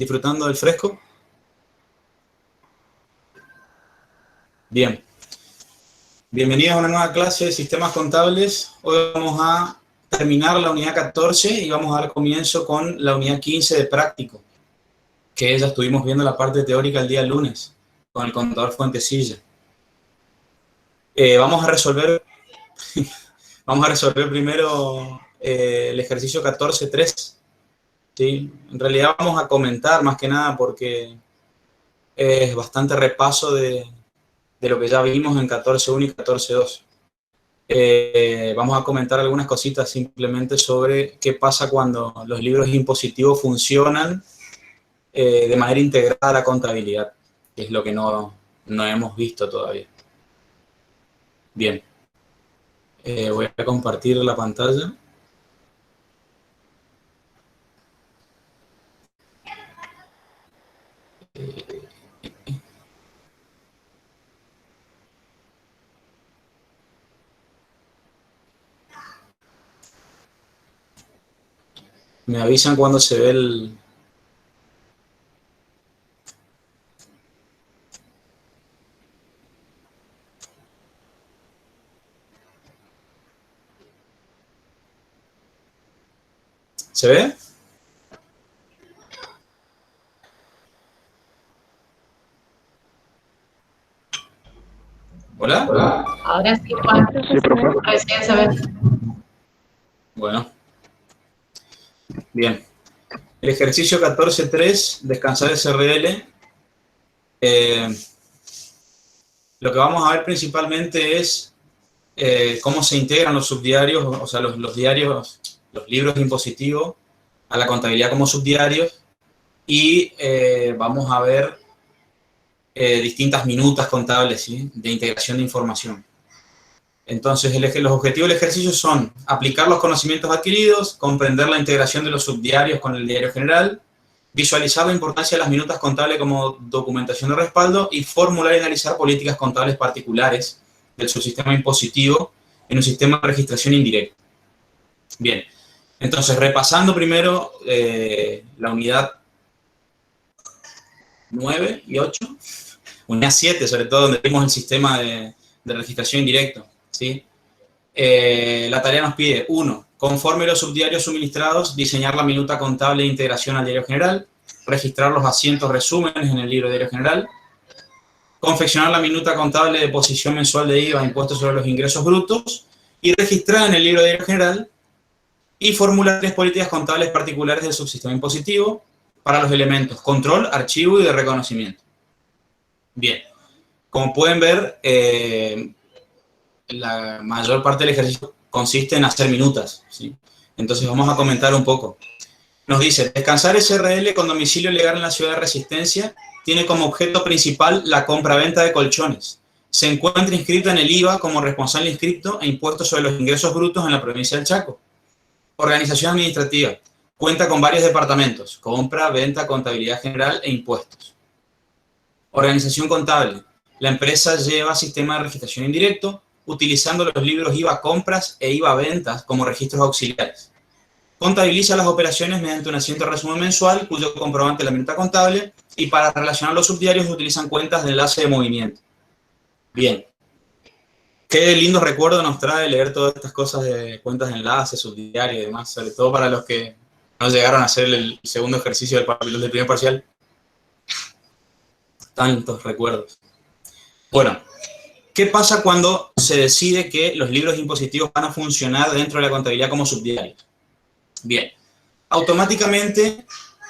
¿Disfrutando del fresco? Bien. Bienvenidos a una nueva clase de sistemas contables. Hoy vamos a terminar la unidad 14 y vamos a dar comienzo con la unidad 15 de práctico, que ya estuvimos viendo la parte teórica el día lunes con el contador Fuentesilla. Vamos a resolver primero el ejercicio 14.3. ¿Sí? En realidad vamos a comentar más que nada porque es bastante repaso de lo que ya vimos en 14.1 y 14.2. Vamos a comentar algunas cositas simplemente sobre qué pasa cuando los libros impositivos funcionan de manera integrada a la contabilidad, que es lo que no hemos visto todavía. Bien. Voy a compartir la pantalla. Me avisan cuando se ve el... ¿Se ve? ¿Hola? Hola. Ahora sí, Juan. Sí, profe. Recién se ve. Bueno. Bien. El ejercicio 14.3, descansar SRL. Lo que vamos a ver principalmente es cómo se integran los subdiarios, o sea, los diarios, los libros impositivos a la contabilidad como subdiarios, y vamos a ver distintas minutas contables, ¿sí?, de integración de información. Entonces, los objetivos del ejercicio son aplicar los conocimientos adquiridos, comprender la integración de los subdiarios con el diario general, visualizar la importancia de las minutas contables como documentación de respaldo y formular y analizar políticas contables particulares del subsistema impositivo en un sistema de registración indirecta. Bien, entonces repasando primero la unidad 9 y 8, unidad 7 sobre todo, donde vimos el sistema de registración indirecto, ¿sí? La tarea nos pide, 1, conforme los subdiarios suministrados, diseñar la minuta contable de integración al diario general, registrar los asientos resúmenes en el libro de diario general, confeccionar la minuta contable de posición mensual de IVA, impuestos sobre los ingresos brutos, y registrar en el libro de diario general, y formular 3 políticas contables particulares del subsistema impositivo para los elementos control, archivo y de reconocimiento. Bien, como pueden ver, la mayor parte del ejercicio consiste en hacer minutas, ¿sí? Entonces vamos a comentar un poco. Nos dice, descansar SRL con domicilio legal en la ciudad de Resistencia tiene como objeto principal la compra-venta de colchones. Se encuentra inscrita en el IVA como responsable inscripto e impuestos sobre los ingresos brutos en la provincia del Chaco. Organización administrativa. Cuenta con varios departamentos: compra, venta, contabilidad general e impuestos. Organización contable. La empresa lleva sistema de registración indirecto, utilizando los libros IVA compras e IVA ventas como registros auxiliares. Contabiliza las operaciones mediante un asiento de resumen mensual, cuyo comprobante es la minuta contable, y para relacionar los subdiarios utilizan cuentas de enlace de movimiento. Bien. Qué lindo recuerdo nos trae leer todas estas cosas de cuentas de enlace, subdiario y demás, sobre todo para los que no llegaron a hacer el segundo ejercicio del primer parcial. Tantos recuerdos. Bueno, ¿qué pasa cuando se decide que los libros impositivos van a funcionar dentro de la contabilidad como subdiarios? Bien, automáticamente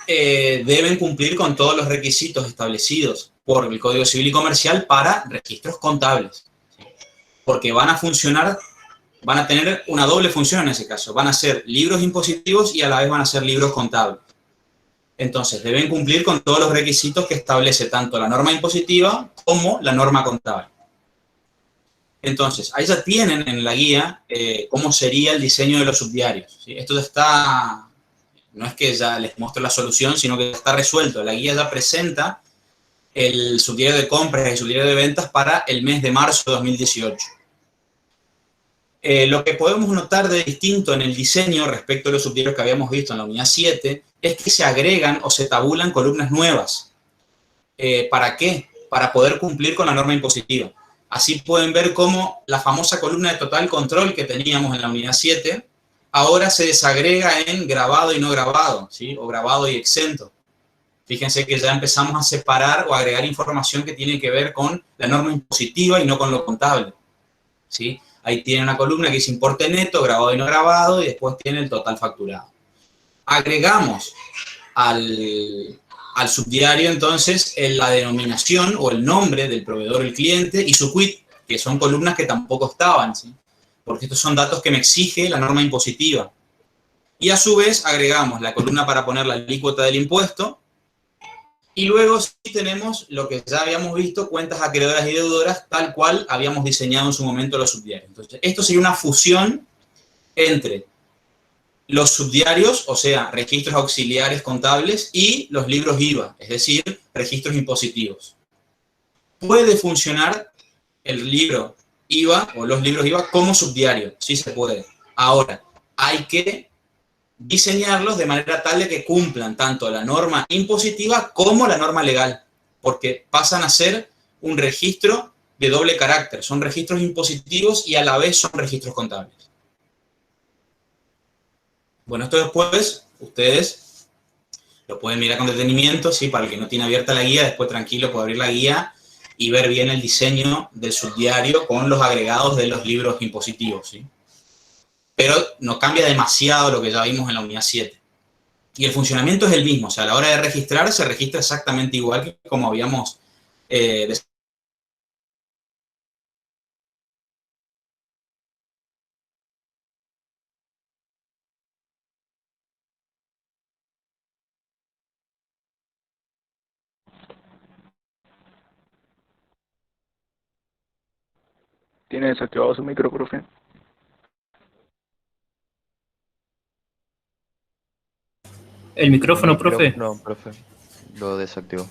deben cumplir con todos los requisitos establecidos por el Código Civil y Comercial para registros contables, ¿sí? Porque van a funcionar, van a tener una doble función en ese caso. Van a ser libros impositivos y a la vez van a ser libros contables. Entonces, deben cumplir con todos los requisitos que establece tanto la norma impositiva como la norma contable. Entonces, ahí ya tienen en la guía cómo sería el diseño de los subdiarios, ¿sí? Esto ya está, no es que ya les muestro la solución, sino que ya está resuelto. La guía ya presenta el subdiario de compras y el subdiario de ventas para el mes de marzo de 2018. Lo que podemos notar de distinto en el diseño respecto a los subdiarios que habíamos visto en la unidad 7 es que se agregan o se tabulan columnas nuevas. ¿Para qué? Para poder cumplir con la norma impositiva. Así pueden ver cómo la famosa columna de total control que teníamos en la unidad 7 ahora se desagrega en grabado y no grabado, ¿sí? O grabado y exento. Fíjense que ya empezamos a separar o agregar información que tiene que ver con la norma impositiva y no con lo contable, ¿sí? Ahí tiene una columna que dice importe neto, grabado y no grabado, y después tiene el total facturado. Agregamos al subdiario, entonces, la denominación o el nombre del proveedor, el cliente, y su quit, que son columnas que tampoco estaban, ¿sí? Porque estos son datos que me exige la norma impositiva. Y a su vez agregamos la columna para poner la alícuota del impuesto, y luego sí tenemos lo que ya habíamos visto, cuentas acreedoras y deudoras, tal cual habíamos diseñado en su momento los subdiarios. Entonces, esto sería una fusión entre los subdiarios, o sea, registros auxiliares contables, y los libros IVA, es decir, registros impositivos. ¿Puede funcionar el libro IVA o los libros IVA como subdiario? Sí se puede. Ahora, hay que diseñarlos de manera tal de que cumplan tanto la norma impositiva como la norma legal, porque pasan a ser un registro de doble carácter. Son registros impositivos y a la vez son registros contables. Bueno, esto después ustedes lo pueden mirar con detenimiento, ¿sí? Para el que no tiene abierta la guía, después tranquilo puede abrir la guía y ver bien el diseño del subdiario con los agregados de los libros impositivos, ¿sí? Pero no cambia demasiado lo que ya vimos en la unidad 7. Y el funcionamiento es el mismo, o sea, a la hora de registrar se registra exactamente igual que como habíamos Tiene desactivado su micro, profe. El micrófono, profe. No, profe. Lo desactivó.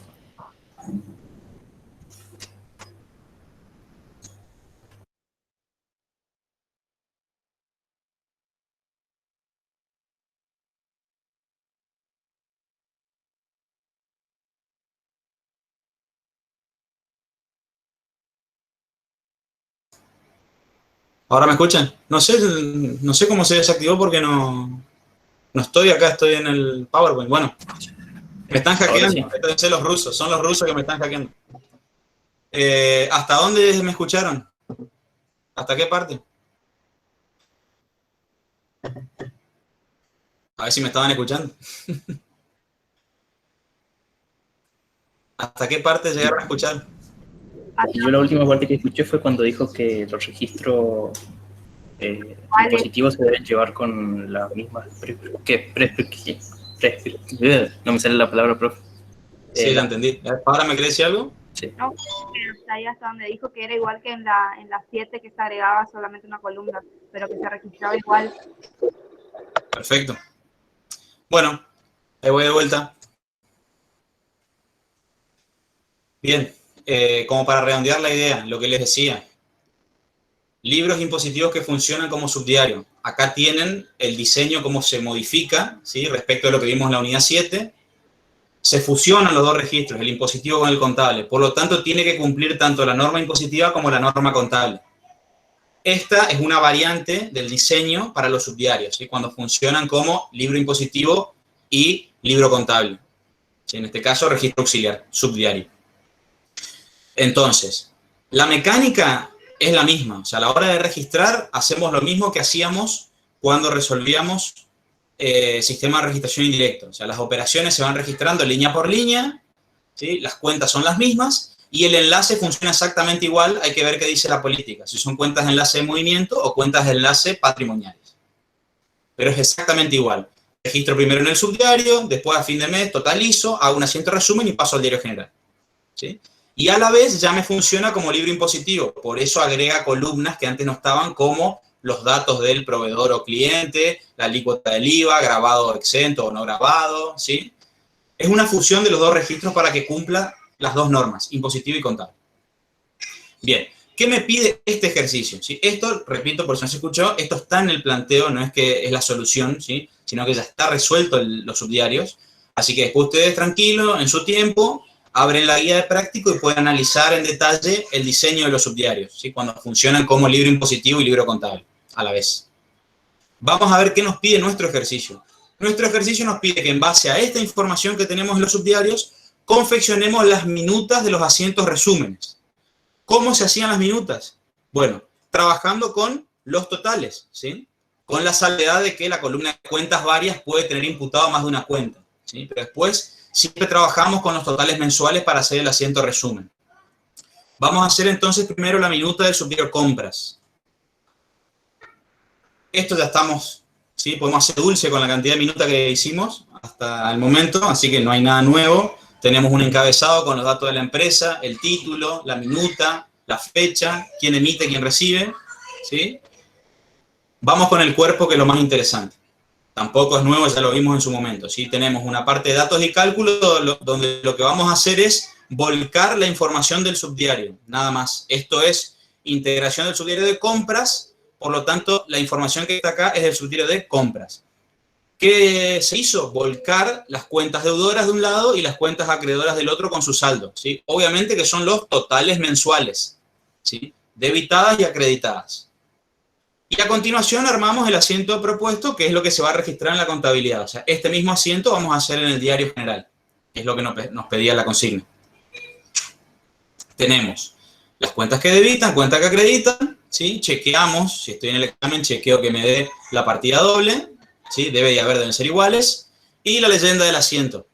¿Ahora me escuchan? No sé cómo se desactivó porque no estoy acá, estoy en el PowerPoint. Bueno, me están hackeando, Sí. deben ser los rusos, son los rusos que me están hackeando. ¿Hasta dónde me escucharon? ¿Hasta qué parte? A ver si me estaban escuchando. ¿Hasta qué parte llegaron a escuchar? Yo la última parte que escuché fue cuando dijo que los registros dispositivos se deben llevar con las mismas no me sale la palabra, profe. Sí, la entendí. ¿Ahora me querés decir algo? Sí. No, ahí hasta donde dijo que era igual que en la 7, que se agregaba solamente una columna, pero que se registraba igual. Perfecto. Bueno, ahí voy de vuelta. Bien, como para redondear la idea, lo que les decía. Libros impositivos que funcionan como subdiario. Acá tienen el diseño, cómo se modifica, ¿sí? Respecto a lo que vimos en la unidad 7. Se fusionan los dos registros, el impositivo con el contable. Por lo tanto, tiene que cumplir tanto la norma impositiva como la norma contable. Esta es una variante del diseño para los subdiarios, ¿sí? Cuando funcionan como libro impositivo y libro contable. ¿Sí? En este caso, registro auxiliar, subdiario. Entonces, la mecánica es la misma. O sea, a la hora de registrar, hacemos lo mismo que hacíamos cuando resolvíamos sistema de registración indirecto. O sea, las operaciones se van registrando línea por línea, ¿sí? Las cuentas son las mismas y el enlace funciona exactamente igual. Hay que ver qué dice la política, si son cuentas de enlace de movimiento o cuentas de enlace patrimoniales. Pero es exactamente igual. Registro primero en el subdiario, después a fin de mes totalizo, hago un asiento resumen y paso al diario general, ¿sí? Y a la vez ya me funciona como libro impositivo. Por eso agrega columnas que antes no estaban, como los datos del proveedor o cliente, la alícuota del IVA, grabado exento o no grabado, ¿sí? Es una fusión de los dos registros para que cumpla las dos normas, impositivo y contable. Bien, ¿Qué me pide este ejercicio? ¿Sí? Esto, repito, por si no se escuchó, esto está en el planteo, no es que es la solución, ¿sí? Sino que ya está resuelto los subdiarios. Así que después ustedes, tranquilos, en su tiempo, abren la guía de práctico y pueden analizar en detalle el diseño de los subdiarios, ¿sí? Cuando funcionan como libro impositivo y libro contable a la vez. Vamos a ver qué nos pide nuestro ejercicio. Nuestro ejercicio nos pide que en base a esta información que tenemos en los subdiarios, confeccionemos las minutas de los asientos resúmenes. ¿Cómo se hacían las minutas? Bueno, trabajando con los totales, ¿sí? Con la salvedad de que la columna de cuentas varias puede tener imputado más de una cuenta, ¿sí? Pero después siempre trabajamos con los totales mensuales para hacer el asiento resumen. Vamos a hacer entonces primero la minuta del subdiario compras. Esto ya estamos, ¿sí? Podemos hacer dulce con la cantidad de minutas que hicimos hasta el momento, así que no hay nada nuevo. Tenemos un encabezado con los datos de la empresa, el título, la minuta, la fecha, quién emite, quién recibe, ¿sí? Vamos con el cuerpo, que es lo más interesante. Tampoco es nuevo, ya lo vimos en su momento, ¿sí? Tenemos una parte de datos y cálculos donde lo que vamos a hacer es volcar la información del subdiario, nada más. Esto es integración del subdiario de compras, por lo tanto, la información que está acá es del subdiario de compras. ¿Qué se hizo? Volcar las cuentas deudoras de un lado y las cuentas acreedoras del otro con su saldo, ¿sí? Obviamente que son los totales mensuales, ¿sí? Debitadas y acreditadas. Y a continuación armamos el asiento propuesto, que es lo que se va a registrar en la contabilidad. O sea, este mismo asiento vamos a hacer en el diario general, que es lo que nos pedía la consigna. Tenemos las cuentas que debitan, cuentas que acreditan, ¿sí? Chequeamos, si estoy en el examen, chequeo que me dé la partida doble, ¿sí? Debe de haber, deben ser iguales. Y la leyenda del asiento.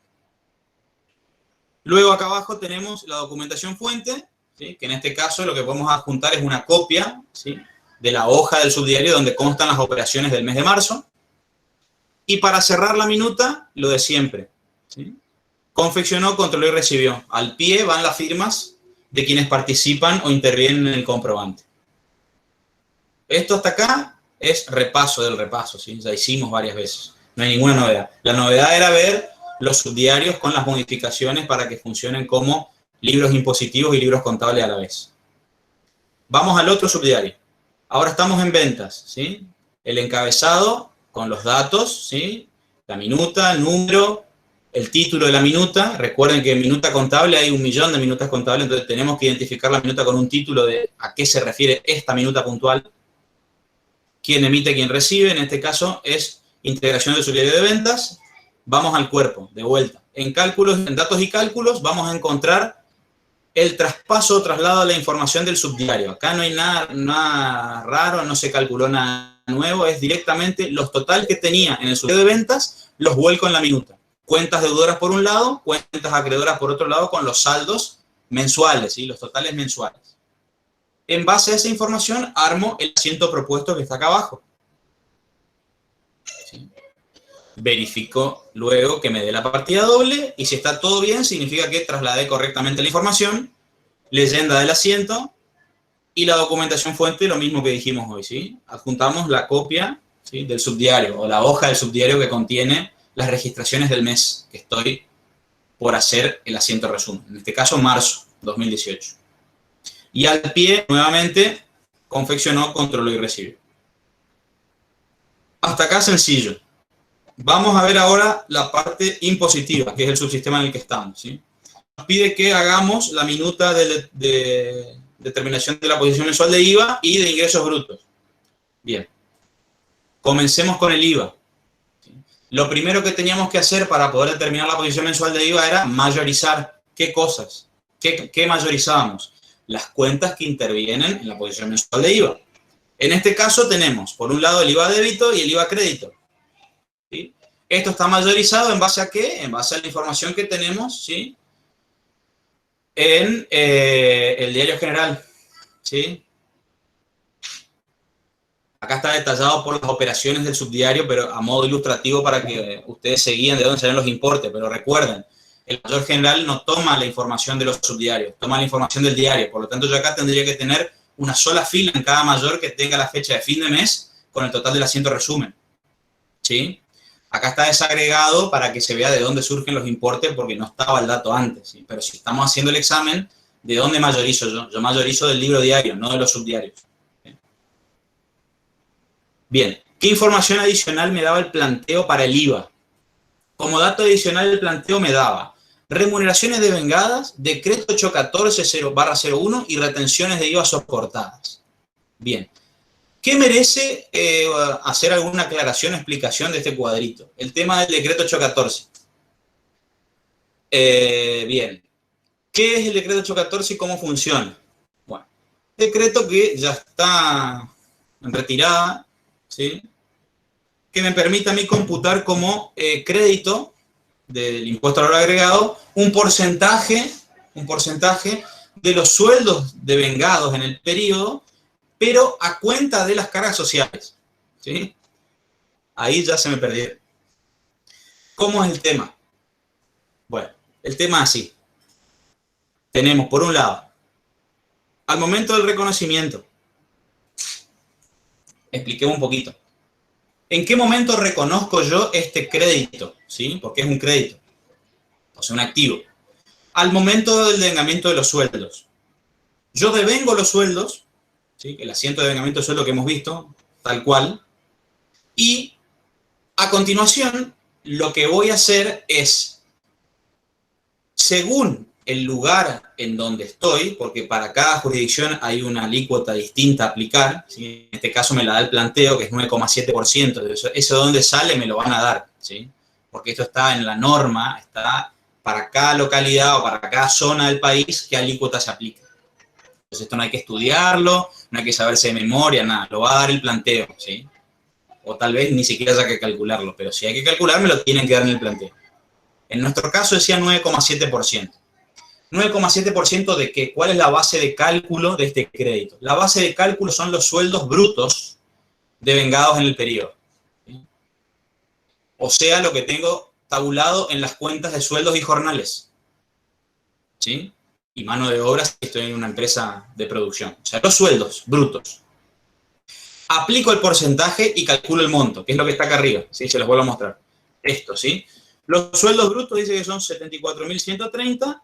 Luego acá abajo tenemos la documentación fuente, ¿sí? Que en este caso lo que podemos adjuntar es una copia, ¿sí? De la hoja del subdiario donde constan las operaciones del mes de marzo. Y para cerrar la minuta, lo de siempre, ¿sí? Confeccionó, controló y recibió. Al pie van las firmas de quienes participan o intervienen en el comprobante. Esto hasta acá es repaso del repaso, ¿sí? Ya hicimos varias veces. No hay ninguna novedad. La novedad era ver los subdiarios con las modificaciones para que funcionen como libros impositivos y libros contables a la vez. Vamos al otro subdiario. Ahora estamos en ventas, ¿sí? El encabezado con los datos, ¿sí? La minuta, el número, el título de la minuta. Recuerden que en minuta contable hay 1.000.000 de minutas contables, entonces tenemos que identificar la minuta con un título de a qué se refiere esta minuta puntual. Quién emite, quién recibe, en este caso es integración del subdiario de ventas. Vamos al cuerpo, de vuelta. En cálculos, en datos y cálculos, vamos a encontrar el traspaso o traslado de la información del subdiario. Acá no hay nada raro, no se calculó nada nuevo, es directamente los totales que tenía en el subdiario de ventas, los vuelco en la minuta. Cuentas deudoras por un lado, cuentas acreedoras por otro lado, con los saldos mensuales, ¿sí? Los totales mensuales. En base a esa información, armo el asiento propuesto que está acá abajo. ¿Sí? Verifico luego que me dé la partida doble y si está todo bien, significa que trasladé correctamente la información, leyenda del asiento y la documentación fuente, lo mismo que dijimos hoy, ¿sí? Adjuntamos la copia, ¿sí? Del subdiario o la hoja del subdiario que contiene las registraciones del mes que estoy por hacer el asiento resumen. En este caso, marzo 2018. Y al pie, nuevamente, confeccionó, controló y recibió. Hasta acá sencillo. Vamos a ver ahora la parte impositiva, que es el subsistema en el que estamos, ¿sí? Nos pide que hagamos la minuta de determinación de la posición mensual de IVA y de ingresos brutos. Bien. Comencemos con el IVA. ¿Sí? Lo primero que teníamos que hacer para poder determinar la posición mensual de IVA era mayorizar. ¿Qué cosas? ¿Qué mayorizábamos? Las cuentas que intervienen en la posición mensual de IVA. En este caso tenemos, por un lado, el IVA débito y el IVA crédito. ¿Sí? Esto está mayorizado en base a ¿qué? En base a la información que tenemos, ¿sí? En el diario general. ¿Sí? Acá está detallado por las operaciones del subdiario, pero a modo ilustrativo para que ustedes se guíen de dónde salen los importes. Pero recuerden, el mayor general no toma la información de los subdiarios, toma la información del diario. Por lo tanto, yo acá tendría que tener una sola fila en cada mayor que tenga la fecha de fin de mes con el total del asiento resumen. ¿Sí? Acá está desagregado para que se vea de dónde surgen los importes porque no estaba el dato antes, ¿sí? Pero si estamos haciendo el examen, ¿De dónde mayorizo yo? Yo mayorizo del libro diario, no de los subdiarios. Bien, ¿qué información adicional me daba el planteo para el IVA? Como dato adicional el planteo me daba remuneraciones devengadas, decreto 814/01 y retenciones de IVA soportadas. Bien, ¿qué merece hacer alguna aclaración o explicación de este cuadrito? El tema del decreto 814. Bien, ¿qué es el decreto 814 y cómo funciona? Bueno, decreto que ya está en retirada, ¿sí? Que me permite a mí computar como crédito del impuesto al valor agregado un porcentaje de los sueldos devengados en el periodo, pero a cuenta de las cargas sociales, ¿sí? Ahí ya se me perdieron. ¿Cómo es el tema? Bueno, el tema es así. Tenemos, por un lado, al momento del reconocimiento, expliquemos un poquito. ¿En qué momento reconozco yo este crédito? ¿Sí? Porque es un crédito, o sea, un activo. Al momento del devengamiento de los sueldos. Yo devengo los sueldos, ¿sí? El asiento de devengamiento de sueldo que hemos visto, tal cual, y a continuación lo que voy a hacer es, según el lugar en donde estoy, porque para cada jurisdicción hay una alícuota distinta a aplicar, ¿sí? En este caso me la da el planteo, que es 9,7%, eso de donde sale me lo van a dar, ¿sí? Porque esto está en la norma, está para cada localidad o para cada zona del país qué alícuota se aplica. Entonces esto no hay que estudiarlo, no hay que saberse de memoria, nada, lo va a dar el planteo, ¿sí? O tal vez ni siquiera haya que calcularlo, pero si hay que calcular me lo tienen que dar en el planteo. En nuestro caso decía 9,7%. 9,7% de qué? ¿Cuál es la base de cálculo de este crédito? La base de cálculo son los sueldos brutos devengados en el periodo. ¿Sí? O sea, lo que tengo tabulado en las cuentas de sueldos y jornales. ¿Sí? Y mano de obra si estoy en una empresa de producción. O sea, los sueldos brutos. Aplico el porcentaje y calculo el monto, que es lo que está acá arriba. ¿Sí? Se los vuelvo a mostrar. Esto, ¿sí? Los sueldos brutos dice que son 74.130.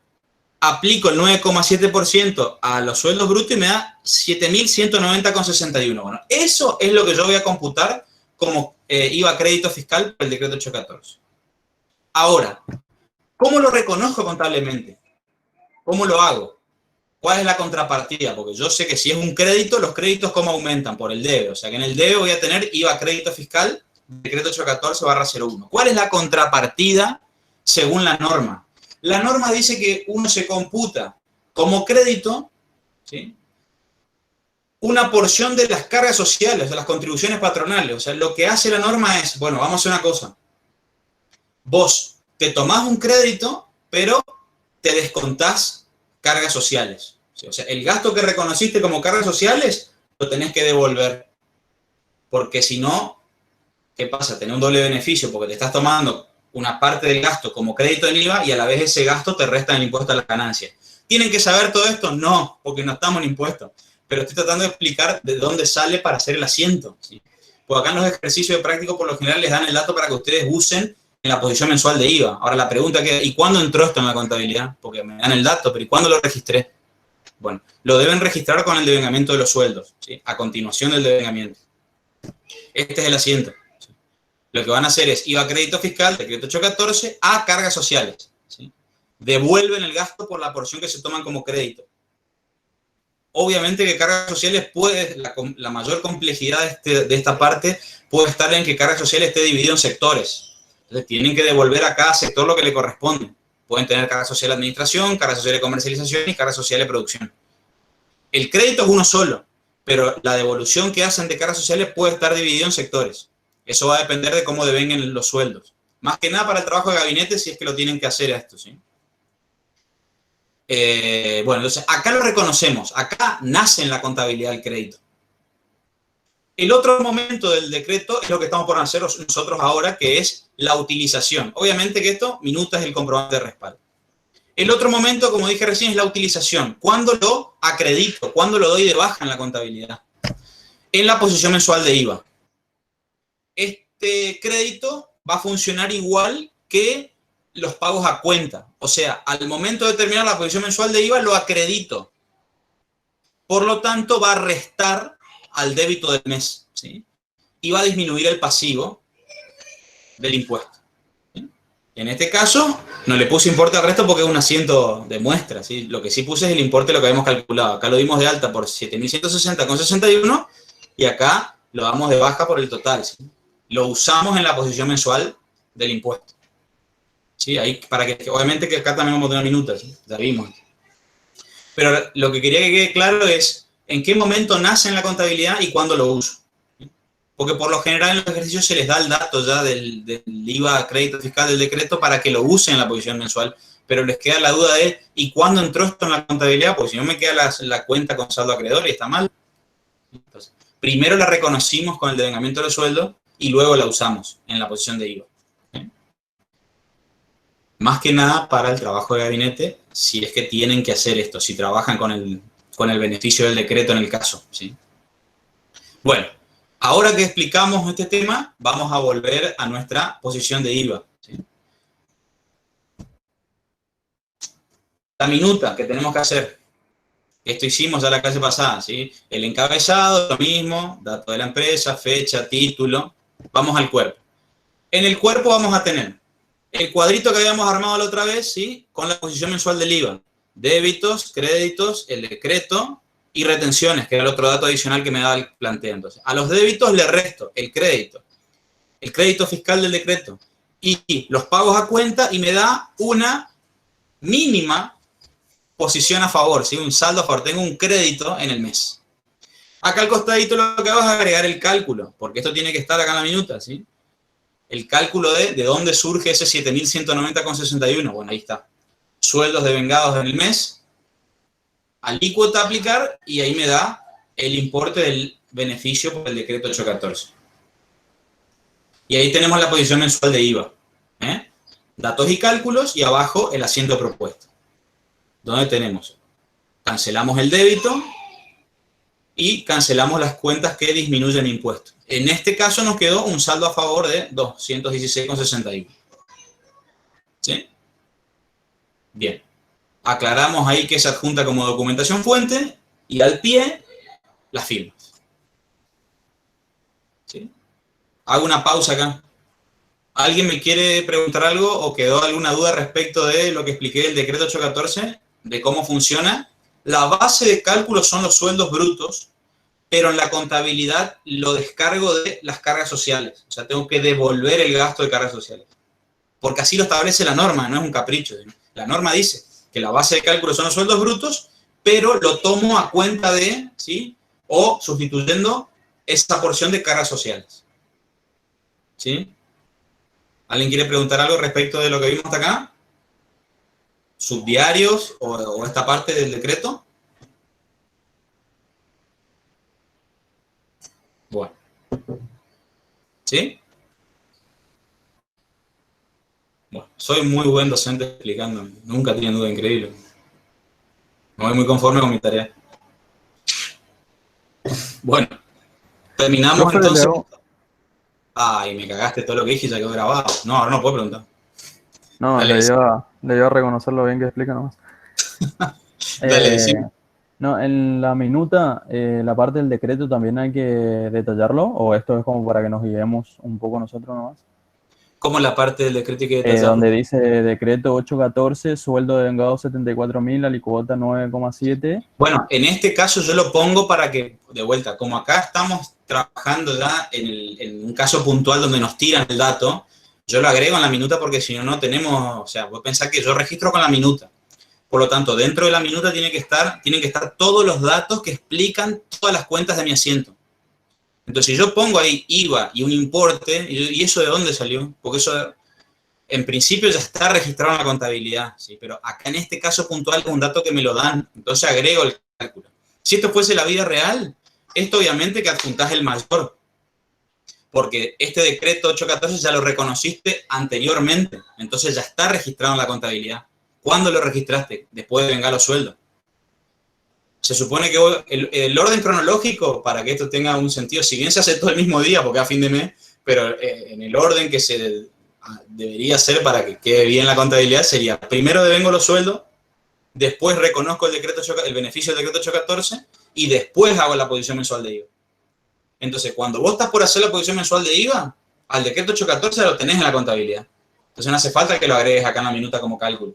Aplico el 9,7% a los sueldos brutos y me da 7.190,61. Bueno, eso es lo que yo voy a computar como IVA crédito fiscal por el decreto 814. Ahora, ¿cómo lo reconozco contablemente? ¿Cómo lo hago? ¿Cuál es la contrapartida? Porque yo sé que si es un crédito, los créditos ¿cómo aumentan? Por el debe. O sea que en el debe voy a tener IVA crédito fiscal, decreto 814/01. ¿Cuál es la contrapartida según la norma? La norma dice que uno se computa como crédito, ¿sí? Una porción de las cargas sociales, de las contribuciones patronales. O sea, lo que hace la norma es, bueno, vamos a hacer una cosa. Vos te tomás un crédito, pero te descontás cargas sociales. O sea, el gasto que reconociste como cargas sociales, lo tenés que devolver. Porque si no, ¿qué pasa? Tenés un doble beneficio porque te estás tomando una parte del gasto como crédito del IVA y a la vez ese gasto te resta el impuesto a la ganancia. ¿Tienen que saber todo esto? No, porque no estamos en impuestos. Pero estoy tratando de explicar de dónde sale para hacer el asiento, ¿sí? Pues acá en los ejercicios de práctico por lo general les dan el dato para que ustedes usen en la posición mensual de IVA. Ahora la pregunta que ¿y cuándo entró esto en la contabilidad? Porque me dan el dato, pero ¿y cuándo lo registré? Bueno, lo deben registrar con el devengamiento de los sueldos, ¿sí? A continuación del devengamiento. Este es el asiento. Lo que van a hacer es IVA crédito fiscal, decreto 814, a cargas sociales, ¿sí? Devuelven el gasto por la porción que se toman como crédito. Obviamente que cargas sociales la mayor complejidad de esta parte puede estar en que cargas sociales esté dividido en sectores. Entonces tienen que devolver a cada sector lo que le corresponde. Pueden tener carga social de administración, carga social de comercialización y carga social de producción. El crédito es uno solo, pero la devolución que hacen de cargas sociales puede estar dividido en sectores. Eso va a depender de cómo devenguen los sueldos. Más que nada para el trabajo de gabinete, si es que lo tienen que hacer esto, ¿sí? Bueno, entonces acá lo reconocemos. Acá nace en la contabilidad del crédito. El otro momento del decreto es lo que estamos por hacer nosotros ahora, que es la utilización. Obviamente que esto, minuta es el comprobante de respaldo. El otro momento, como dije recién, es la utilización. ¿Cuándo lo acredito? ¿Cuándo lo doy de baja en la contabilidad? En la posición mensual de IVA. Este crédito va a funcionar igual que los pagos a cuenta. O sea, al momento de terminar la posición mensual de IVA lo acredito. Por lo tanto, va a restar al débito del mes, ¿sí? Y va a disminuir el pasivo del impuesto. ¿Sí? En este caso, no le puse importe al resto porque es un asiento de muestra, ¿sí? Lo que sí puse es el importe de lo que habíamos calculado. Acá lo dimos de alta por 7.160,61 y acá lo damos de baja por el total, ¿sí? Lo usamos en la posición mensual del impuesto. ¿Sí? Ahí, para que, obviamente que acá también vamos a tener minutos, ¿sí? Ya vimos. Pero lo que quería que quede claro es en qué momento nace en la contabilidad y cuándo lo uso. Porque por lo general en los ejercicios se les da el dato ya del IVA, crédito fiscal del decreto para que lo usen en la posición mensual, pero les queda la duda de ¿y cuándo entró esto en la contabilidad? Porque si no me queda la cuenta con saldo acreedor y está mal. Entonces, primero la reconocimos con el devengamiento del sueldo y luego la usamos en la posición de IVA. ¿Sí? Más que nada para el trabajo de gabinete, si es que tienen que hacer esto, si trabajan con el beneficio del decreto en el caso, ¿sí? Bueno, ahora que explicamos este tema, vamos a volver a nuestra posición de IVA, ¿sí? La minuta que tenemos que hacer. Esto hicimos ya la clase pasada, ¿sí? El encabezado, lo mismo, dato de la empresa, fecha, título. Vamos al cuerpo. En el cuerpo vamos a tener el cuadrito que habíamos armado la otra vez, ¿sí? Con la posición mensual del IVA. Débitos, créditos, el decreto y retenciones, que era el otro dato adicional que me daba el planteo. Entonces, a los débitos le resto el crédito fiscal del decreto y los pagos a cuenta y me da una mínima posición a favor, ¿sí? Un saldo a favor. Tengo un crédito en el mes. Acá al costadito lo que hago es agregar el cálculo, porque esto tiene que estar acá en la minuta, ¿sí? El cálculo de dónde surge ese 7.190,61. Bueno, ahí está. Sueldos devengados en el mes, alícuota a aplicar, y ahí me da el importe del beneficio por el decreto 814. Y ahí tenemos la posición mensual de IVA. Datos y cálculos, y abajo el asiento propuesto. Donde tenemos, cancelamos el débito y cancelamos las cuentas que disminuyen impuestos. En este caso nos quedó un saldo a favor de 216,61. ¿Sí? Bien. Aclaramos ahí que se adjunta como documentación fuente y al pie las firmas. ¿Sí? Hago una pausa acá. ¿Alguien me quiere preguntar algo o quedó alguna duda respecto de lo que expliqué del decreto 814? De cómo funciona. La base de cálculo son los sueldos brutos, pero en la contabilidad lo descargo de las cargas sociales. O sea, tengo que devolver el gasto de cargas sociales. Porque así lo establece la norma, no es un capricho. La norma dice que la base de cálculo son los sueldos brutos, pero lo tomo a cuenta de, ¿sí? O sustituyendo esa porción de cargas sociales. ¿Sí? ¿Alguien quiere preguntar algo respecto de lo que vimos hasta acá? ¿Subdiarios o esta parte del decreto? Bueno. ¿Sí? Bueno, soy muy buen docente explicando. Nunca tenía duda, increíble. Me voy muy conforme con mi tarea. Bueno, terminamos entonces. Ay, me cagaste todo lo que dije y ya quedó grabado. No, ahora no puedo preguntar. No, Dale, le iba a reconocer lo bien que explica nomás. Dale, sí. No, en la minuta, la parte del decreto también hay que detallarlo, o esto es como para que nos guiemos un poco nosotros nomás. ¿Cómo la parte del decreto hay que detallarlo? Donde dice decreto 814, sueldo de vengado 74.000, alícuota 9,7. Bueno, en este caso yo lo pongo para que, de vuelta, como acá estamos trabajando ya en un caso puntual donde nos tiran el dato, yo lo agrego en la minuta porque si no, no tenemos, o sea, vos pensás que yo registro con la minuta. Por lo tanto, dentro de la minuta tienen que estar todos los datos que explican todas las cuentas de mi asiento. Entonces, si yo pongo ahí IVA y un importe, ¿y eso de dónde salió? Porque eso, en principio, ya está registrado en la contabilidad, ¿sí? Pero acá en este caso puntual es un dato que me lo dan, entonces agrego el cálculo. Si esto fuese la vida real, esto obviamente que adjuntás el mayor, porque este decreto 814 ya lo reconociste anteriormente, entonces ya está registrado en la contabilidad. ¿Cuándo lo registraste? Después de vengar los sueldos. Se supone que el orden cronológico, para que esto tenga un sentido, si bien se hace todo el mismo día, porque a fin de mes, pero en el orden que se debería ser para que quede bien la contabilidad, sería primero devengo los sueldos, después reconozco el beneficio del decreto 814 y después hago la posición mensual de IVA. Entonces, cuando vos estás por hacer la posición mensual de IVA, al decreto 814 lo tenés en la contabilidad. Entonces no hace falta que lo agregues acá en la minuta como cálculo.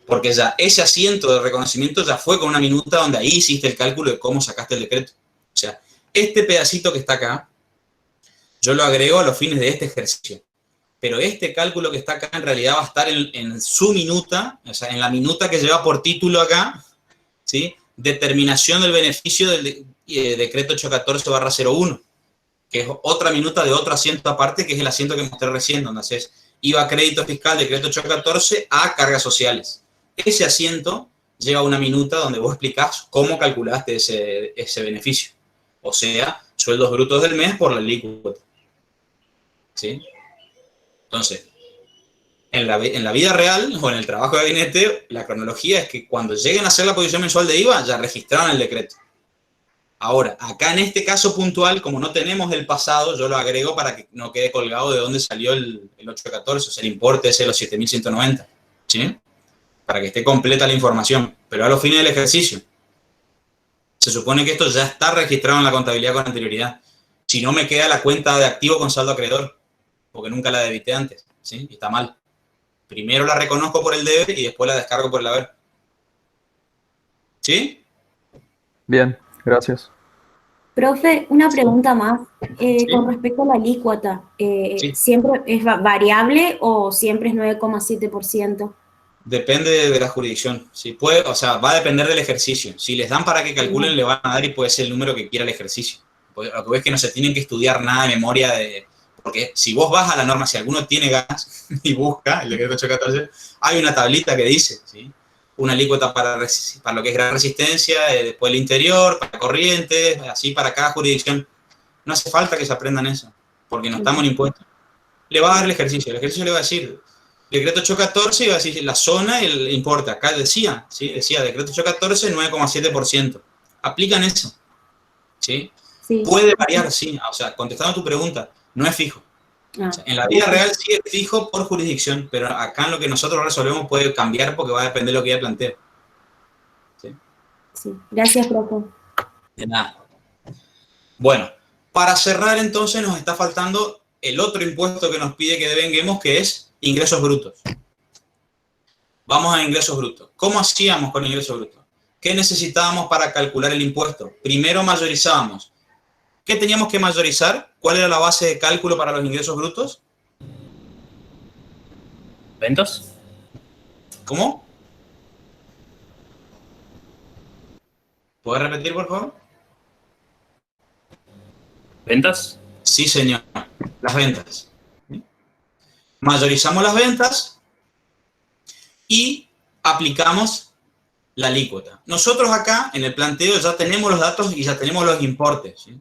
Porque ya ese asiento de reconocimiento ya fue con una minuta donde ahí hiciste el cálculo de cómo sacaste el decreto. O sea, este pedacito que está acá, yo lo agrego a los fines de este ejercicio. Pero este cálculo que está acá en realidad va a estar en su minuta, o sea, en la minuta que lleva por título acá, ¿sí? Determinación del beneficio del decreto 814/01, que es otra minuta de otro asiento aparte, que es el asiento que mostré recién, donde haces IVA crédito fiscal, decreto 814 a cargas sociales. Ese asiento lleva una minuta donde vos explicás cómo calculaste ese beneficio. O sea, sueldos brutos del mes por la alícuota. ¿Sí? Entonces, en la vida real o en el trabajo de gabinete, la cronología es que cuando lleguen a hacer la posición mensual de IVA, ya registraron el decreto. Ahora, acá en este caso puntual, como no tenemos el pasado, yo lo agrego para que no quede colgado de dónde salió el 814, o sea, el importe ese de los 7.190, ¿sí? Para que esté completa la información, pero a los fines del ejercicio. Se supone que esto ya está registrado en la contabilidad con anterioridad. Si no, me queda la cuenta de activo con saldo acreedor, porque nunca la debité antes, ¿sí? Y está mal. Primero la reconozco por el debe y después la descargo por el haber. ¿Sí? Bien, gracias. Profe, una pregunta más. Sí. Con respecto a la alícuota, Sí. ¿siempre es variable o siempre es 9,7%? Depende de la jurisdicción. Si puede, o sea, va a depender del ejercicio. Si les dan para que calculen, le van a dar y puede ser el número que quiera el ejercicio. Pues lo que ves es que no se tienen que estudiar nada de memoria porque si vos vas a la norma, si alguno tiene ganas y busca el decreto 814, hay una tablita que dice, ¿sí? Una alícuota para lo que es gran resistencia, después el interior, para corriente, así para cada jurisdicción. No hace falta que se aprendan eso, porque no estamos en impuestos. Le va a dar el ejercicio le va a decir, decreto 814, y va a decir la zona y el importe. Acá decía, ¿sí? Decía decreto 814, 9,7%. Aplican eso, ¿sí? Sí. Puede variar, sí. O sea, contestando tu pregunta, no es fijo. Ah. O sea, en la vida real sí es fijo por jurisdicción, pero acá en lo que nosotros resolvemos puede cambiar porque va a depender de lo que ella plantee. ¿Sí? Sí. Gracias, profe. De nada. Bueno, para cerrar entonces nos está faltando el otro impuesto que nos pide que devenguemos, que es ingresos brutos. Vamos a ingresos brutos. ¿Cómo hacíamos con ingresos brutos? ¿Qué necesitábamos para calcular el impuesto? Primero mayorizábamos. ¿Qué teníamos que mayorizar? ¿Cuál era la base de cálculo para los ingresos brutos? ¿Ventas? ¿Cómo? ¿Puedes repetir, por favor? ¿Ventas? Sí, señor. Las ventas. Mayorizamos las ventas y aplicamos la alícuota. Nosotros acá, en el planteo, ya tenemos los datos y ya tenemos los importes, ¿sí?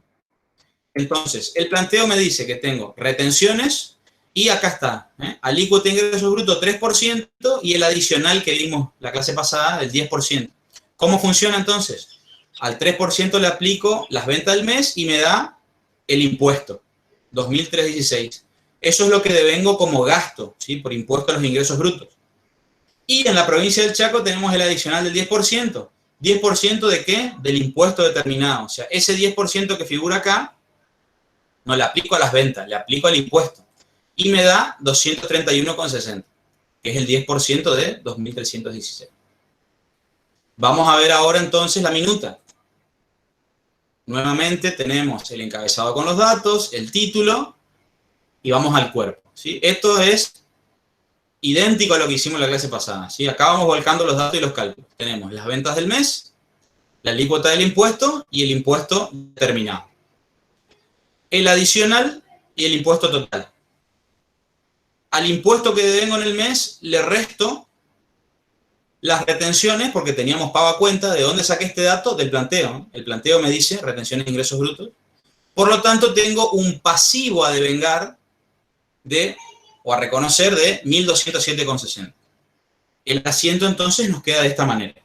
Entonces, el planteo me dice que tengo retenciones y acá está, alícuota de ingresos brutos 3% y el adicional que vimos la clase pasada del 10%. ¿Cómo funciona entonces? Al 3% le aplico las ventas del mes y me da el impuesto, 2.316. Eso es lo que devengo como gasto, ¿sí? Por impuesto a los ingresos brutos. Y en la provincia del Chaco tenemos el adicional del 10%. ¿10% de qué? Del impuesto determinado. O sea, ese 10% que figura acá, no le aplico a las ventas, le aplico al impuesto. Y me da 231,60, que es el 10% de 2.316. Vamos a ver ahora entonces la minuta. Nuevamente tenemos el encabezado con los datos, el título, y vamos al cuerpo, ¿sí? Esto es idéntico a lo que hicimos en la clase pasada, ¿sí? Acá vamos volcando los datos y los cálculos. Tenemos las ventas del mes, la alícuota del impuesto y el impuesto determinado. El adicional y el impuesto total. Al impuesto que devengo en el mes le resto las retenciones, porque teníamos pago a cuenta. ¿De dónde saqué este dato? Del planteo. El planteo me dice retenciones de ingresos brutos. Por lo tanto, tengo un pasivo a devengar o a reconocer de 1.207,60. El asiento entonces nos queda de esta manera.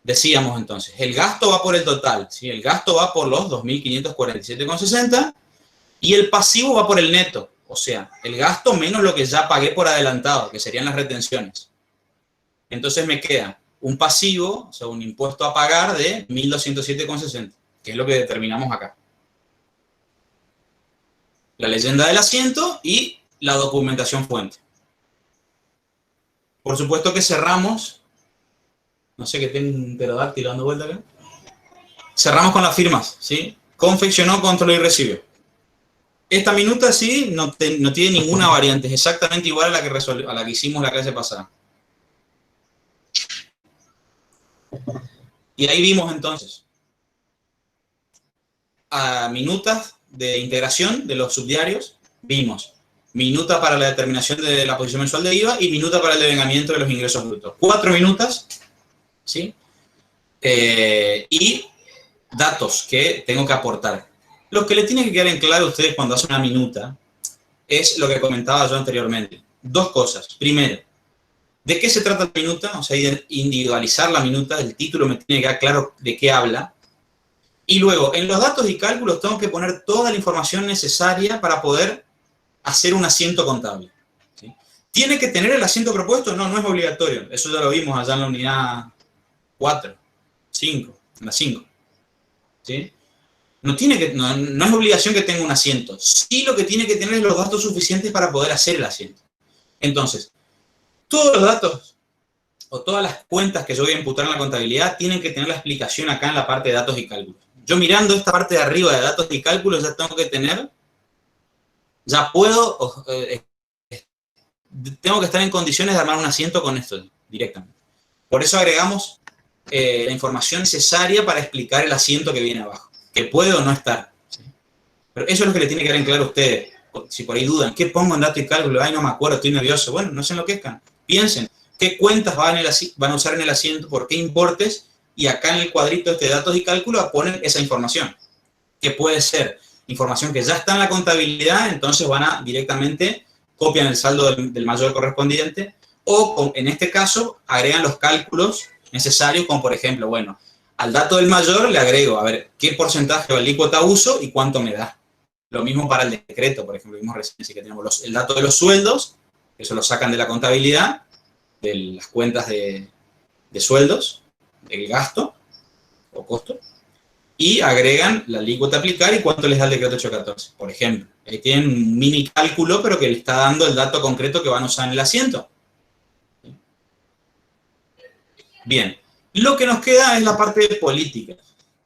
Decíamos entonces, el gasto va por el total, ¿sí? El gasto va por los 2.547,60 y el pasivo va por el neto, O sea, el gasto menos lo que ya pagué por adelantado, que serían las retenciones. Entonces me queda un pasivo, o sea, un impuesto a pagar de 1.207,60, que es lo que determinamos acá. La leyenda del asiento y la documentación fuente. Por supuesto que cerramos, no sé, que tengo un pterodáctilo dando vuelta acá. Cerramos con las firmas, ¿sí? Confeccionó, controló y recibió. Esta minuta sí no tiene ninguna variante, es exactamente igual a la que hicimos la clase pasada. Y ahí vimos entonces a minutas de integración de los subdiarios, vimos minuta para la determinación de la posición mensual de IVA y minuta para el devengamiento de los ingresos brutos. 4 minutas, ¿sí? Y datos que tengo que aportar. Lo que le tiene que quedar en claro a ustedes cuando hacen una minuta es lo que comentaba yo anteriormente. 2 cosas. Primero, ¿de qué se trata la minuta? O sea, individualizar la minuta, el título me tiene que quedar claro de qué habla. Y luego, en los datos y cálculos tengo que poner toda la información necesaria para poder hacer un asiento contable, ¿sí? ¿Tiene que tener el asiento propuesto? No, no es obligatorio. Eso ya lo vimos allá en la unidad 4, 5, en la 5. ¿Sí? No es obligación que tenga un asiento. Sí, lo que tiene que tener es los datos suficientes para poder hacer el asiento. Entonces, todos los datos o todas las cuentas que yo voy a imputar en la contabilidad tienen que tener la explicación acá en la parte de datos y cálculos. Yo mirando esta parte de arriba de datos y cálculos ya tengo que tener, ya puedo, tengo que estar en condiciones de armar un asiento con esto directamente. Por eso agregamos la información necesaria para explicar el asiento que viene abajo, que puede o no estar, ¿sí? Pero eso es lo que le tiene que quedar en claro a ustedes. Si por ahí dudan, ¿qué pongo en datos y cálculos? Ay, no me acuerdo, estoy nervioso. Bueno, no se enloquezcan. Piensen, ¿qué cuentas van a usar en el asiento? ¿Por qué importes? Y acá en el cuadrito de datos y cálculos ponen esa información, que puede ser información que ya está en la contabilidad, entonces van a directamente copian el saldo del mayor correspondiente, o en este caso agregan los cálculos necesarios, como por ejemplo, bueno, al dato del mayor le agrego, a ver, qué porcentaje o alícuota uso y cuánto me da. Lo mismo para el decreto, por ejemplo, vimos recién, así que tenemos el dato de los sueldos, que eso lo sacan de la contabilidad, de las cuentas de sueldos, del gasto o costo, y agregan la alícuota a aplicar y cuánto les da el decreto 814, por ejemplo. Ahí tienen un mini cálculo, pero que le está dando el dato concreto que van a usar en el asiento. Bien, lo que nos queda es la parte de política,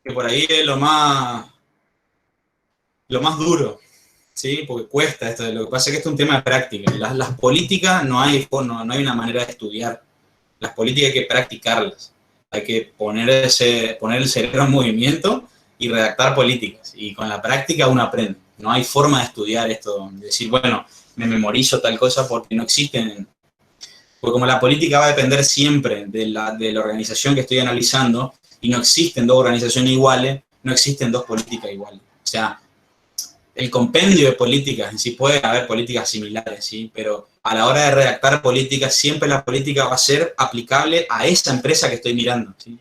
que por ahí es lo más duro, ¿sí? Porque cuesta esto. Lo que pasa es que esto es un tema de práctica. Las políticas no hay una manera de estudiar. Las políticas hay que practicarlas. Hay que poner el cerebro en movimiento y redactar políticas. Y con la práctica uno aprende. No hay forma de estudiar esto, de decir, bueno, me memorizo tal cosa porque no existen. Porque como la política va a depender siempre de la organización que estoy analizando, y no existen 2 organizaciones iguales, no existen 2 políticas iguales. O sea, el compendio de políticas, en sí puede haber políticas similares, ¿sí? Pero a la hora de redactar políticas, siempre la política va a ser aplicable a esa empresa que estoy mirando, ¿sí?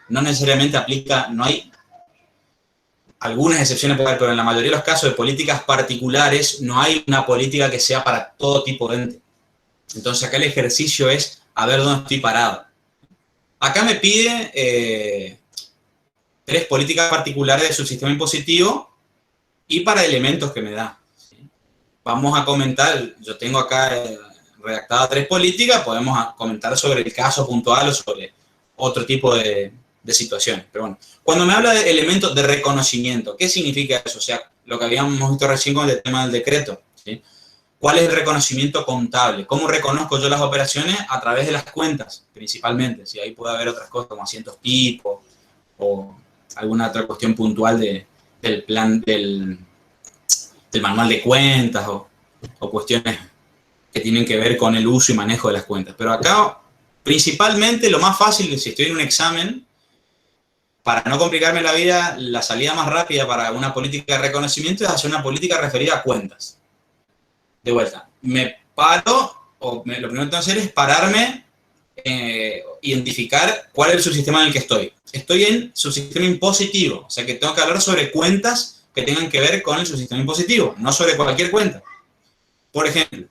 No necesariamente aplica, no hay algunas excepciones, pero en la mayoría de los casos de políticas particulares no hay una política que sea para todo tipo de ente. Entonces acá el ejercicio es a ver dónde estoy parado. Acá me pide 3 políticas particulares de su sistema impositivo y para elementos que me da, ¿sí? Vamos a comentar, yo tengo acá redactadas 3 políticas, podemos comentar sobre el caso puntual o sobre otro tipo de situaciones. Pero bueno, cuando me habla de elementos de reconocimiento, ¿qué significa eso? O sea, lo que habíamos visto recién con el tema del decreto, ¿sí? ¿Cuál es el reconocimiento contable? ¿Cómo reconozco yo las operaciones? A través de las cuentas, principalmente. ¿Sí? Ahí puede haber otras cosas como asientos tipo o alguna otra cuestión puntual del plan, del manual de cuentas o cuestiones que tienen que ver con el uso y manejo de las cuentas. Pero acá, principalmente, lo más fácil, si estoy en un examen, para no complicarme la vida, la salida más rápida para una política de reconocimiento es hacer una política referida a cuentas. De vuelta, me paro, lo primero que tengo que hacer es pararme, identificar cuál es el subsistema en el que estoy. Estoy en subsistema impositivo, o sea que tengo que hablar sobre cuentas que tengan que ver con el subsistema impositivo, no sobre cualquier cuenta. Por ejemplo,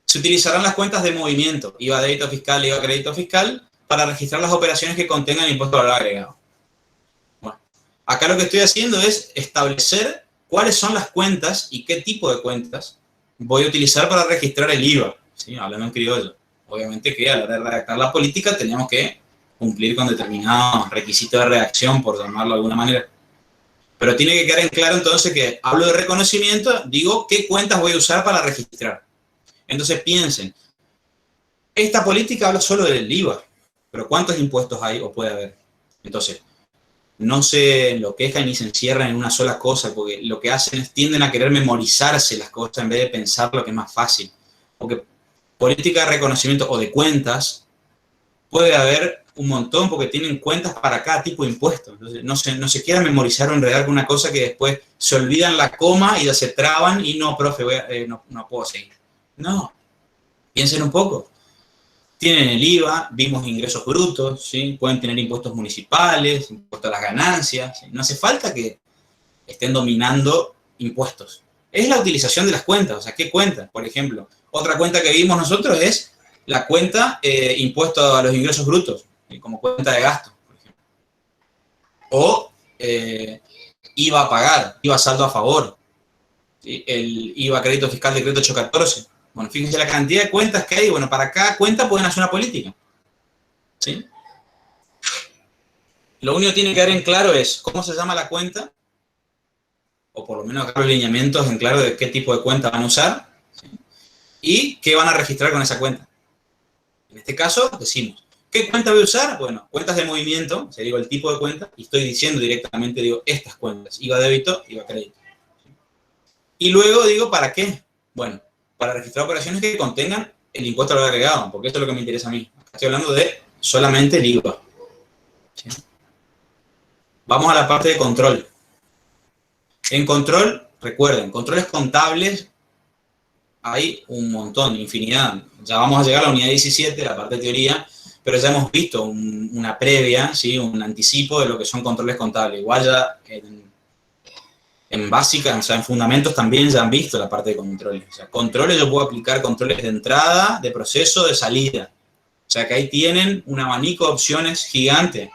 se utilizarán las cuentas de movimiento, IVA débito fiscal, IVA crédito fiscal, para registrar las operaciones que contengan impuesto al valor agregado. Bueno, acá lo que estoy haciendo es establecer cuáles son las cuentas y qué tipo de cuentas voy a utilizar para registrar el IVA, ¿sí? Hablando en criollo. Obviamente que a la hora de redactar la política tenemos que cumplir con determinados requisitos de redacción, por llamarlo de alguna manera. Pero tiene que quedar en claro entonces que hablo de reconocimiento, digo qué cuentas voy a usar para registrar. Entonces piensen, esta política habla solo del IVA, pero ¿cuántos impuestos hay o puede haber? Entonces, no se enloquejan ni se encierran en una sola cosa, porque lo que hacen es tienden a querer memorizarse las cosas en vez de pensar lo que es más fácil. Porque política de reconocimiento o de cuentas puede haber un montón, porque tienen cuentas para cada tipo de impuesto. Entonces, no se quieran memorizar o enredar con una cosa que después se olvidan la coma y ya se traban y no, profe, no puedo seguir. No, piensen un poco. Tienen el IVA, vimos ingresos brutos, ¿sí? Pueden tener impuestos municipales, impuestos a las ganancias, ¿sí? No hace falta que estén dominando impuestos. Es la utilización de las cuentas, o sea, ¿qué cuenta? Por ejemplo, otra cuenta que vimos nosotros es la cuenta impuesto a los ingresos brutos, ¿sí? Como cuenta de gasto, por ejemplo. O IVA a pagar, IVA saldo a favor, ¿sí? El IVA crédito fiscal decreto 814. Bueno, fíjense la cantidad de cuentas que hay. Bueno, para cada cuenta pueden hacer una política, ¿sí? Lo único que tiene que quedar en claro es cómo se llama la cuenta, o por lo menos acá los lineamientos en claro de qué tipo de cuenta van a usar, ¿sí? Y qué van a registrar con esa cuenta. En este caso, decimos, ¿qué cuenta voy a usar? Bueno, cuentas de movimiento, o sea, digo el tipo de cuenta, y estoy diciendo directamente, digo, estas cuentas, IVA débito, IVA crédito. Y luego digo, ¿para qué? Bueno, para registrar operaciones que contengan el impuesto al valor agregado, porque esto es lo que me interesa a mí. Estoy hablando de solamente el IVA. ¿Sí? Vamos a la parte de control. En control, recuerden, controles contables hay un montón, infinidad. Ya vamos a llegar a la unidad 17, la parte de teoría, pero ya hemos visto una previa, ¿sí? Un anticipo de lo que son controles contables. Igual ya en básica, o sea, en fundamentos también ya han visto la parte de controles. O sea, controles yo puedo aplicar controles de entrada, de proceso, de salida. O sea, que ahí tienen un abanico de opciones gigante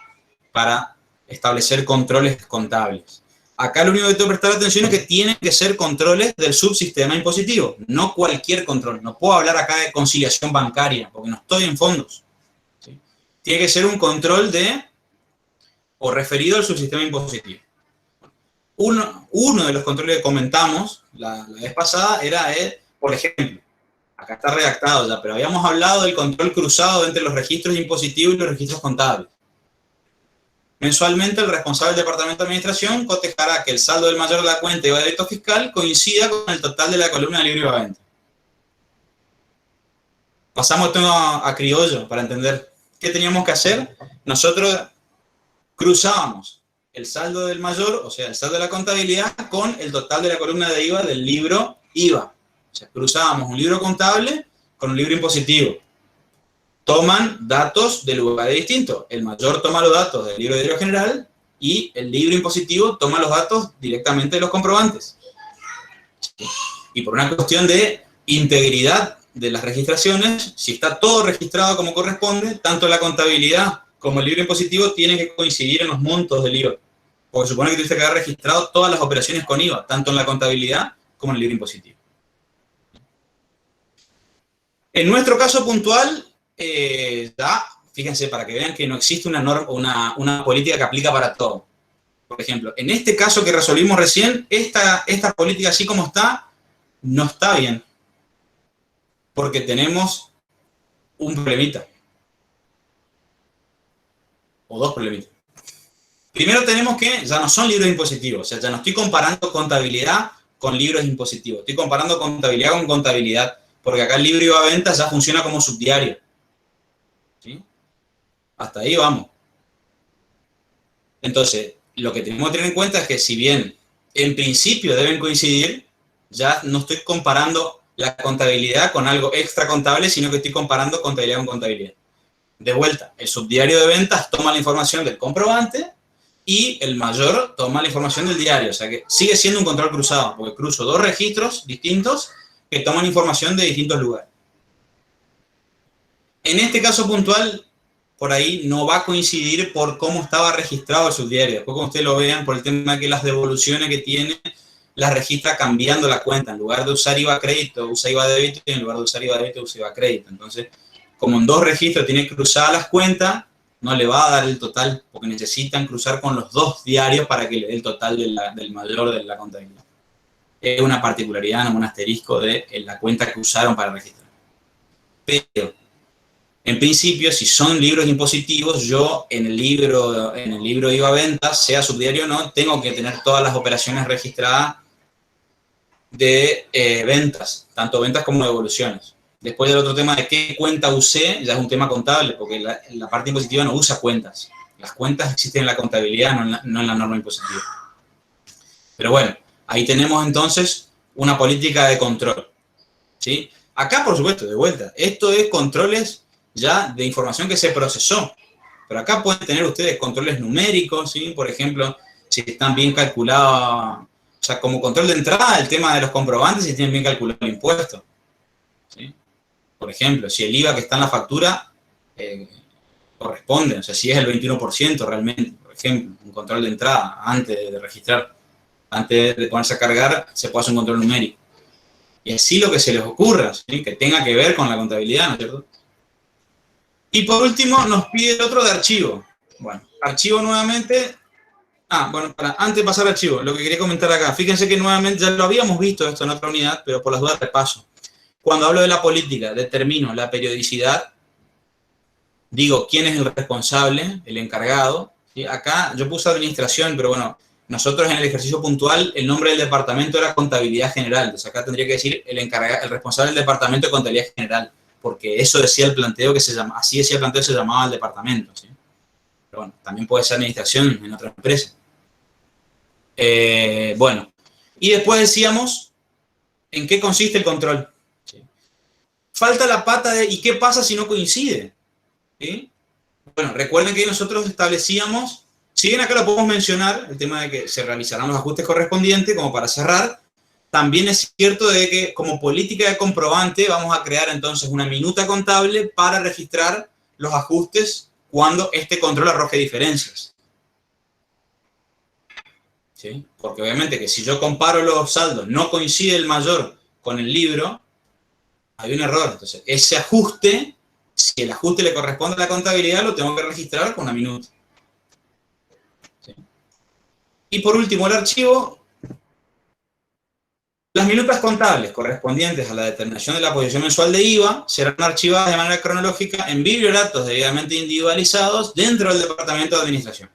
para establecer controles contables. Acá lo único que tengo que prestar atención es que tienen que ser controles del subsistema impositivo, no cualquier control. No puedo hablar acá de conciliación bancaria, porque no estoy en fondos, ¿sí? Tiene que ser un control o referido al subsistema impositivo. Uno de los controles que comentamos la vez pasada era, por ejemplo, acá está redactado ya, pero habíamos hablado del control cruzado entre los registros impositivos y los registros contables. Mensualmente, el responsable del departamento de administración cotejará que el saldo del mayor de la cuenta IVA débito fiscal coincida con el total de la columna de libre IVA venta. Pasamos esto a criollo para entender qué teníamos que hacer. Nosotros cruzábamos el saldo del mayor, o sea, el saldo de la contabilidad, con el total de la columna de IVA del libro IVA. O sea, cruzábamos un libro contable con un libro impositivo. Toman datos de lugares distintos. El mayor toma los datos del libro de diario general y el libro impositivo toma los datos directamente de los comprobantes. Y por una cuestión de integridad de las registraciones, si está todo registrado como corresponde, tanto la contabilidad como el libro impositivo tienen que coincidir en los montos del IVA. Porque supone que tuviste que haber registrado todas las operaciones con IVA, tanto en la contabilidad como en el libro impositivo. En nuestro caso puntual, fíjense, para que vean que no existe una norma, una política que aplica para todo. Por ejemplo, en este caso que resolvimos recién, esta política así como está, no está bien. Porque tenemos un problemita. O dos problemitas. Primero tenemos que ya no son libros impositivos, o sea, ya no estoy comparando contabilidad con libros impositivos, estoy comparando contabilidad con contabilidad, porque acá el libro IVA venta ya funciona como subdiario. ¿Sí? Hasta ahí vamos. Entonces, lo que tenemos que tener en cuenta es que si bien en principio deben coincidir, ya no estoy comparando la contabilidad con algo extra contable, sino que estoy comparando contabilidad con contabilidad. De vuelta, el subdiario de ventas toma la información del comprobante y el mayor toma la información del diario. O sea que sigue siendo un control cruzado, porque cruzo dos registros distintos que toman información de distintos lugares. En este caso puntual, por ahí no va a coincidir por cómo estaba registrado el subdiario. Después, cuando ustedes lo vean, por el tema de que las devoluciones que tiene, las registra cambiando la cuenta. En lugar de usar IVA crédito, usa IVA débito, y en lugar de usar IVA débito, usa IVA crédito. Entonces, como en dos registros tiene cruzadas las cuentas, no le va a dar el total, porque necesitan cruzar con los dos diarios para que le dé el total del mayor de la contabilidad. Es una particularidad, no un asterisco de la cuenta que usaron para registrar. Pero, en principio, si son libros impositivos, yo en el libro IVA ventas, sea subdiario o no, tengo que tener todas las operaciones registradas de ventas, tanto ventas como devoluciones. Después del otro tema de qué cuenta usé, ya es un tema contable, porque la parte impositiva no usa cuentas. Las cuentas existen en la contabilidad, no en la norma impositiva. Pero bueno, ahí tenemos entonces una política de control, ¿sí? Acá, por supuesto, de vuelta, esto es controles ya de información que se procesó. Pero acá pueden tener ustedes controles numéricos, ¿sí? Por ejemplo, si están bien calculados, o sea, como control de entrada, el tema de los comprobantes, si tienen bien calculado el impuesto, ¿sí? Por ejemplo, si el IVA que está en la factura corresponde, o sea, si es el 21% realmente, por ejemplo, un control de entrada antes de registrar, antes de ponerse a cargar, se puede hacer un control numérico. Y así lo que se les ocurra, ¿sí? Que tenga que ver con la contabilidad, ¿no es cierto? Y por último, nos pide el otro de archivo. Bueno, archivo nuevamente. Bueno, antes de pasar al archivo, lo que quería comentar acá. Fíjense que nuevamente ya lo habíamos visto esto en otra unidad, pero por las dudas repaso. Cuando hablo de la política, determino la periodicidad, digo quién es el responsable, el encargado. ¿Sí? Acá yo puse administración, pero bueno, nosotros en el ejercicio puntual, el nombre del departamento era contabilidad general. Entonces acá tendría que decir el responsable del departamento de contabilidad general, porque eso decía el planteo que se llama, así decía el planteo que se llamaba el departamento, ¿sí? Pero bueno, también puede ser administración en otra empresa. Bueno, y después decíamos en qué consiste el control. ¿Sí? Falta la pata de ¿y qué pasa si no coincide? ¿Sí? Bueno, recuerden que nosotros establecíamos, si bien acá lo podemos mencionar, el tema de que se realizarán los ajustes correspondientes, como para cerrar, también es cierto de que como política de comprobante vamos a crear entonces una minuta contable para registrar los ajustes cuando este control arroje diferencias. ¿Sí? Porque obviamente que si yo comparo los saldos, no coincide el mayor con el libro, hay un error. Entonces, ese ajuste, si el ajuste le corresponde a la contabilidad, lo tengo que registrar con una minuta. ¿Sí? Y por último, el archivo. Las minutas contables correspondientes a la determinación de la posición mensual de IVA serán archivadas de manera cronológica en biblioratos debidamente individualizados dentro del departamento de administración.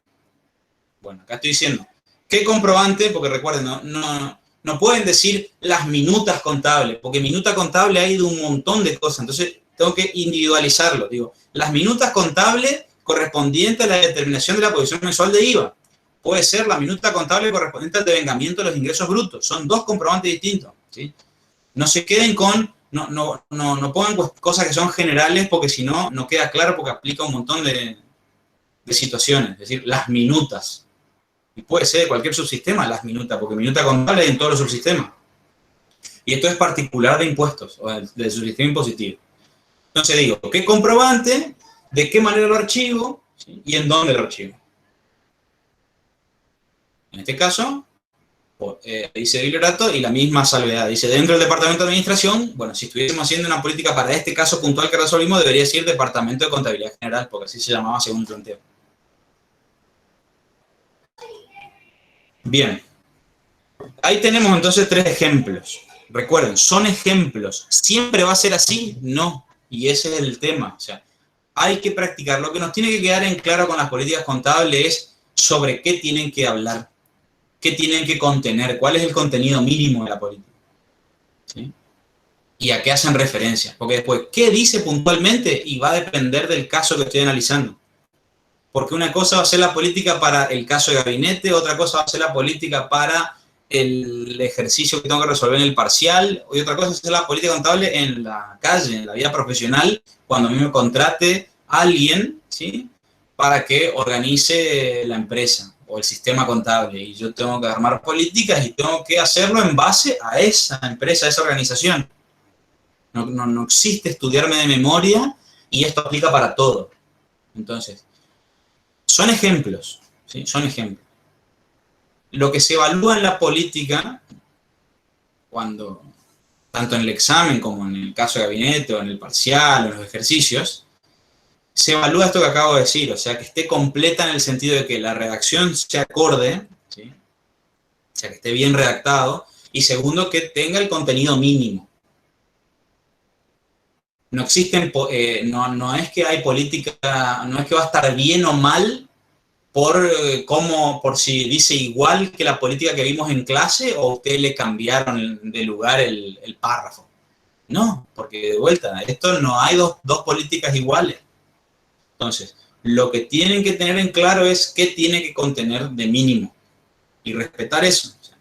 Bueno, acá estoy diciendo, ¿qué comprobante? Porque recuerden, no pueden decir las minutas contables, porque minuta contable hay de un montón de cosas, entonces tengo que individualizarlo. Digo, las minutas contables correspondientes a la determinación de la posición mensual de IVA. Puede ser la minuta contable correspondiente al devengamiento de los ingresos brutos. Son dos comprobantes distintos, ¿sí? No se queden con, no pongan cosas que son generales porque si no, no queda claro porque aplica un montón de situaciones. Es decir, las minutas. Y puede ser de cualquier subsistema las minutas, porque minuta contable hay en todos los subsistemas. Y esto es particular de impuestos, o del subsistema impositivo. Entonces digo, ¿qué comprobante? ¿De qué manera lo archivo? ¿Sí? ¿Y en dónde lo archivo? En este caso, dice bibliorato y la misma salvedad. Dice, dentro del departamento de administración, bueno, si estuviésemos haciendo una política para este caso puntual que resolvimos, debería decir departamento de contabilidad general, porque así se llamaba según el planteo. Bien. Ahí tenemos entonces 3 ejemplos. Recuerden, son ejemplos. ¿Siempre va a ser así? No. Y ese es el tema. O sea, hay que practicar. Lo que nos tiene que quedar en claro con las políticas contables es sobre qué tienen que hablar. ¿Qué tienen que contener? ¿Cuál es el contenido mínimo de la política? ¿Sí? ¿Y a qué hacen referencia? Porque después, ¿qué dice puntualmente? Y va a depender del caso que estoy analizando. Porque una cosa va a ser la política para el caso de gabinete, otra cosa va a ser la política para el ejercicio que tengo que resolver en el parcial, y otra cosa va a ser la política contable en la calle, en la vida profesional, cuando a mí me contrate alguien, ¿sí? Para que organice la empresa o el sistema contable, y yo tengo que armar políticas y tengo que hacerlo en base a esa empresa, a esa organización. No existe estudiarme de memoria y esto aplica para todo. Entonces, son ejemplos, ¿sí? Son ejemplos. Lo que se evalúa en la política, tanto en el examen como en el caso de gabinete, o en el parcial, o en los ejercicios, se evalúa esto que acabo de decir, o sea, que esté completa en el sentido de que la redacción se acorde, ¿sí? O sea, que esté bien redactado, y segundo, que tenga el contenido mínimo. No existen, no es que hay política, no es que va a estar bien o mal por si dice igual que la política que vimos en clase o ustedes le cambiaron de lugar el párrafo. No, porque de vuelta, esto no hay dos políticas iguales. Entonces, lo que tienen que tener en claro es qué tiene que contener de mínimo y respetar eso. O sea,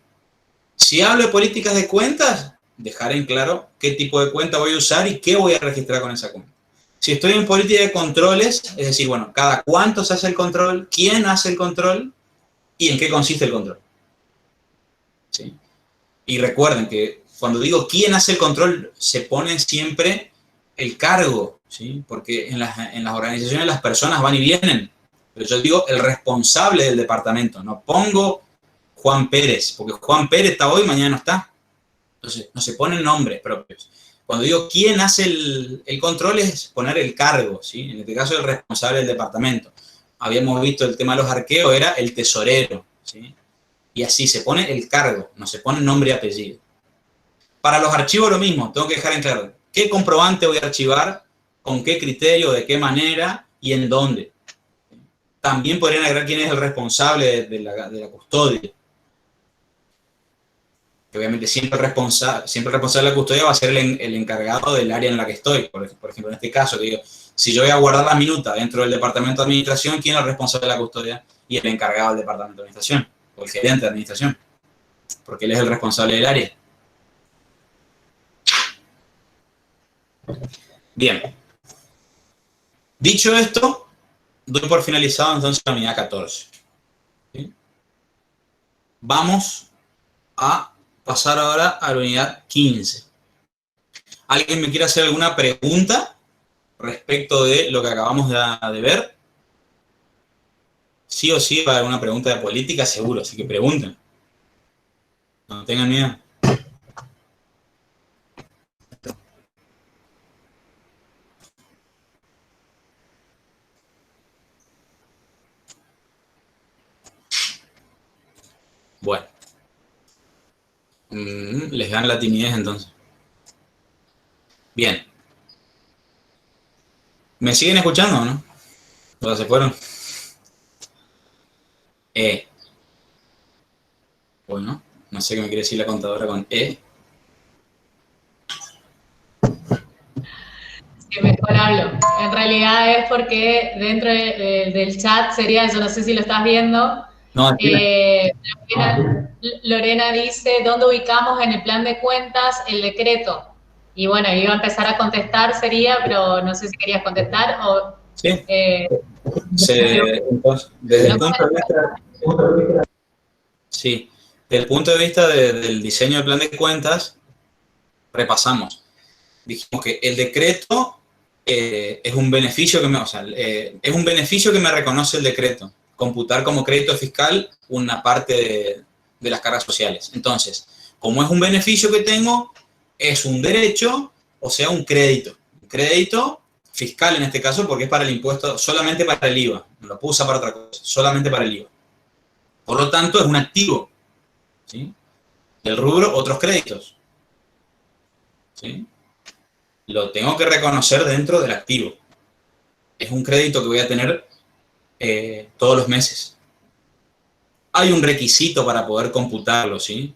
si hablo de políticas de cuentas, dejar en claro qué tipo de cuenta voy a usar y qué voy a registrar con esa cuenta. Si estoy en política de controles, es decir, bueno, cada cuánto se hace el control, quién hace el control y en qué consiste el control. ¿Sí? Y recuerden que cuando digo quién hace el control, se pone siempre el cargo, ¿sí? Porque en las organizaciones las personas van y vienen. Pero yo digo el responsable del departamento. No pongo Juan Pérez, porque Juan Pérez está hoy, mañana no está. Entonces, no se ponen nombres propios. Cuando digo quién hace el control es poner el cargo, ¿sí? En este caso el responsable del departamento. Habíamos visto el tema de los arqueos, era el tesorero, ¿sí? Y así se pone el cargo, no se pone nombre y apellido. Para los archivos lo mismo, tengo que dejar en claro qué comprobante voy a archivar, con qué criterio, de qué manera y en dónde. También podrían agregar quién es el responsable de la custodia. Que obviamente siempre el responsable de la custodia va a ser el encargado del área en la que estoy. Por ejemplo, en este caso, que digo, si yo voy a guardar las minutas dentro del departamento de administración, ¿quién es el responsable de la custodia? Y el encargado del departamento de administración, o el gerente de administración, porque él es el responsable del área. Bien. Dicho esto, doy por finalizado entonces la unidad 14. ¿Sí? Vamos a pasar ahora a la unidad 15. ¿Alguien me quiere hacer alguna pregunta respecto de lo que acabamos de ver? Sí o sí va a haber una pregunta de política, seguro, así que pregunten. No tengan miedo. Bueno. Les gana la timidez entonces. Bien. ¿Me siguen escuchando o no? ¿O se fueron? Bueno, no sé qué me quiere decir la contadora con E. Que mejor hablo. En realidad es porque dentro del chat sería, yo no sé si lo estás viendo, No, Lorena dice, ¿dónde ubicamos en el plan de cuentas el decreto? Y bueno, iba a empezar a contestar, pero no sé si querías contestar o... sí. Entonces, desde el punto de vista... Sí, desde el punto de vista del diseño del plan de cuentas, repasamos. Dijimos que el decreto es un beneficio es un beneficio que me reconoce el decreto. Computar como crédito fiscal una parte de las cargas sociales. Entonces, como es un beneficio que tengo, es un derecho, o sea, un crédito. Un crédito fiscal en este caso, porque es para el impuesto, solamente para el IVA. No lo puedo usar para otra cosa, solamente para el IVA. Por lo tanto, es un activo. ¿Sí? Del rubro, otros créditos. ¿Sí? Lo tengo que reconocer dentro del activo. Es un crédito que voy a tener todos los meses. Hay un requisito para poder computarlo, ¿sí?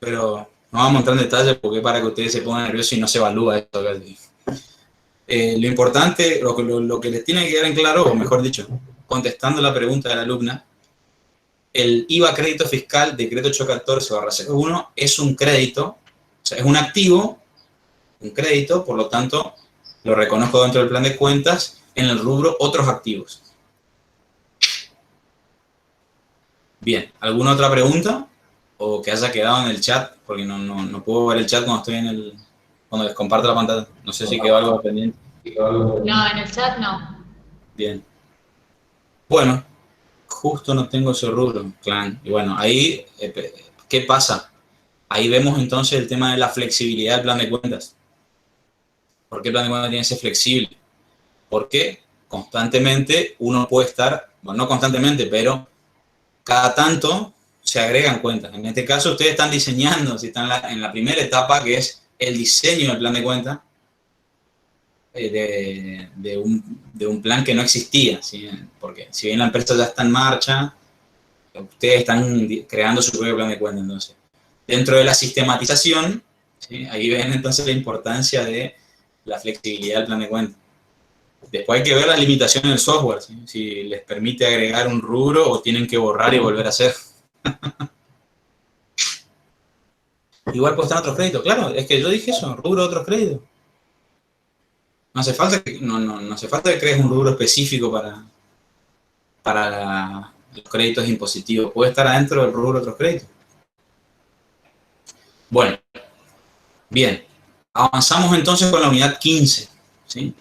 Pero no vamos a entrar en detalles porque es para que ustedes se pongan nerviosos y no se evalúa esto. Lo importante, lo que les tiene que quedar en claro, o mejor dicho, contestando la pregunta de la alumna, el IVA crédito fiscal, decreto 814/01, es un crédito, o sea, es un activo, un crédito, por lo tanto, lo reconozco dentro del plan de cuentas en el rubro otros activos. Bien, ¿alguna otra pregunta? O que haya quedado en el chat, porque no puedo ver el chat cuando estoy en cuando les comparto la pantalla. No sé si quedó algo pendiente. No, en el chat no. Bien. Bueno, justo no tengo ese rubro, clan. Y bueno, ahí, ¿qué pasa? Ahí vemos entonces el tema de la flexibilidad del plan de cuentas. ¿Por qué el plan de cuentas tiene que ser flexible? Porque constantemente uno puede estar, bueno, no constantemente, pero cada tanto se agregan cuentas. En este caso ustedes están diseñando, si están en la primera etapa, que es el diseño del plan de cuentas, de un plan que no existía, ¿sí? Porque si bien la empresa ya está en marcha, ustedes están creando su propio plan de cuentas. Entonces, dentro de la sistematización, ¿sí? Ahí ven entonces la importancia de la flexibilidad del plan de cuentas. Después hay que ver las limitaciones del software, ¿sí? Si les permite agregar un rubro o tienen que borrar y volver a hacer. Igual puede estar otros créditos. Claro, es que yo dije eso, rubro de otros créditos. No hace falta que, no hace falta que crees un rubro específico para los créditos impositivos. Puede estar adentro del rubro de otros créditos. Bueno, bien. Avanzamos entonces con la unidad 15, ¿sí?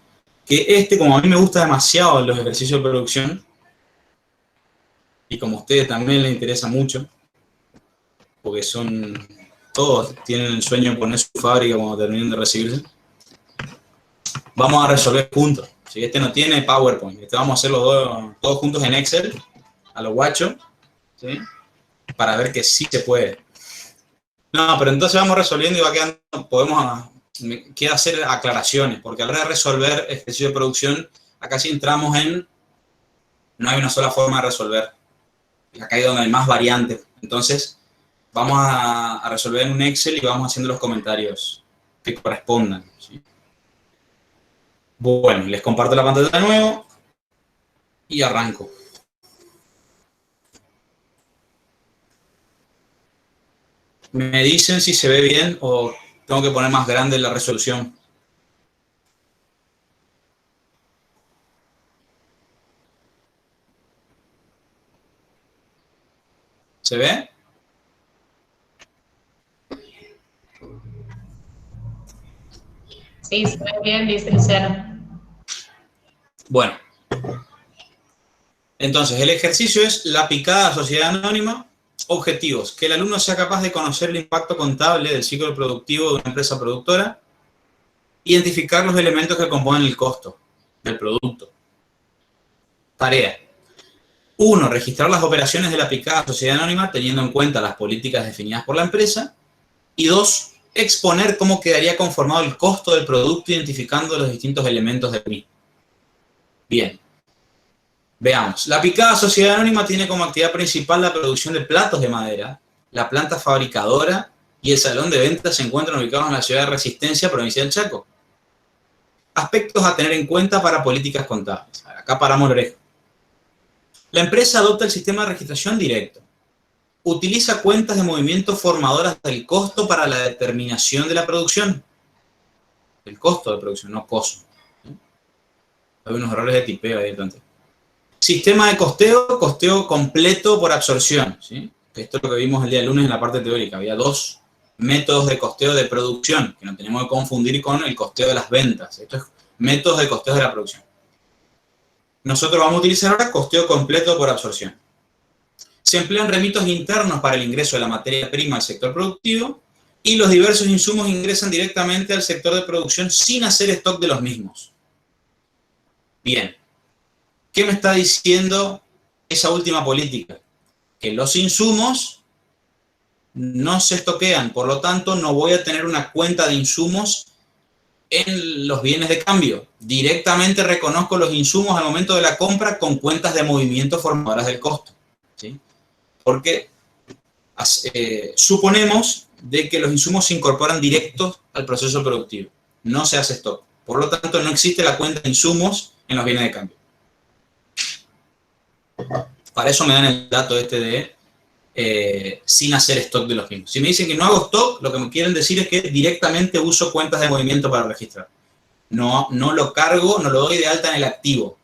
Que como a mí me gusta demasiado los ejercicios de producción, y como a ustedes también les interesa mucho, porque todos tienen el sueño de poner su fábrica cuando terminen de recibirse, vamos a resolver juntos. ¿Sí? Este no tiene PowerPoint, vamos a hacerlo todos juntos en Excel, a lo guacho, ¿sí? Para ver que sí se puede. No, pero entonces vamos resolviendo y va quedando, queda hacer aclaraciones, porque a la hora de resolver ejercicio de producción, acá sí entramos no hay una sola forma de resolver. Acá hay donde hay más variantes. Entonces, vamos a resolver en un Excel y vamos haciendo los comentarios que correspondan, ¿sí? Bueno, les comparto la pantalla de nuevo y arranco. Me dicen si se ve bien o tengo que poner más grande la resolución. ¿Se ve? Sí, se ve bien, dice Luciano. Bueno. Entonces, el ejercicio es la picada sociedad anónima. Objetivos: que el alumno sea capaz de conocer el impacto contable del ciclo productivo de una empresa productora. Identificar los elementos que componen el costo del producto. Tarea: 1. Registrar las operaciones de la picada sociedad anónima teniendo en cuenta las políticas definidas por la empresa. Y 2. Exponer cómo quedaría conformado el costo del producto identificando los distintos elementos del mismo. Bien. Veamos. La picada sociedad anónima tiene como actividad principal la producción de platos de madera. La planta fabricadora y el salón de ventas se encuentran ubicados en la ciudad de Resistencia, provincia del Chaco. Aspectos a tener en cuenta para políticas contables. Acá paramos la oreja. La empresa adopta el sistema de registración directo. Utiliza cuentas de movimiento formadoras del costo para la determinación de la producción. El costo de producción, no costo. Hay unos errores de tipeo ahí entonces. Sistema de costeo completo por absorción, ¿sí? Esto es lo que vimos el día lunes en la parte teórica. Había 2 métodos de costeo de producción, que no tenemos que confundir con el costeo de las ventas. Esto es métodos de costeo de la producción. Nosotros vamos a utilizar ahora costeo completo por absorción. Se emplean remitos internos para el ingreso de la materia prima al sector productivo y los diversos insumos ingresan directamente al sector de producción sin hacer stock de los mismos. Bien. ¿Qué me está diciendo esa última política? Que los insumos no se estoquean, por lo tanto no voy a tener una cuenta de insumos en los bienes de cambio. Directamente reconozco los insumos al momento de la compra con cuentas de movimiento formadoras del costo, ¿sí? Porque suponemos de que los insumos se incorporan directos al proceso productivo. No se hace stock. Por lo tanto, no existe la cuenta de insumos en los bienes de cambio. Para eso me dan el dato de sin hacer stock de los mismos. Si me dicen que no hago stock, lo que me quieren decir es que directamente uso cuentas de movimiento para registrar. No lo cargo, no lo doy de alta en el activo.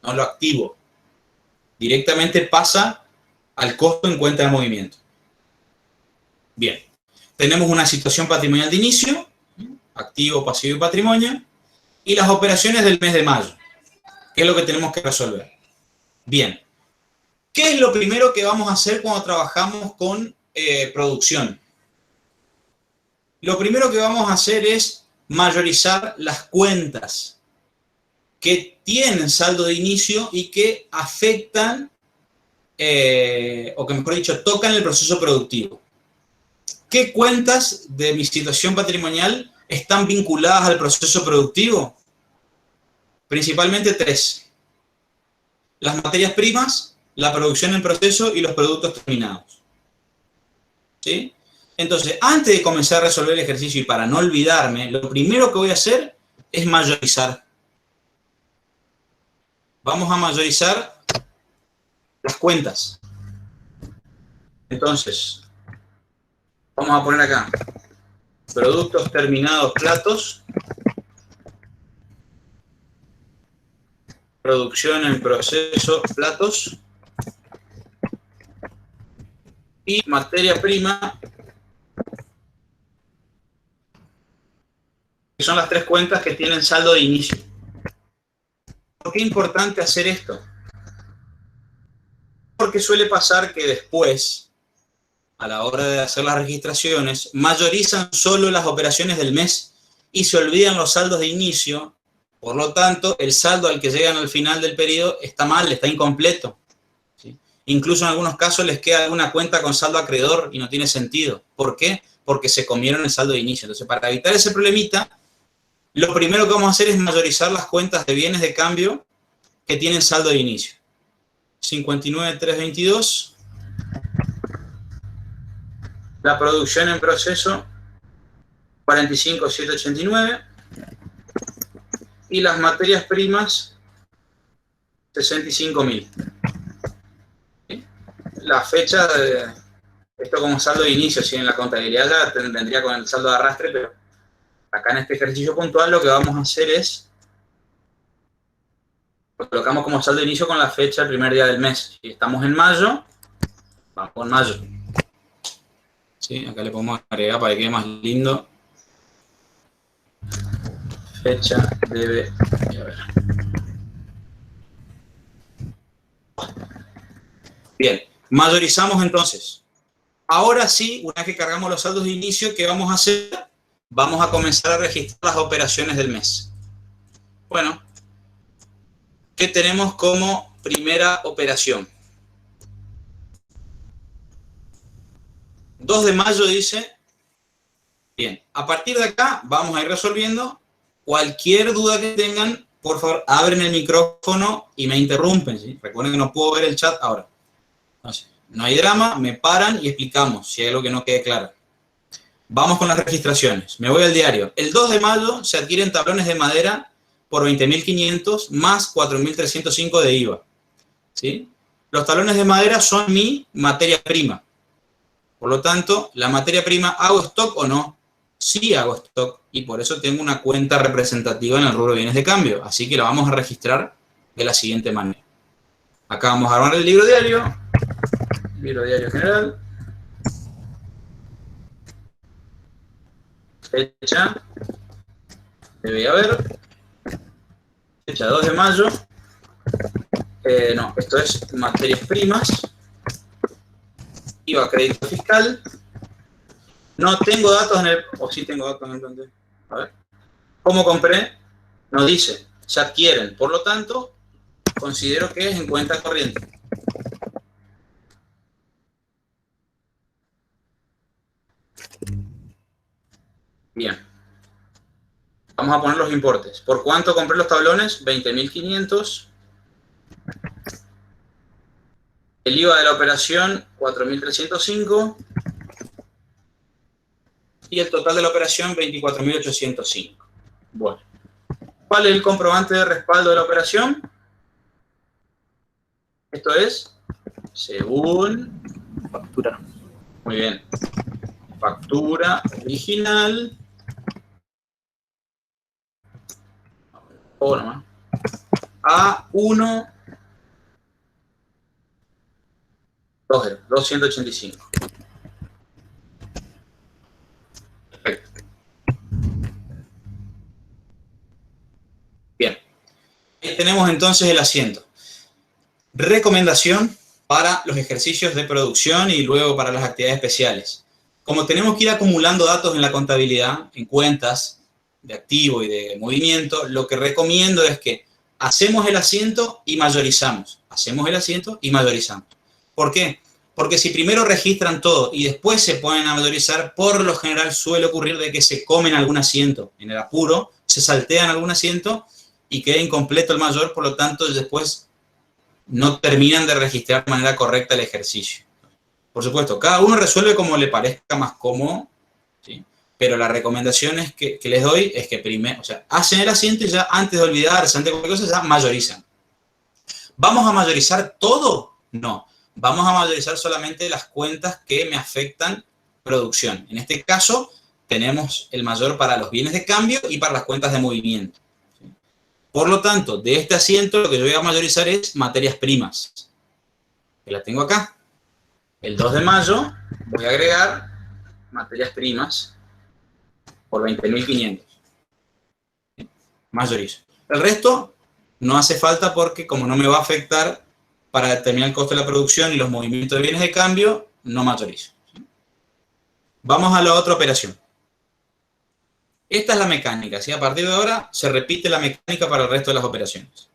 No lo activo. Directamente pasa al costo en cuenta de movimiento. Bien. Tenemos una situación patrimonial de inicio. activo, pasivo y patrimonio, y las operaciones del mes de mayo, que es lo que tenemos que resolver. Bien, ¿qué es lo primero que vamos a hacer cuando trabajamos con producción? Lo primero que vamos a hacer es mayorizar las cuentas que tienen saldo de inicio y que afectan, o que mejor dicho, tocan el proceso productivo. ¿Qué cuentas de mi situación patrimonial están vinculadas al proceso productivo? Principalmente 3. Las materias primas, la producción en proceso y los productos terminados. ¿Sí? Entonces, antes de comenzar a resolver el ejercicio y para no olvidarme, lo primero que voy a hacer es mayorizar. Vamos a mayorizar las cuentas. Entonces, vamos a poner acá productos terminados platos, producción en proceso platos y materia prima, que son las 3 cuentas que tienen saldo de inicio. ¿Por qué es importante hacer esto? Porque suele pasar que después, a la hora de hacer las registraciones, mayorizan solo las operaciones del mes y se olvidan los saldos de inicio. Por lo tanto, el saldo al que llegan al final del periodo está mal, está incompleto. ¿Sí? Incluso en algunos casos les queda alguna cuenta con saldo acreedor y no tiene sentido. ¿Por qué? Porque se comieron el saldo de inicio. Entonces, para evitar ese problemita, lo primero que vamos a hacer es mayorizar las cuentas de bienes de cambio que tienen saldo de inicio. 59.322. La producción en proceso, 45.789. Y las materias primas, 65.000. ¿Sí? La fecha de esto como saldo de inicio, si en la contabilidad ya tendría con el saldo de arrastre, pero acá en este ejercicio puntual lo que vamos a hacer es, lo colocamos como saldo de inicio con la fecha del primer día del mes. Si estamos en mayo, vamos con mayo. ¿Sí? Acá le podemos agregar para que quede más lindo. Fecha debe... A ver. Bien, mayorizamos entonces. Ahora sí, una vez que cargamos los saldos de inicio, ¿qué vamos a hacer? Vamos a comenzar a registrar las operaciones del mes. Bueno, ¿qué tenemos como primera operación? 2 de mayo dice. Bien, a partir de acá vamos a ir resolviendo. Cualquier duda que tengan, por favor, abren el micrófono y me interrumpen. ¿Sí? Recuerden que no puedo ver el chat ahora. Entonces, no hay drama, me paran y explicamos si hay algo que no quede claro. Vamos con las registraciones. Me voy al diario. El 2 de mayo se adquieren tablones de madera por 20.500 más 4.305 de IVA. ¿Sí? Los tablones de madera son mi materia prima. Por lo tanto, la materia prima, ¿hago stock o no? Sí hago stock y por eso tengo una cuenta representativa en el rubro de bienes de cambio. Así que la vamos a registrar de la siguiente manera. Acá vamos a armar el libro diario general. Fecha. Debe haber. Fecha 2 de mayo. No, esto es materias primas. IVA, crédito fiscal. No tengo datos en el... O sí tengo datos en el plantel. A ver. ¿Cómo compré? No dice. Se adquieren. Por lo tanto, considero que es en cuenta corriente. Bien. Vamos a poner los importes. ¿Por cuánto compré los tablones? 20.500. El IVA de la operación, 4.305. Y el total de la operación, 24.805. Bueno. ¿Cuál es el comprobante de respaldo de la operación? Esto es, según... Factura. Muy bien. Factura original. A1 285. Perfecto. tenemos entonces el asiento. Recomendación para los ejercicios de producción y luego para las actividades especiales. Como tenemos que ir acumulando datos en la contabilidad, en cuentas de activo y de movimiento, lo que recomiendo es que hacemos el asiento y mayorizamos. Hacemos el asiento y mayorizamos. ¿Por qué? Porque si primero registran todo y después se ponen a mayorizar, por lo general suele ocurrir de que se comen algún asiento. En el apuro se saltean algún asiento y queda incompleto el mayor, por lo tanto después no terminan de registrar de manera correcta el ejercicio. Por supuesto, cada uno resuelve como le parezca más cómodo, ¿sí? Pero la recomendación es que les doy es que primero, o sea, hacen el asiento y ya antes de olvidarse, antes de cualquier cosa, ya mayorizan. ¿Vamos a mayorizar todo? No. Vamos a mayorizar solamente las cuentas que me afectan producción. En este caso, tenemos el mayor para los bienes de cambio y para las cuentas de movimiento. ¿Sí? Por lo tanto, de este asiento lo que yo voy a mayorizar es materias primas. Que la tengo acá. El 2 de mayo voy a agregar materias primas por 20.500. Mayorizo. El resto no hace falta porque como no me va a afectar para determinar el costo de la producción y los movimientos de bienes de cambio, no mayorizo. Vamos a la otra operación. Esta es la mecánica, ¿sí? A partir de ahora se repite la mecánica para el resto de las operaciones.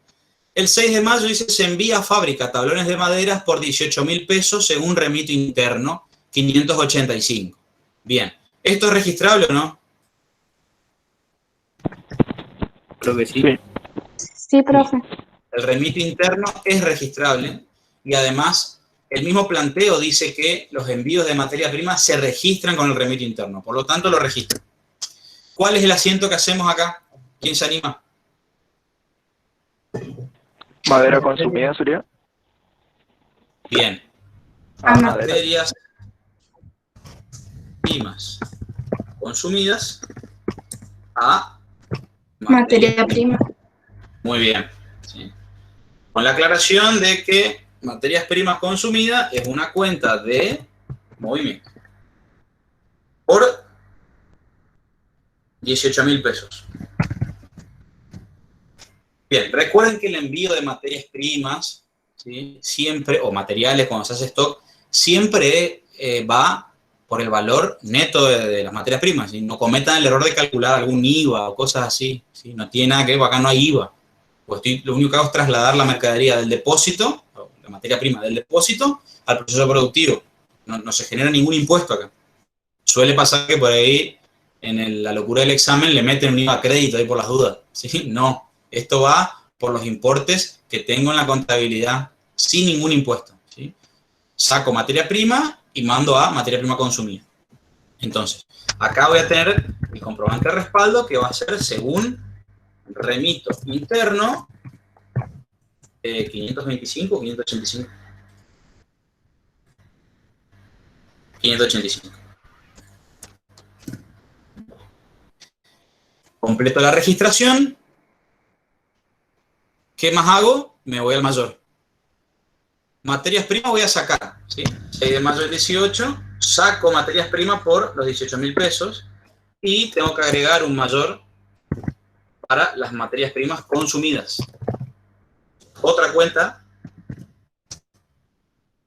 El 6 de mayo dice, se envía a fábrica tablones de maderas por 18.000 pesos según remito interno, 585. Bien, ¿esto es registrable o no? Creo que sí. Sí, profe. El remito interno es registrable y además el mismo planteo dice que los envíos de materia prima se registran con el remito interno, por lo tanto lo registro. ¿Cuál es el asiento que hacemos acá? ¿Quién se anima? Madera consumida sería. Bien. Madera. Materias primas consumidas a Materia prima. Muy bien. ¿Sí? Con la aclaración de que materias primas consumidas es una cuenta de movimiento por 18.000 pesos. Bien, recuerden que el envío de materias primas, ¿sí? Siempre, o materiales cuando se hace stock, siempre va por el valor neto de las materias primas. ¿Sí? No cometan el error de calcular algún IVA o cosas así. ¿Sí? No tiene nada que ver, acá no hay IVA. Pues lo único que hago es trasladar la mercadería del depósito, la materia prima del depósito, al proceso productivo. No se genera ningún impuesto acá. Suele pasar que por ahí, en la locura del examen, le meten un IVA a crédito ahí por las dudas. ¿Sí? No. Esto va por los importes que tengo en la contabilidad sin ningún impuesto. ¿Sí? Saco materia prima y mando a materia prima consumida. Entonces, acá voy a tener el comprobante de respaldo que va a ser según remito interno 525 o 585. 585. Completo la registración. ¿Qué más hago? Me voy al mayor. Materias primas voy a sacar, ¿sí? 6 de mayo del 18, saco materias primas por los 18.000 pesos y tengo que agregar un mayor para las materias primas consumidas. Otra cuenta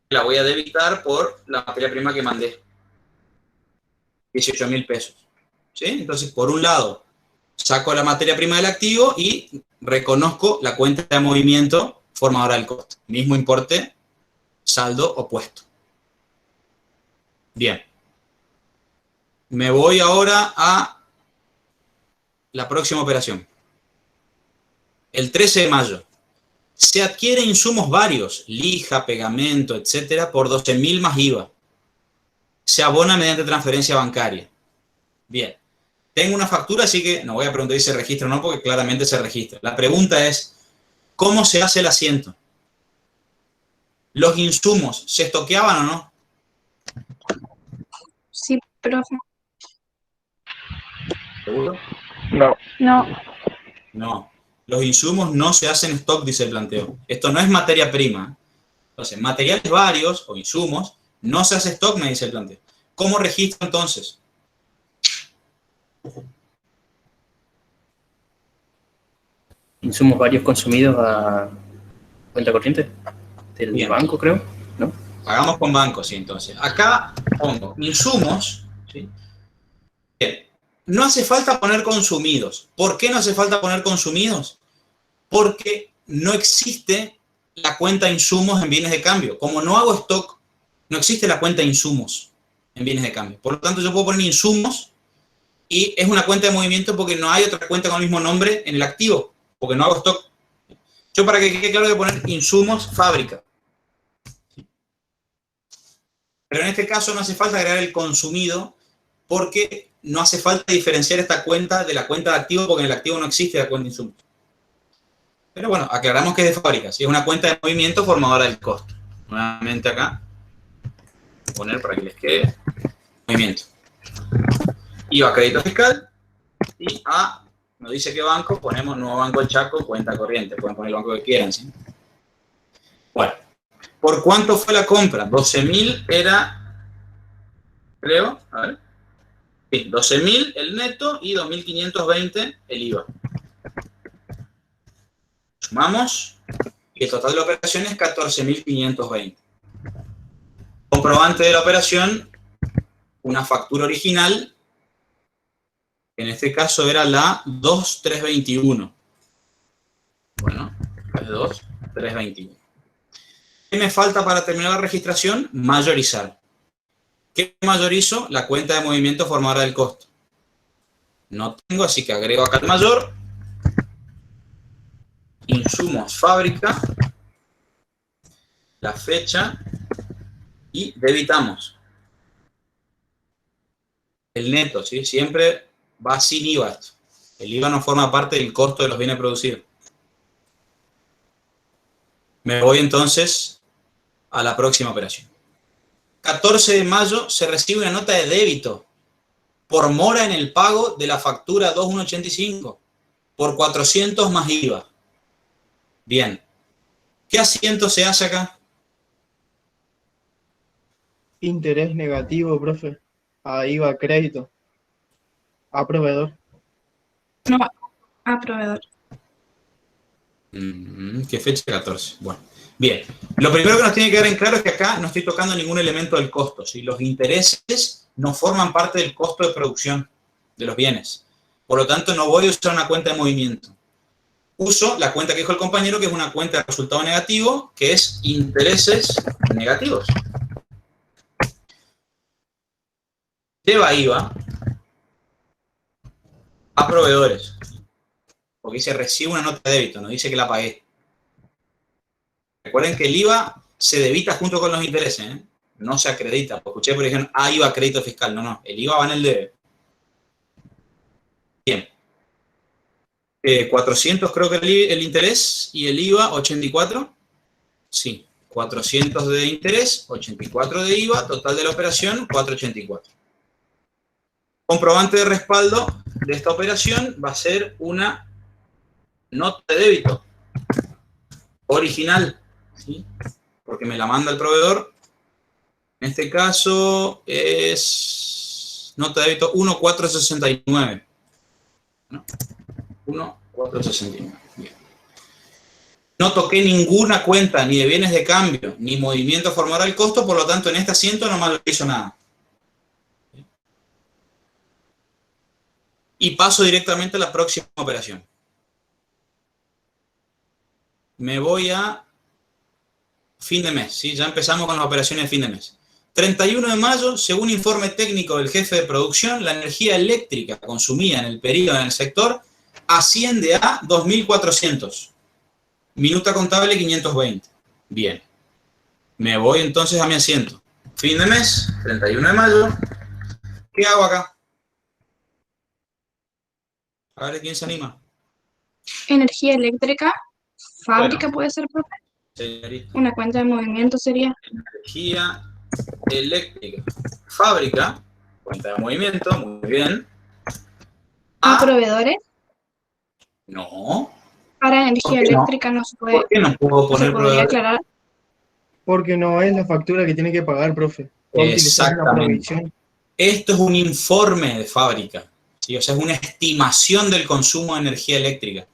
la voy a debitar por la materia prima que mandé. 18.000 pesos. ¿Sí? Entonces, por un lado, saco la materia prima del activo y reconozco la cuenta de movimiento formadora del costo. Mismo importe, saldo opuesto. Bien. Me voy ahora a la próxima operación. El 13 de mayo. Se adquieren insumos varios, lija, pegamento, etcétera, por 12.000 más IVA. Se abona mediante transferencia bancaria. Bien. Tengo una factura, así que no voy a preguntar si se registra o no, porque claramente se registra. La pregunta es, ¿cómo se hace el asiento? ¿Los insumos se estoqueaban o no? Sí, profe. ¿Seguro? No. No. No. Los insumos no se hacen stock, dice el planteo. Esto no es materia prima. Entonces, materiales varios o insumos no se hace stock, me dice el planteo. ¿Cómo registro entonces? insumos varios consumidos a cuenta corriente del Bien. banco, creo, ¿no? Hagamos con bancos, sí, entonces. Acá pongo insumos, ¿sí? Bien. No hace falta poner consumidos. ¿Por qué no hace falta poner consumidos? Porque no existe la cuenta insumos en bienes de cambio. Como no hago stock, no existe la cuenta insumos en bienes de cambio. Por lo tanto, yo puedo poner insumos y es una cuenta de movimiento porque no hay otra cuenta con el mismo nombre en el activo, porque no hago stock. Yo, para que quede claro, voy a poner insumos fábrica. Pero en este caso no hace falta agregar el consumido porque no hace falta diferenciar esta cuenta de la cuenta de activo porque en el activo no existe la cuenta de insumos. Pero bueno, aclaramos que es de fábrica. Si es una cuenta de movimiento formadora del costo. Nuevamente acá. Voy a poner para que les quede movimiento. IVA crédito fiscal. Y nos dice que banco, ponemos nuevo Banco del Chaco, cuenta corriente. Pueden poner el banco que quieran, ¿sí? Bueno. ¿Por cuánto fue la compra? 12.000 era, creo, a ver. Sí, 12.000 el neto y 2.520 el IVA. Sumamos y el total de la operación es 14.520. Comprobante de la operación, una factura original, que en este caso era la 2321. Bueno, es 2321. ¿Qué me falta para terminar la registración? Mayorizar. ¿Qué mayorizo? La cuenta de movimiento formadora del costo. No tengo, así que agrego acá el mayor. Insumos fábrica. La fecha. Y debitamos. El neto, ¿sí? Siempre va sin IVA esto. El IVA no forma parte del costo de los bienes producidos. Me voy entonces a la próxima operación. 14 de mayo se recibe una nota de débito por mora en el pago de la factura 2185 por 400 más IVA. Bien. ¿Qué asiento se hace acá? Interés negativo, profe. A IVA crédito. A proveedor. No, a proveedor. ¿Qué fecha? 14. Bueno. Bien, lo primero que nos tiene que quedar en claro es que acá no estoy tocando ningún elemento del costo. ¿Sí? Los intereses no forman parte del costo de producción de los bienes. Por lo tanto, no voy a usar una cuenta de movimiento. Uso la cuenta que dijo el compañero, que es una cuenta de resultado negativo, que es intereses negativos. Lleva IVA a proveedores. Porque dice recibe una nota de débito, no dice que la pagué. Recuerden que el IVA se debita junto con los intereses, ¿eh? No se acredita. Porque escuché, por ejemplo, IVA crédito fiscal. No, no. El IVA va en el debe. Bien. 400 creo que el interés y el IVA 84. Sí. 400 de interés, 84 de IVA, total de la operación 484. Comprobante de respaldo de esta operación va a ser una nota de débito original. ¿Sí? Porque me la manda el proveedor. En este caso es nota de débito 1469. ¿No? 1469. Bien. No toqué ninguna cuenta ni de bienes de cambio ni movimiento formador al costo, por lo tanto en este asiento no malorizo nada. Y paso directamente a la próxima operación. Me voy a fin de mes, ¿sí? Ya empezamos con las operaciones de fin de mes. 31 de mayo, según informe técnico del jefe de producción, la energía eléctrica consumida en el periodo en el sector asciende a 2.400. Minuta contable 520. Bien. Me voy entonces a mi asiento. Fin de mes, 31 de mayo. ¿Qué hago acá? A ver, ¿quién se anima? Energía eléctrica, fábrica Bueno. puede ser, profe. Señorita. Una cuenta de movimiento sería. Energía eléctrica. Fábrica, cuenta de movimiento, muy bien. ¿A proveedores? No. Para energía ¿Por qué no? eléctrica no se puede. ¿Por qué no puedo ¿Se poner podría proveedores? aclarar? Porque no es la factura que tiene que pagar, profe. Va a utilizar la Exactamente. provisión. Esto es un informe de fábrica, ¿sí? O sea, es una estimación del consumo de energía eléctrica.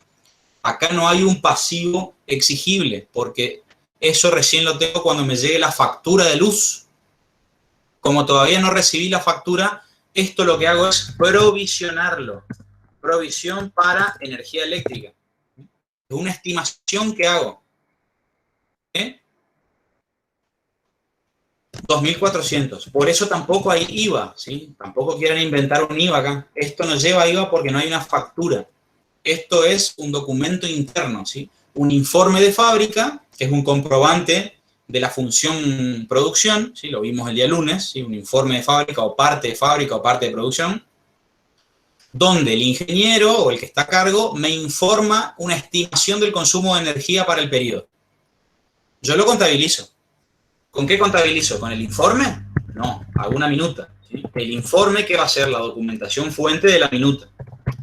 Acá no hay un pasivo exigible, porque eso recién lo tengo cuando me llegue la factura de luz. Como todavía no recibí la factura, esto lo que hago es provisionarlo. Provisión para energía eléctrica. Es una estimación que hago. 2.400. Por eso tampoco hay IVA, ¿sí? Tampoco quieren inventar un IVA acá. Esto no lleva IVA porque no hay una factura. Esto es un documento interno, ¿sí? Un informe de fábrica, que es un comprobante de la función producción, ¿sí? Lo vimos el día lunes, ¿sí? Un informe de fábrica o parte de producción, donde el ingeniero o el que está a cargo me informa una estimación del consumo de energía para el periodo. Yo lo contabilizo. ¿Con qué contabilizo? ¿Con el informe? No, hago una minuta, ¿sí? El informe que va a ser la documentación fuente de la minuta.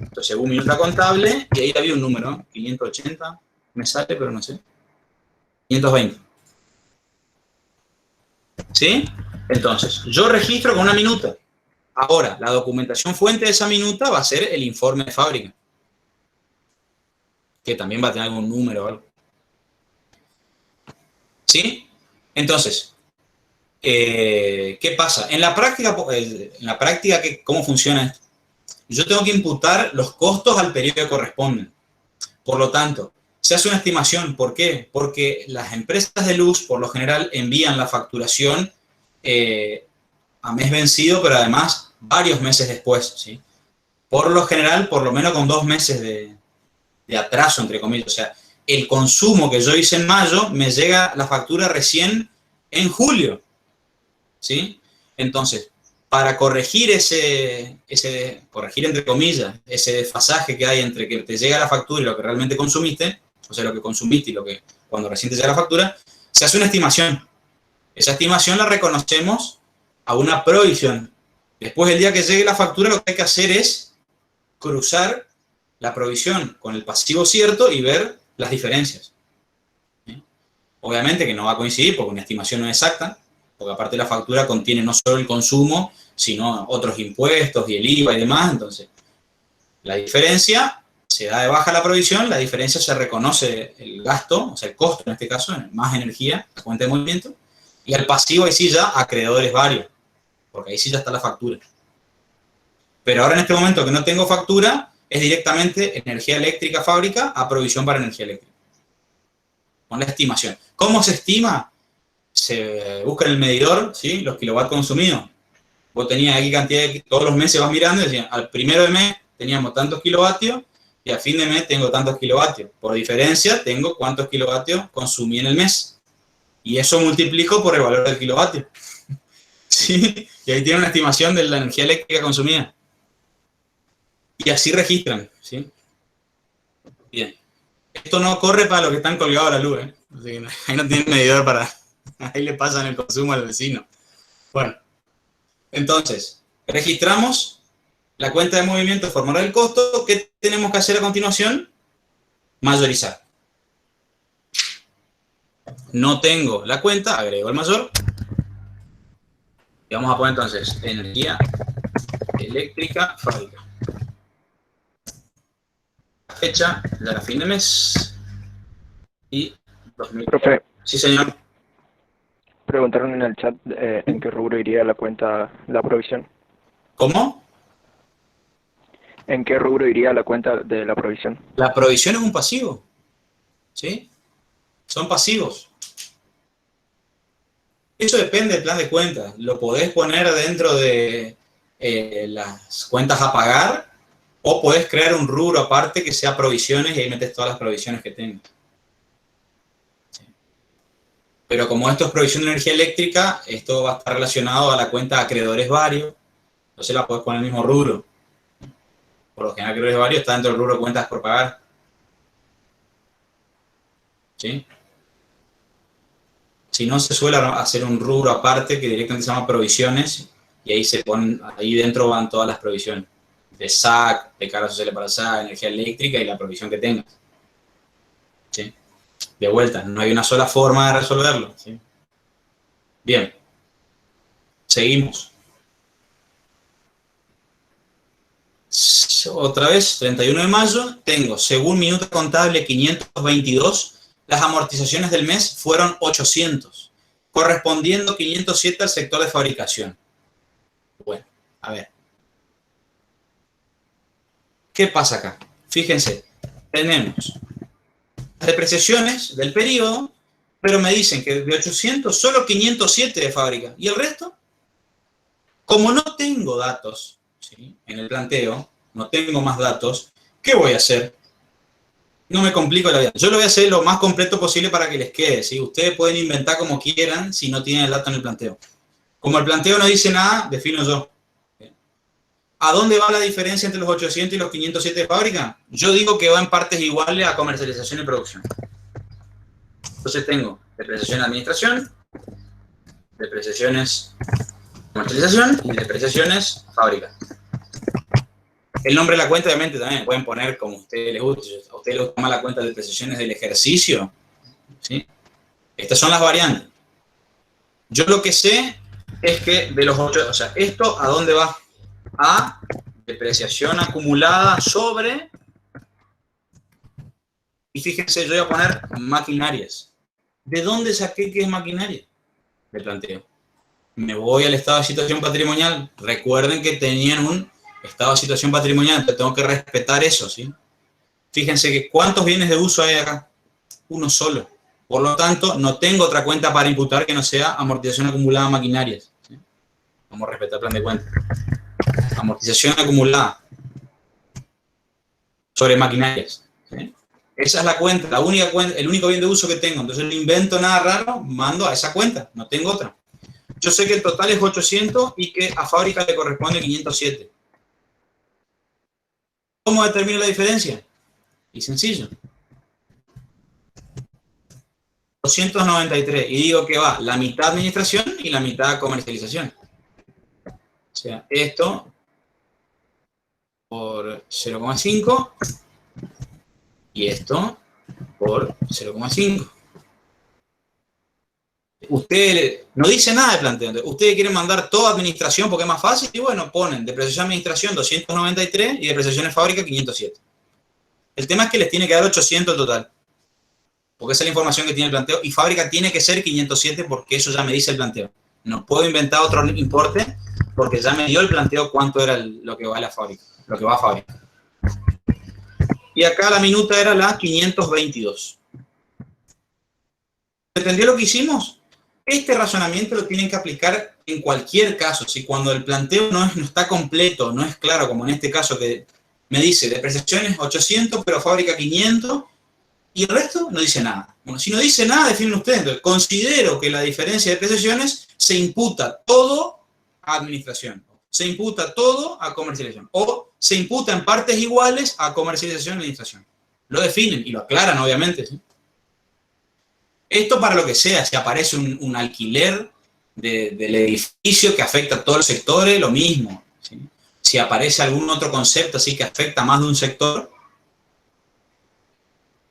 Entonces, hago minuta contable y ahí había un número, ¿no? 580, me sale, pero no sé. 520. ¿Sí? Entonces, yo registro con una minuta. Ahora, la documentación fuente de esa minuta va a ser el informe de fábrica, que también va a tener algún número o algo. ¿Sí? Entonces, ¿qué pasa? En la práctica, ¿cómo funciona esto? Yo tengo que imputar los costos al periodo que corresponden. Por lo tanto, se hace una estimación. ¿Por qué? Porque las empresas de luz, por lo general, envían la facturación a mes vencido, pero además varios meses después, ¿sí? Por lo general, por lo menos con 2 meses de atraso, entre comillas. O sea, el consumo que yo hice en mayo, me llega la factura recién en julio, ¿sí? Entonces, para corregir corregir entre comillas, ese desfasaje que hay entre que te llega la factura y lo que realmente consumiste, o sea, lo que consumiste y lo que cuando recién te llega la factura, se hace una estimación. Esa estimación la reconocemos a una provisión. Después, el día que llegue la factura, lo que hay que hacer es cruzar la provisión con el pasivo cierto y ver las diferencias. ¿Sí? Obviamente que no va a coincidir porque una estimación no es exacta, porque aparte la factura contiene no solo el consumo, sino otros impuestos y el IVA y demás. Entonces, la diferencia se da de baja la provisión, la diferencia se reconoce el gasto, o sea, el costo en este caso, más energía, la cuenta de movimiento, y al pasivo ahí sí ya acreedores varios, porque ahí sí ya está la factura. Pero ahora en este momento que no tengo factura, es directamente energía eléctrica fábrica a provisión para energía eléctrica. Con la estimación. ¿Cómo se estima? Se busca en el medidor, ¿sí? Los kilowatts consumidos. Vos tenías aquí cantidad todos los meses vas mirando y decían, al primero de mes teníamos tantos kilovatios y a fin de mes tengo tantos kilovatios. Por diferencia, tengo cuántos kilovatios consumí en el mes. Y eso multiplico por el valor del kilovatio. ¿Sí? Y ahí tiene una estimación de la energía eléctrica consumida. Y así registran, ¿sí? Bien. Esto no corre para los que están colgados a la luz, ¿eh? Así que ahí no tienen medidor para... Ahí le pasan el consumo al vecino. Bueno. Entonces, registramos la cuenta de movimiento, formar el costo. ¿Qué tenemos que hacer a continuación? Mayorizar. No tengo la cuenta, agrego el mayor. Y vamos a poner entonces energía eléctrica fábrica. Fecha de la fin de mes y 2000. Profe. Sí, señor. Preguntaron en el chat en qué rubro iría la cuenta, la provisión. ¿Cómo? ¿En qué rubro iría la cuenta de la provisión? La provisión es un pasivo. ¿Sí? Son pasivos. Eso depende del plan de cuentas. Lo podés poner dentro de las cuentas a pagar o podés crear un rubro aparte que sea provisiones y ahí metes todas las provisiones que tengas. ¿Sí? Pero como esto es provisión de energía eléctrica, esto va a estar relacionado a la cuenta de acreedores varios. Entonces la podés poner en el mismo rubro. Por lo general, acreedores varios está dentro del rubro de cuentas por pagar. ¿Sí? Si no, se suele hacer un rubro aparte que directamente se llama provisiones y ahí se ponen, ahí dentro van todas las provisiones de SAC, de cargas sociales para SAC, energía eléctrica y la provisión que tengas. ¿Sí? De vuelta, no hay una sola forma de resolverlo. ¿Sí? Bien. Seguimos. Otra vez, 31 de mayo, tengo, según minuta contable 522, las amortizaciones del mes fueron 800, correspondiendo 507 al sector de fabricación. Bueno, a ver. ¿Qué pasa acá? Fíjense, tenemos las depreciaciones del periodo, pero me dicen que de 800, solo 507 de fábrica. ¿Y el resto? Como no tengo datos, ¿sí?, en el planteo, no tengo más datos, ¿qué voy a hacer? No me complico la vida. Yo lo voy a hacer lo más completo posible para que les quede, ¿sí? Ustedes pueden inventar como quieran si no tienen el dato en el planteo. Como el planteo no dice nada, defino yo. ¿A dónde va la diferencia entre los 800 y los 507 de fábrica? Yo digo que va en partes iguales a comercialización y producción. Entonces tengo depreciación de administración, depreciaciones comercialización y depreciaciones fábrica. El nombre de la cuenta, obviamente, también pueden poner como a ustedes les guste. A ustedes les gusta más la cuenta de depreciaciones del ejercicio, ¿sí? Estas son las variantes. Yo lo que sé es que de los 8, o sea, ¿esto a dónde va? A depreciación acumulada sobre, y fíjense, yo voy a poner maquinarias. ¿De dónde saqué que es maquinaria? De planteo. Me voy al estado de situación patrimonial. Recuerden que tenían un estado de situación patrimonial, entonces tengo que respetar eso, ¿sí? Fíjense que ¿cuántos bienes de uso hay acá? Uno solo. Por lo tanto, no tengo otra cuenta para imputar que no sea amortización acumulada a maquinarias, ¿sí? Vamos a respetar el plan de cuenta. Amortización acumulada sobre maquinarias, ¿sí? Esa es la cuenta, la única cuenta, el único bien de uso que tengo. Entonces no invento nada raro, mando a esa cuenta, no tengo otra. Yo sé que el total es 800 y que a fábrica le corresponde 507. ¿Cómo determino la diferencia? Y sencillo. 293. Y digo que va la mitad administración y la mitad comercialización. O sea, esto por 0,5 y esto por 0,5. Usted no dice nada de planteo. Ustedes quieren mandar toda administración porque es más fácil y bueno, ponen depreciación administración 293 y depreciación en fábrica 507. El tema es que les tiene que dar 800 total. Porque esa es la información que tiene el planteo y fábrica tiene que ser 507 porque eso ya me dice el planteo. No puedo inventar otro importe porque ya me dio el planteo cuánto era lo que va a la fábrica, lo que va a fábrica. Y acá la minuta era la 522. ¿Entendió lo que hicimos? Este razonamiento lo tienen que aplicar en cualquier caso. Si cuando el planteo no está completo, no es claro, como en este caso que me dice depreciaciones 800, pero fábrica 500, y el resto no dice nada. Bueno, si no dice nada, definen ustedes. Entonces, considero que la diferencia de depreciaciones se imputa todo a administración, se imputa todo a comercialización, o se imputa en partes iguales a comercialización y administración. Lo definen y lo aclaran, obviamente, ¿sí? Esto para lo que sea, si aparece un alquiler del edificio que afecta a todos los sectores, lo mismo, ¿sí? Si aparece algún otro concepto así que afecta a más de un sector,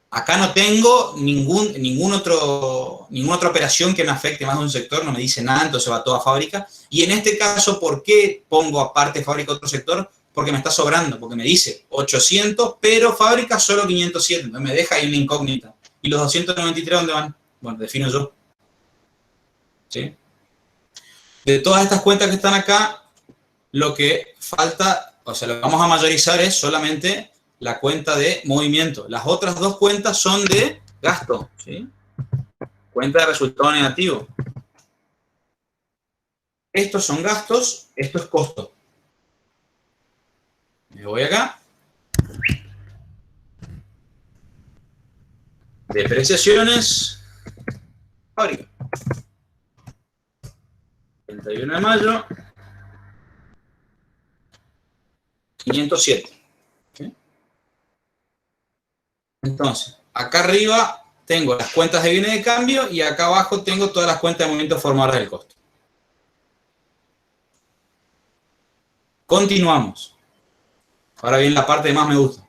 acá no tengo ninguna otra operación que me afecte más de un sector, no me dice nada, entonces va toda fábrica. Y en este caso, ¿por qué pongo aparte fábrica otro sector? Porque me está sobrando, porque me dice 800, pero fábrica solo 507, entonces me deja ahí una incógnita. ¿Y los 293 dónde van? Bueno, defino yo. ¿Sí? De todas estas cuentas que están acá, lo que falta, o sea, lo que vamos a mayorizar es solamente la cuenta de movimiento. Las otras dos cuentas son de gasto, ¿sí? Cuenta de resultado negativo. Estos son gastos, esto es costo. Me voy acá. Depreciaciones. Fábrica. 31 de mayo. 507. ¿Sí? Entonces, acá arriba tengo las cuentas de bienes de cambio y acá abajo tengo todas las cuentas de movimiento formadoras del costo. Continuamos. Ahora viene la parte que más me gusta.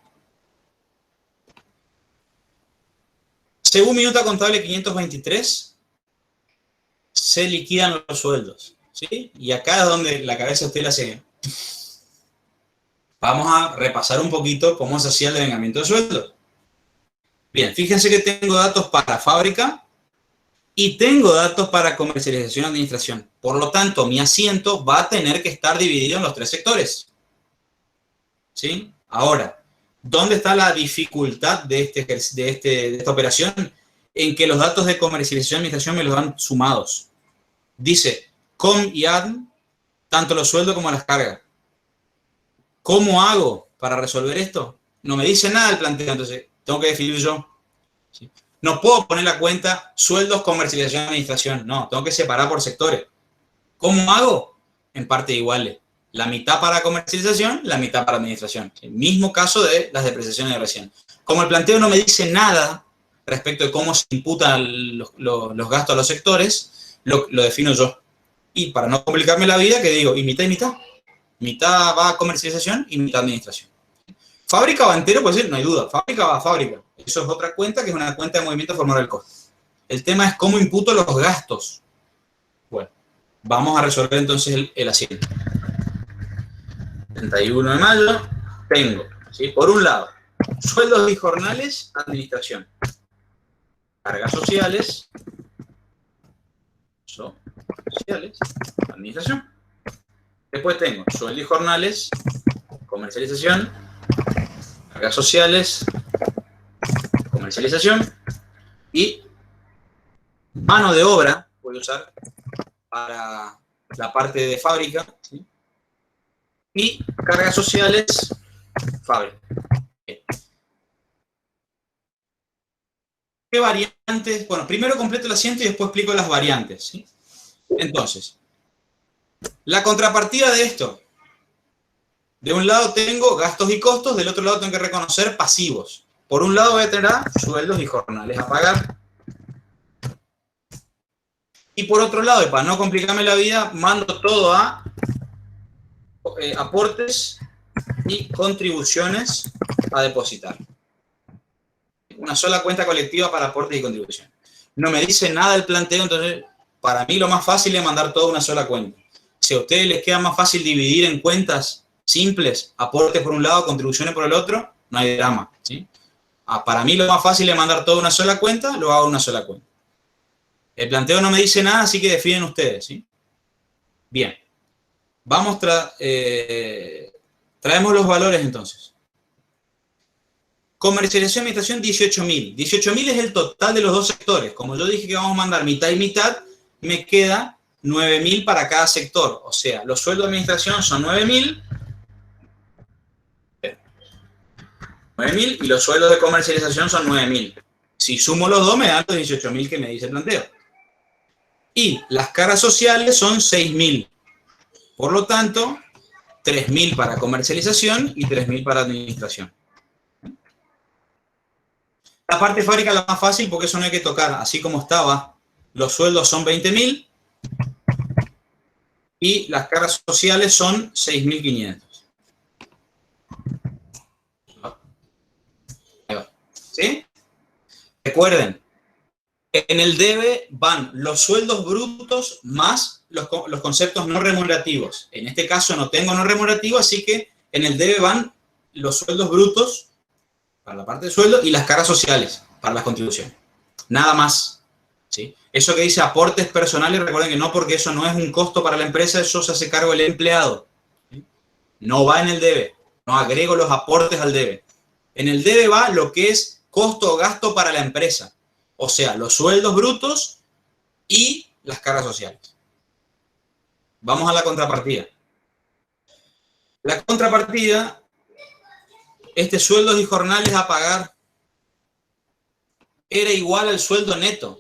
Según minuta contable 523, se liquidan los sueldos, ¿sí? Y acá es donde la cabeza usted la hace. Vamos a repasar un poquito cómo se hacía el devengamiento de sueldos. Bien, fíjense que tengo datos para fábrica y tengo datos para comercialización y administración. Por lo tanto, mi asiento va a tener que estar dividido en los 3 sectores. ¿Sí? Ahora, ¿dónde está la dificultad de esta operación? En que los datos de comercialización y administración me los dan sumados. Dice com y adm, tanto los sueldos como las cargas. ¿Cómo hago para resolver esto? No me dice nada el planteo, entonces tengo que definir yo. ¿Sí? No puedo poner la cuenta sueldos, comercialización y administración. No, tengo que separar por sectores. ¿Cómo hago? En partes iguales. La mitad para comercialización, la mitad para administración. El mismo caso de las depreciaciones de recién. Como el planteo no me dice nada respecto de cómo se imputan los gastos a los sectores, lo defino yo. Y para no complicarme la vida, ¿qué digo? Y mitad y mitad. Mitad va a comercialización y mitad a administración. Fábrica va entero, pues no hay duda. Fábrica va a fábrica. Eso es otra cuenta, que es una cuenta de movimiento formal del costo. El tema es cómo imputo los gastos. Bueno, vamos a resolver entonces el asiento. 31 de mayo, tengo, ¿sí? Por un lado, sueldos y jornales, administración. Cargas sociales, administración. Después tengo sueldos y jornales, comercialización, cargas sociales, comercialización y mano de obra, voy a usar para la parte de fábrica, ¿sí? Y cargas sociales, fábrica. ¿Qué variantes? Bueno, primero completo el asiento y después explico las variantes, ¿sí? Entonces, la contrapartida de esto. De un lado tengo gastos y costos, del otro lado tengo que reconocer pasivos. Por un lado voy a tener sueldos y jornales a pagar. Y por otro lado, y para no complicarme la vida, mando todo a aportes y contribuciones a depositar. Una sola cuenta colectiva para aportes y contribuciones. No me dice nada el planteo, entonces para mí lo más fácil es mandar toda una sola cuenta. Si a ustedes les queda más fácil dividir en cuentas simples, aportes por un lado, contribuciones por el otro, no hay drama, ¿sí? Para mí lo más fácil es mandar toda una sola cuenta, lo hago una sola cuenta. El planteo no me dice nada, así que definen ustedes, ¿sí? Bien. Vamos, traemos los valores entonces. Comercialización y administración, 18.000. 18.000 es el total de los dos sectores. Como yo dije que vamos a mandar mitad y mitad, me queda 9.000 para cada sector. O sea, los sueldos de administración son 9.000. 9.000 y los sueldos de comercialización son 9.000. Si sumo los dos, me dan los 18.000 que me dice el planteo. Y las cargas sociales son 6.000. Por lo tanto, 3.000 para comercialización y 3.000 para administración. La parte fábrica es la más fácil porque eso no hay que tocar. Así como estaba, los sueldos son 20.000 y las cargas sociales son 6.500. ¿Sí? Recuerden, en el debe van los sueldos brutos más los conceptos no remunerativos. En este caso no tengo no remunerativo, así que en el debe van los sueldos brutos para la parte de sueldo y las cargas sociales para las contribuciones. Nada más, ¿sí? Eso que dice aportes personales, recuerden que no, porque eso no es un costo para la empresa, eso se hace cargo el empleado, ¿sí? No va en el debe, no agrego los aportes al debe. En el debe va lo que es costo o gasto para la empresa, o sea, los sueldos brutos y las cargas sociales. Vamos a la contrapartida. La contrapartida, sueldos y jornales a pagar, era igual al sueldo neto.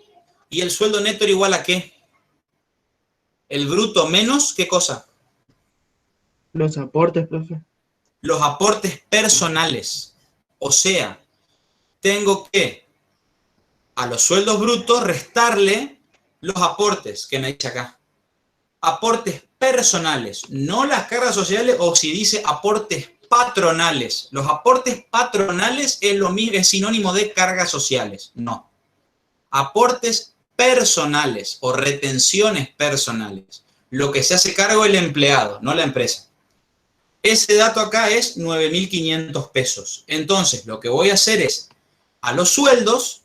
¿Y el sueldo neto era igual a qué? El bruto menos, ¿qué cosa? Los aportes, profe. Los aportes personales. O sea, tengo que a los sueldos brutos restarle los aportes que me dice acá. Aportes personales, no las cargas sociales, o si dice aportes patronales. Los aportes patronales es lo mismo, es sinónimo de cargas sociales. No. Aportes personales o retenciones personales. Lo que se hace cargo el empleado, no la empresa. Ese dato acá es 9.500 pesos. Entonces, lo que voy a hacer es, a los sueldos,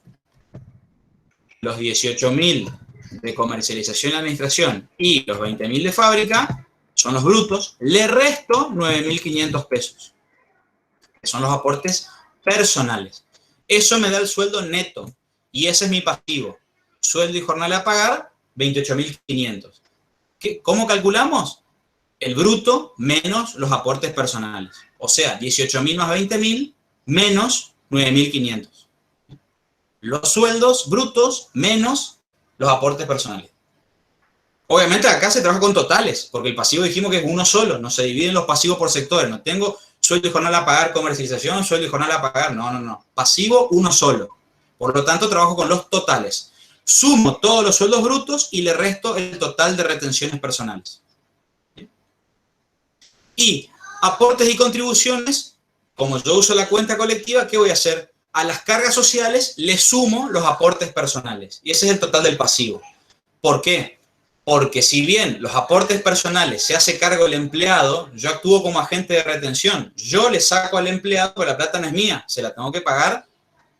los 18.000 de comercialización y administración y los 20.000 de fábrica, son los brutos, le resto 9.500 pesos, que son los aportes personales. Eso me da el sueldo neto, y ese es mi pasivo. Sueldo y jornal a pagar, 28.500. ¿Cómo calculamos? El bruto menos los aportes personales. O sea, 18.000 más 20.000 menos 9.500. Los sueldos brutos menos los aportes personales. Obviamente acá se trabaja con totales, porque el pasivo dijimos que es uno solo, no se dividen los pasivos por sectores. No tengo sueldo y jornal a pagar, comercialización, sueldo y jornal a pagar. No. Pasivo uno solo. Por lo tanto, trabajo con los totales. Sumo todos los sueldos brutos y le resto el total de retenciones personales. Y aportes y contribuciones, como yo uso la cuenta colectiva, ¿qué voy a hacer? A las cargas sociales le sumo los aportes personales. Y ese es el total del pasivo. ¿Por qué? Porque si bien los aportes personales se hace cargo el empleado, yo actúo como agente de retención. Yo le saco al empleado, pero la plata no es mía, se la tengo que pagar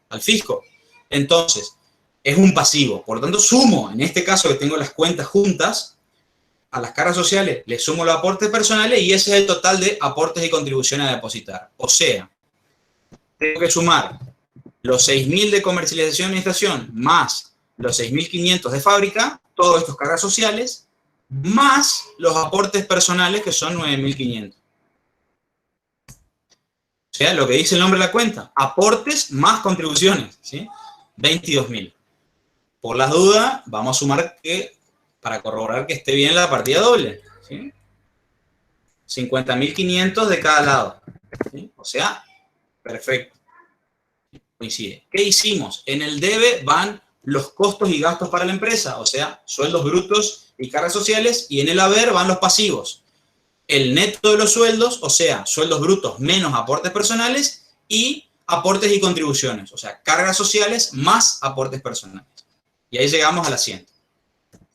al fisco. Entonces, es un pasivo. Por lo tanto, sumo, en este caso que tengo las cuentas juntas, a las cargas sociales le sumo los aportes personales y ese es el total de aportes y contribuciones a depositar. O sea, tengo que sumar los 6.000 de comercialización y administración más los 6.500 de fábrica, todos estos cargas sociales, más los aportes personales que son 9.500. O sea, lo que dice el nombre de la cuenta, aportes más contribuciones, ¿sí? 22.000. Por las dudas, vamos a sumar que, para corroborar que esté bien la partida doble, ¿sí? 50.500 de cada lado, ¿sí? O sea, perfecto. Coincide. ¿Qué hicimos? En el debe van los costos y gastos para la empresa, o sea, sueldos brutos y cargas sociales, y en el haber van los pasivos. El neto de los sueldos, o sea, sueldos brutos menos aportes personales, y aportes y contribuciones, o sea, cargas sociales más aportes personales. Y ahí llegamos al asiento.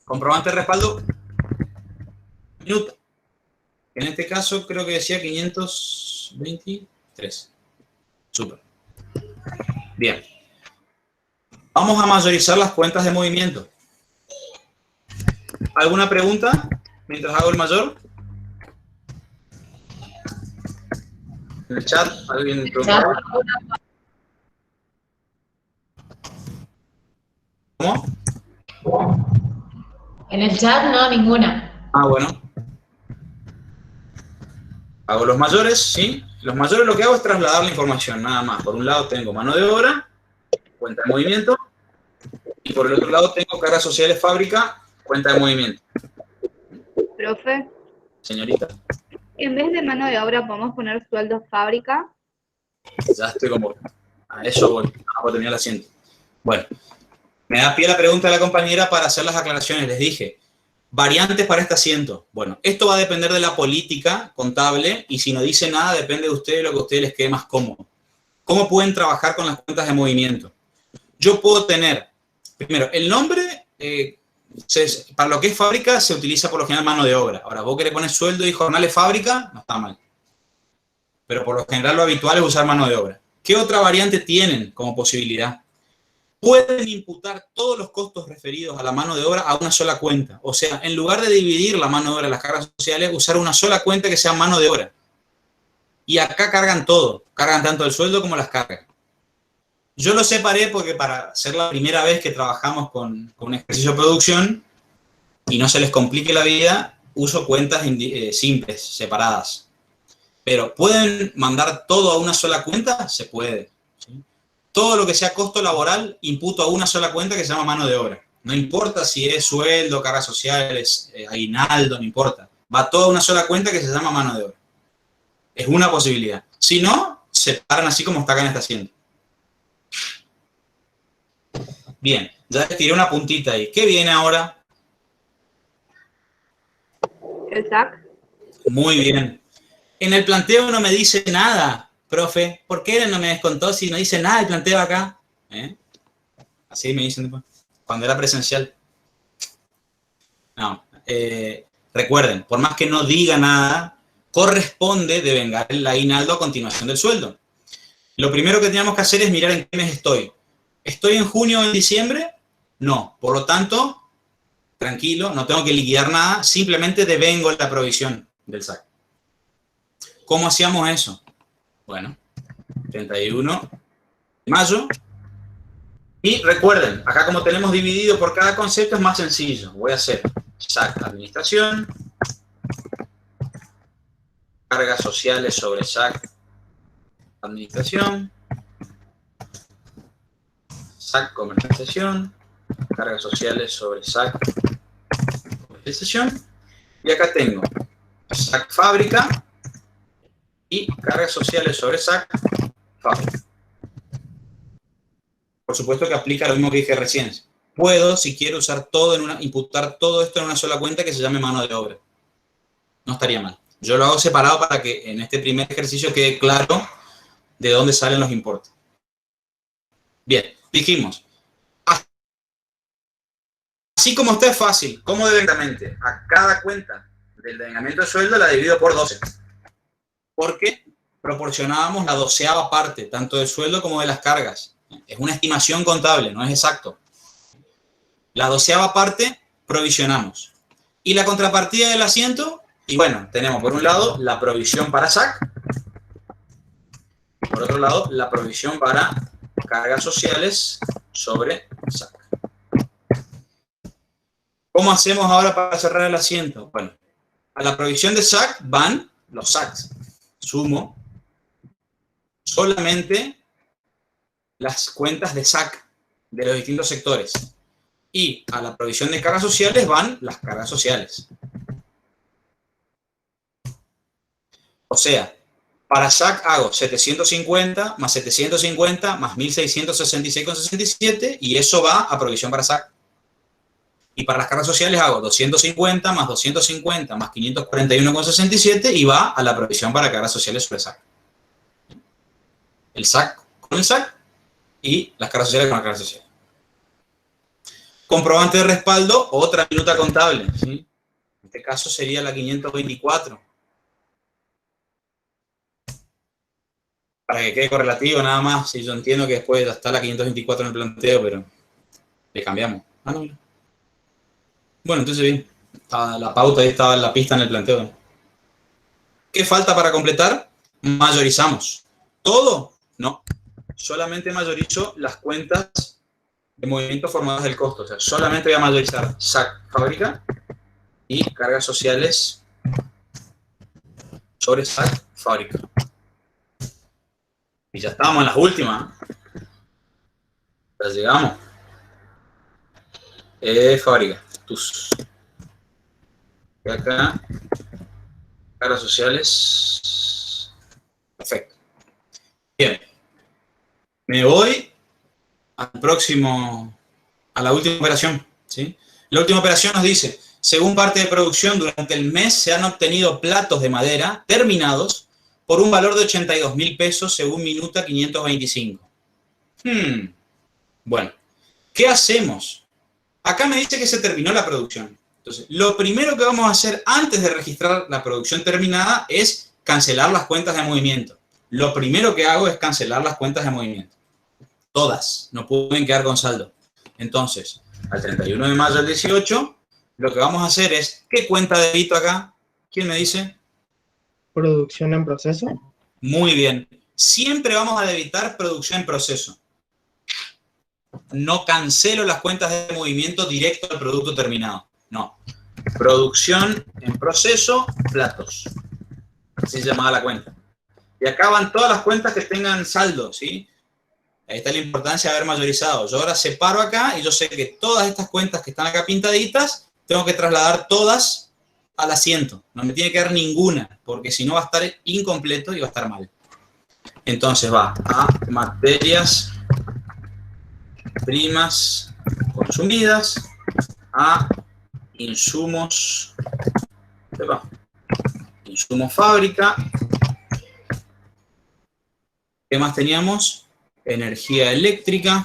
Comprobante de respaldo, minuto. En este caso creo que decía 523. Súper. Bien. Vamos a mayorizar las cuentas de movimiento. ¿Alguna pregunta mientras hago el mayor? En el chat, ¿alguien pregunta? ¿Cómo? En el chat no, ninguna. Ah, bueno. Hago los mayores, ¿sí? Los mayores lo que hago es trasladar la información, nada más. Por un lado tengo mano de obra, cuenta de movimiento, y por el otro lado tengo cargas sociales, fábrica, cuenta de movimiento. Profe, Señorita. en vez de mano de obra podemos poner sueldos fábrica. Ya estoy como... A eso voy. Vamos a terminar el asiento. Bueno, me da pie la pregunta de la compañera para hacer las aclaraciones. Les dije, variantes para este asiento. Bueno, esto va a depender de la política contable y si no dice nada, depende de ustedes lo que a ustedes les quede más cómodo. ¿Cómo pueden trabajar con las cuentas de movimiento? Yo puedo tener, primero, el nombre, para lo que es fábrica, se utiliza por lo general mano de obra. Ahora, vos querés poner sueldo y jornales fábrica, no está mal. Pero por lo general lo habitual es usar mano de obra. ¿Qué otra variante tienen como posibilidad? Pueden imputar todos los costos referidos a la mano de obra a una sola cuenta. O sea, en lugar de dividir la mano de obra en las cargas sociales, usar una sola cuenta que sea mano de obra. Y acá cargan todo. Cargan tanto el sueldo como las cargas. Yo lo separé porque para ser la primera vez que trabajamos con un ejercicio de producción y no se les complique la vida, uso cuentas simples, separadas. Pero ¿pueden mandar todo a una sola cuenta? Se puede. ¿Sí? Todo lo que sea costo laboral, imputo a una sola cuenta que se llama mano de obra. No importa si es sueldo, cargas sociales, aguinaldo, no importa. Va todo a una sola cuenta que se llama mano de obra. Es una posibilidad. Si no, se paran así como está acá en este asiento. Bien, ya les tiré una puntita ahí. ¿Qué viene ahora? El SAC. Muy bien. En el planteo no me dice nada, profe. ¿Por qué no me descontó si no dice nada el planteo acá? Así me dicen después. Cuando era presencial. No. Recuerden, por más que no diga nada, corresponde devengar el aguinaldo a continuación del sueldo. Lo primero que tenemos que hacer es mirar en qué mes estoy. ¿Estoy en junio o en diciembre? No. Por lo tanto, tranquilo, no tengo que liquidar nada, simplemente devengo la provisión del SAC. ¿Cómo hacíamos eso? Bueno, 31 de mayo. Y recuerden, acá como tenemos dividido por cada concepto es más sencillo. Voy a hacer SAC administración, cargas sociales sobre SAC administración, SAC comercialización, cargas sociales sobre SAC comercialización, y acá tengo SAC fábrica y cargas sociales sobre SAC fábrica. Por supuesto que aplica lo mismo que dije recién. Puedo, si quiero, usar todo imputar todo esto en una sola cuenta que se llame mano de obra. No estaría mal. Yo lo hago separado para que en este primer ejercicio quede claro de dónde salen los importes. Bien, dijimos. Así como esto es fácil, ¿cómo devengamente? A cada cuenta del devengamiento de sueldo la divido por 12. Porque proporcionábamos la 12ª parte, tanto del sueldo como de las cargas. Es una estimación contable, no es exacto. La 12ª parte provisionamos. Y la contrapartida del asiento, y bueno, tenemos por un lado la provisión para SAC, por otro lado la provisión para cargas sociales sobre SAC. ¿Cómo hacemos ahora para cerrar el asiento? Bueno, a la provisión de SAC van los SACs. Sumo solamente las cuentas de SAC de los distintos sectores. Y a la provisión de cargas sociales van las cargas sociales. O sea, para SAC hago 750 más 750 más 1666,67 y eso va a provisión para SAC. Y para las cargas sociales hago 250 más 250 más 541,67 y va a la provisión para cargas sociales sobre SAC. El SAC con el SAC y las cargas sociales con las cargas sociales. Comprobante de respaldo, otra minuta contable, ¿sí? En este caso sería la 524. Para que quede correlativo nada más. Sí, yo entiendo que después ya está la 524 en el planteo, pero le cambiamos. Ah, no, mira. Bueno, entonces bien. La pauta ahí estaba en la pista en el planteo. ¿Qué falta para completar? Mayorizamos. ¿Todo? No. Solamente mayorizo las cuentas de movimiento formadas del costo. O sea, solamente voy a mayorizar SAC fábrica y cargas sociales sobre SAC fábrica. Y ya estábamos en las últimas. Ya llegamos. Fábrica. Tus. Y acá, cargas sociales. Perfecto. Bien. Me voy a la última operación, ¿sí? La última operación nos dice, según parte de producción, durante el mes se han obtenido platos de madera terminados por un valor de 82.000 pesos según minuta 525. Bueno, ¿qué hacemos? Acá me dice que se terminó la producción. Entonces, lo primero que vamos a hacer antes de registrar la producción terminada es cancelar las cuentas de movimiento. Lo primero que hago es cancelar las cuentas de movimiento. Todas, no pueden quedar con saldo. Entonces, al 31 de mayo del 18, lo que vamos a hacer es, ¿qué cuenta debito acá? ¿Quién me dice? ¿Producción en proceso? Muy bien. Siempre vamos a debitar producción en proceso. No cancelo las cuentas de movimiento directo al producto terminado. No. Producción en proceso, platos. Así se llamaba la cuenta. Y acá van todas las cuentas que tengan saldo, ¿sí? Ahí está la importancia de haber mayorizado. Yo ahora separo acá y yo sé que todas estas cuentas que están acá pintaditas, tengo que trasladar todas al asiento. No me tiene que dar ninguna, porque si no va a estar incompleto y va a estar mal. Entonces va a materias primas consumidas, a insumos, insumos fábrica. ¿Qué más teníamos? Energía eléctrica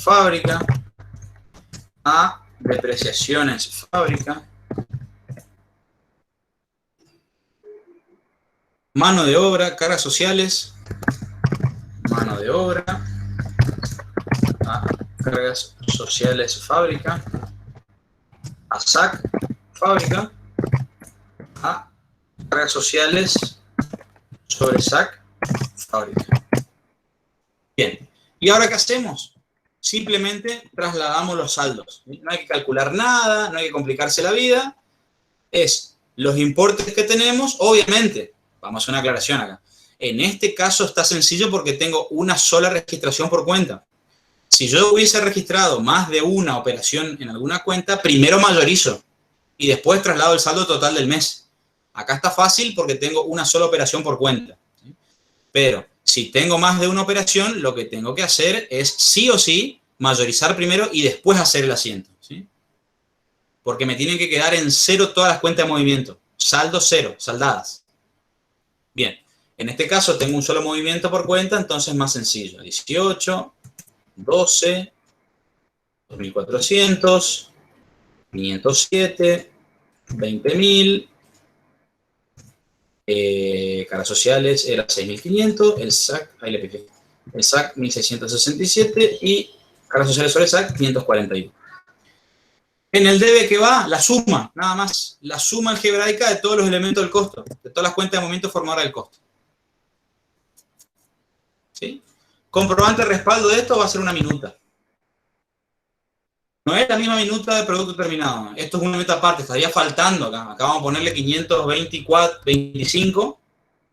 fábrica, a depreciaciones fábrica, Mano de obra, cargas sociales, mano de obra, a cargas sociales, fábrica, a SAC, fábrica, a cargas sociales sobre SAC, fábrica. Bien, ¿y ahora qué hacemos? Simplemente trasladamos los saldos. No hay que calcular nada, no hay que complicarse la vida. Es los importes que tenemos, obviamente. Vamos a hacer una aclaración acá. En este caso está sencillo porque tengo una sola registración por cuenta. Si yo hubiese registrado más de una operación en alguna cuenta, primero mayorizo y después traslado el saldo total del mes. Acá está fácil porque tengo una sola operación por cuenta. Pero si tengo más de una operación, lo que tengo que hacer es sí o sí mayorizar primero y después hacer el asiento, ¿sí? Porque me tienen que quedar en cero todas las cuentas de movimiento. Saldo cero, saldadas. Bien, en este caso tengo un solo movimiento por cuenta, entonces es más sencillo. 18, 12, 2.400, 507, 20.000. Caras sociales era 6.500, el SAC, ahí le piqué, el SAC 1.667 y caras sociales sobre SAC 541. En el debe que va, la suma, nada más, la suma algebraica de todos los elementos del costo, de todas las cuentas de movimiento formadoras del costo. ¿Sí? Comprobante de respaldo de esto va a ser una minuta. No es la misma minuta de producto terminado. Esto es una minuta aparte, estaría faltando acá. Acá vamos a ponerle 524, 25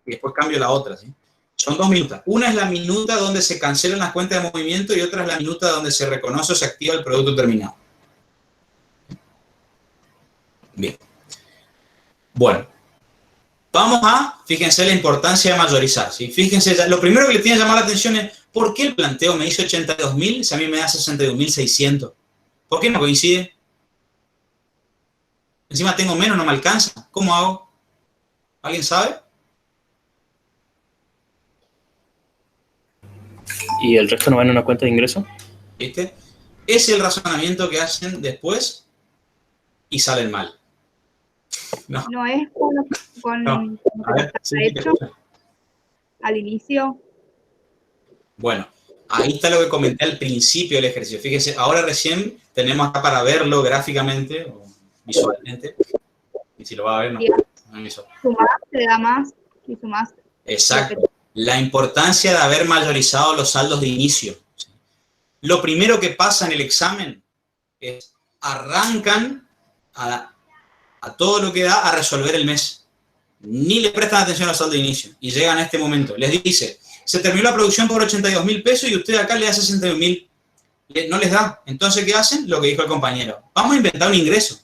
y después cambio la otra, ¿sí? Son dos minutas. Una es la minuta donde se cancelan las cuentas de movimiento y otra es la minuta donde se reconoce o se activa el producto terminado. Bien. Bueno. Vamos a, fíjense la importancia de mayorizar, ¿sí? Fíjense, lo primero que le tiene que llamar la atención es ¿por qué el planteo me dice 82.000 si a mí me da 61.600? ¿Por qué no coincide? Encima tengo menos, no me alcanza. ¿Cómo hago? ¿Alguien sabe? ¿Y el resto no va en una cuenta de ingreso? ¿Viste? Ese es el razonamiento que hacen después y salen mal. No, No es con no. A ver, sí, hecho al inicio. Bueno, ahí está lo que comenté al principio del ejercicio. Fíjense, ahora recién tenemos acá para verlo gráficamente o visualmente. Y si lo va a ver, no. Sumás te da más y sumás. Exacto. La importancia de haber mayorizado los saldos de inicio. Lo primero que pasa en el examen es arrancan a todo lo que da a resolver el mes. Ni le prestan atención al saldo de inicio. Y llegan a este momento. Les dice, se terminó la producción por 82.000 pesos y usted acá le da 61.000. No les da. Entonces, ¿qué hacen? Lo que dijo el compañero. Vamos a inventar un ingreso.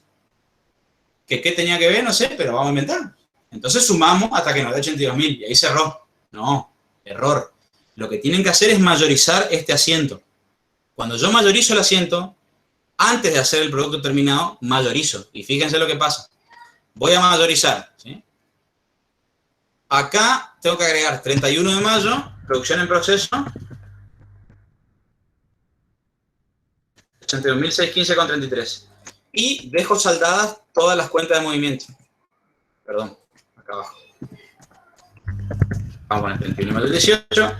¿Qué tenía que ver? No sé, pero vamos a inventar. Entonces sumamos hasta que nos dé 82.000. Y ahí cerró. No, error. Lo que tienen que hacer es mayorizar este asiento. Cuando yo mayorizo el asiento, antes de hacer el producto terminado, mayorizo. Y fíjense lo que pasa. Voy a mayorizar, ¿sí? Acá tengo que agregar 31 de mayo, producción en proceso, 82.615,33. Y dejo saldadas todas las cuentas de movimiento. Perdón, acá abajo. Vamos a poner 31 más el 18.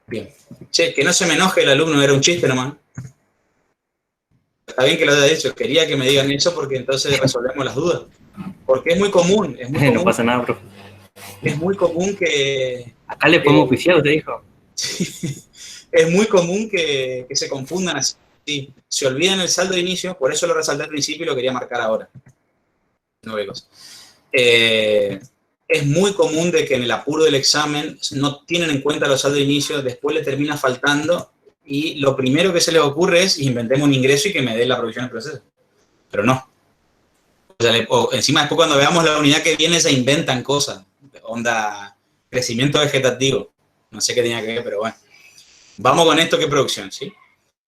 Bien. Che, que no se me enoje el alumno, era un chiste nomás. Está bien que lo haya dicho, quería que me digan eso porque entonces resolvemos las dudas. Porque es muy común. Es muy común. No pasa nada, profe. Es muy común que... Acá le podemos oficiar, usted dijo. Es muy común que se confundan así. Sí, se olvidan el saldo de inicio, por eso lo resalté al principio y lo quería marcar ahora. No veo cosas. Es muy común de que en el apuro del examen no tienen en cuenta los saldos de inicio, después le termina faltando y lo primero que se les ocurre es inventemos un ingreso y que me dé la producción en proceso. Pero no. Encima después cuando veamos la unidad que viene se inventan cosas. Onda crecimiento vegetativo. No sé qué tenía que ver, pero bueno. Vamos con esto que producción, ¿sí?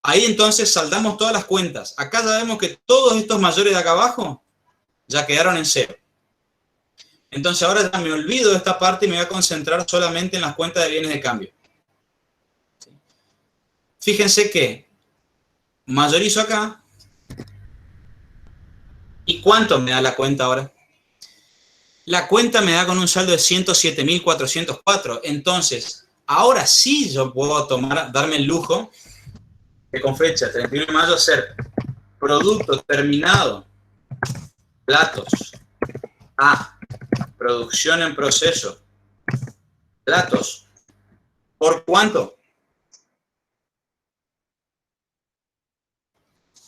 Ahí entonces saldamos todas las cuentas. Acá ya vemos que todos estos mayores de acá abajo ya quedaron en cero. Entonces ahora ya me olvido de esta parte y me voy a concentrar solamente en las cuentas de bienes de cambio. ¿Sí? Fíjense que mayorizo acá. ¿Y cuánto me da la cuenta ahora? la cuenta me da con un saldo de 107.404. Entonces, ahora sí yo puedo darme el lujo de con fecha 31 de mayo hacer producto terminado, platos, a producción en proceso, platos, ¿por cuánto?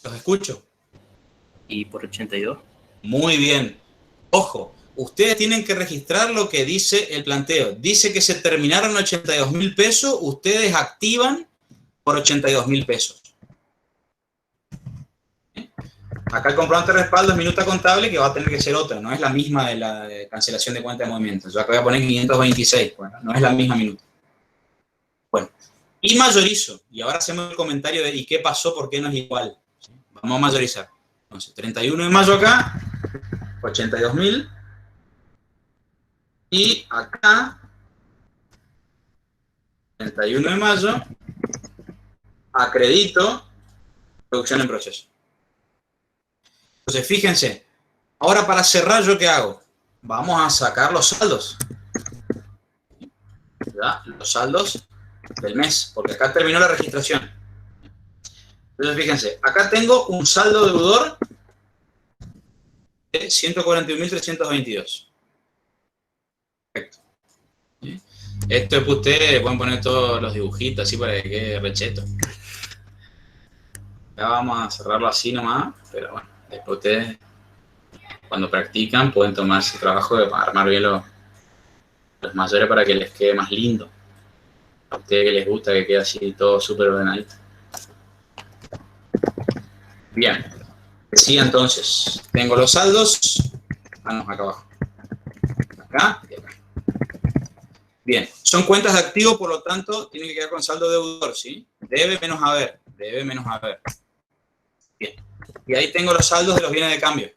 Los escucho. Y por 82. Muy bien. Ojo, ustedes tienen que registrar lo que dice el planteo. Dice que se terminaron 82.000 pesos, ustedes activan por 82.000 pesos. Acá el comprobante de respaldo es minuta contable, que va a tener que ser otra, no es la misma de la cancelación de cuenta de movimiento. Yo acá voy a poner 526, bueno, no es la misma minuta. Bueno, y mayorizo, y ahora hacemos el comentario de ¿y qué pasó? ¿Por qué no es igual? ¿Sí? Vamos a mayorizar. Entonces, 31 de mayo acá, 82.000, y acá, 31 de mayo, acredito producción en proceso. Entonces, fíjense, ahora para cerrar, ¿yo qué hago? Vamos a sacar los saldos. ¿Verdad? Los saldos del mes, porque acá terminó la registración. Entonces, fíjense, acá tengo un saldo deudor de 141.322. Perfecto. ¿Sí? Esto es que ustedes pueden poner todos los dibujitos así para que quede recheto. Ya vamos a cerrarlo así nomás, pero bueno, después ustedes, cuando practican, pueden tomarse el trabajo de armar bien los mayores para que les quede más lindo. A ustedes que les gusta que quede así todo súper ordenadito. Bien. Decía entonces, tengo los saldos. Vamos acá abajo. Acá y acá. Bien. Son cuentas de activo, por lo tanto, tienen que quedar con saldo deudor, ¿sí? Debe menos haber. Debe menos haber. Bien. Y ahí tengo los saldos de los bienes de cambio.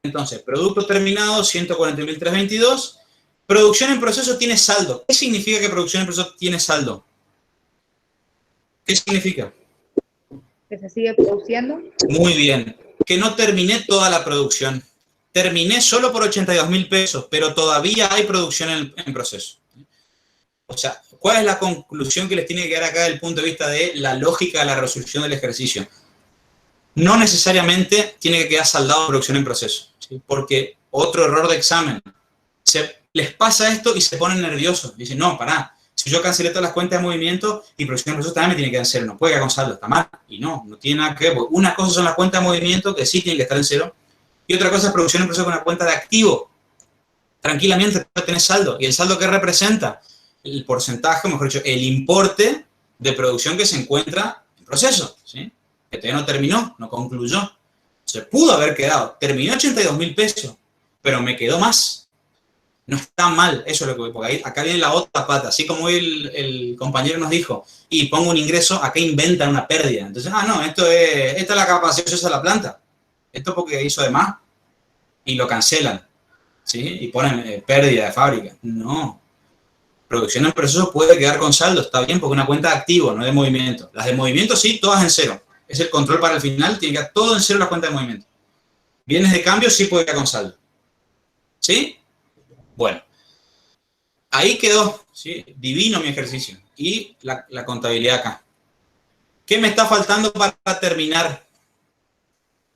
Entonces, producto terminado, 141.322. Producción en proceso tiene saldo. ¿Qué significa que producción en proceso tiene saldo? ¿Qué significa? Que se sigue produciendo. Muy bien. Que no terminé toda la producción. Terminé solo por 82.000 pesos, pero todavía hay producción en proceso. O sea, ¿cuál es la conclusión que les tiene que quedar acá desde el punto de vista de la lógica de la resolución del ejercicio? No necesariamente tiene que quedar saldado producción en proceso, ¿sí? Porque otro error de examen. Les pasa esto y se ponen nerviosos. Dicen, no, pará. Si yo cancelé todas las cuentas de movimiento y producción en proceso también me tiene que quedar en cero. No puede quedar con saldo, está mal. Y no tiene nada que ver. Porque una cosa son las cuentas de movimiento, que sí tienen que estar en cero. Y otra cosa es producción en proceso con una cuenta de activo. Tranquilamente puede tener saldo. ¿Y el saldo qué representa? El porcentaje, mejor dicho, el importe de producción que se encuentra en proceso, ¿sí? Que todavía no terminó, no concluyó. Se pudo haber quedado. Terminó 82.000 pesos, pero me quedó más. No está mal, eso es lo que voy, porque ahí, acá viene la otra pata, así como hoy el compañero nos dijo, y pongo un ingreso, acá inventan una pérdida. Entonces, no, esta es la capacidad de la planta. Esto porque hizo de más y lo cancelan, ¿sí? Y ponen pérdida de fábrica. No. Producción en proceso puede quedar con saldo, está bien, porque es una cuenta de activo, no de movimiento. Las de movimiento sí, todas en cero. Es el control para el final, tiene que quedar todo en cero las cuentas de movimiento. Bienes de cambio sí puede quedar con saldo. ¿Sí? Bueno, ahí quedó, ¿sí? Divino mi ejercicio. Y la contabilidad acá. ¿Qué me está faltando para terminar?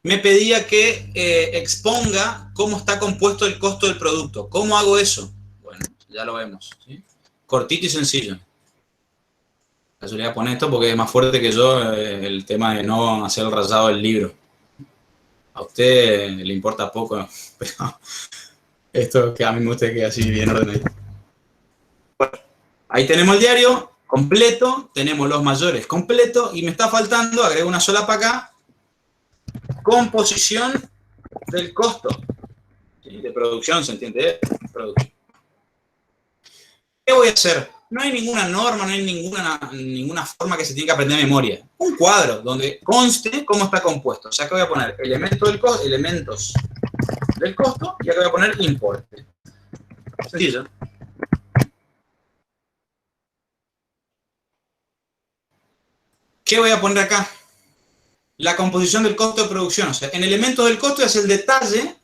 Me pedía que exponga cómo está compuesto el costo del producto. ¿Cómo hago eso? Bueno, ya lo vemos, ¿sí? Cortito y sencillo. Yo le voy a poner esto porque es más fuerte que yo el tema de no hacer el rayado del libro. A usted le importa poco, pero... Esto que a mí me gusta que así bien ordenado. Bueno, ahí tenemos el diario completo, tenemos los mayores completo y me está faltando, agrego una sola para acá, composición del costo. ¿Sí? De producción, ¿se entiende? Producción. ¿Qué voy a hacer? No hay ninguna norma, no hay ninguna forma que se tiene que aprender de memoria. Un cuadro donde conste cómo está compuesto. O sea, que voy a poner elementos del costo y acá voy a poner importe. Sencillo. ¿Qué voy a poner acá? La composición del costo de producción. O sea, en elementos del costo es el detalle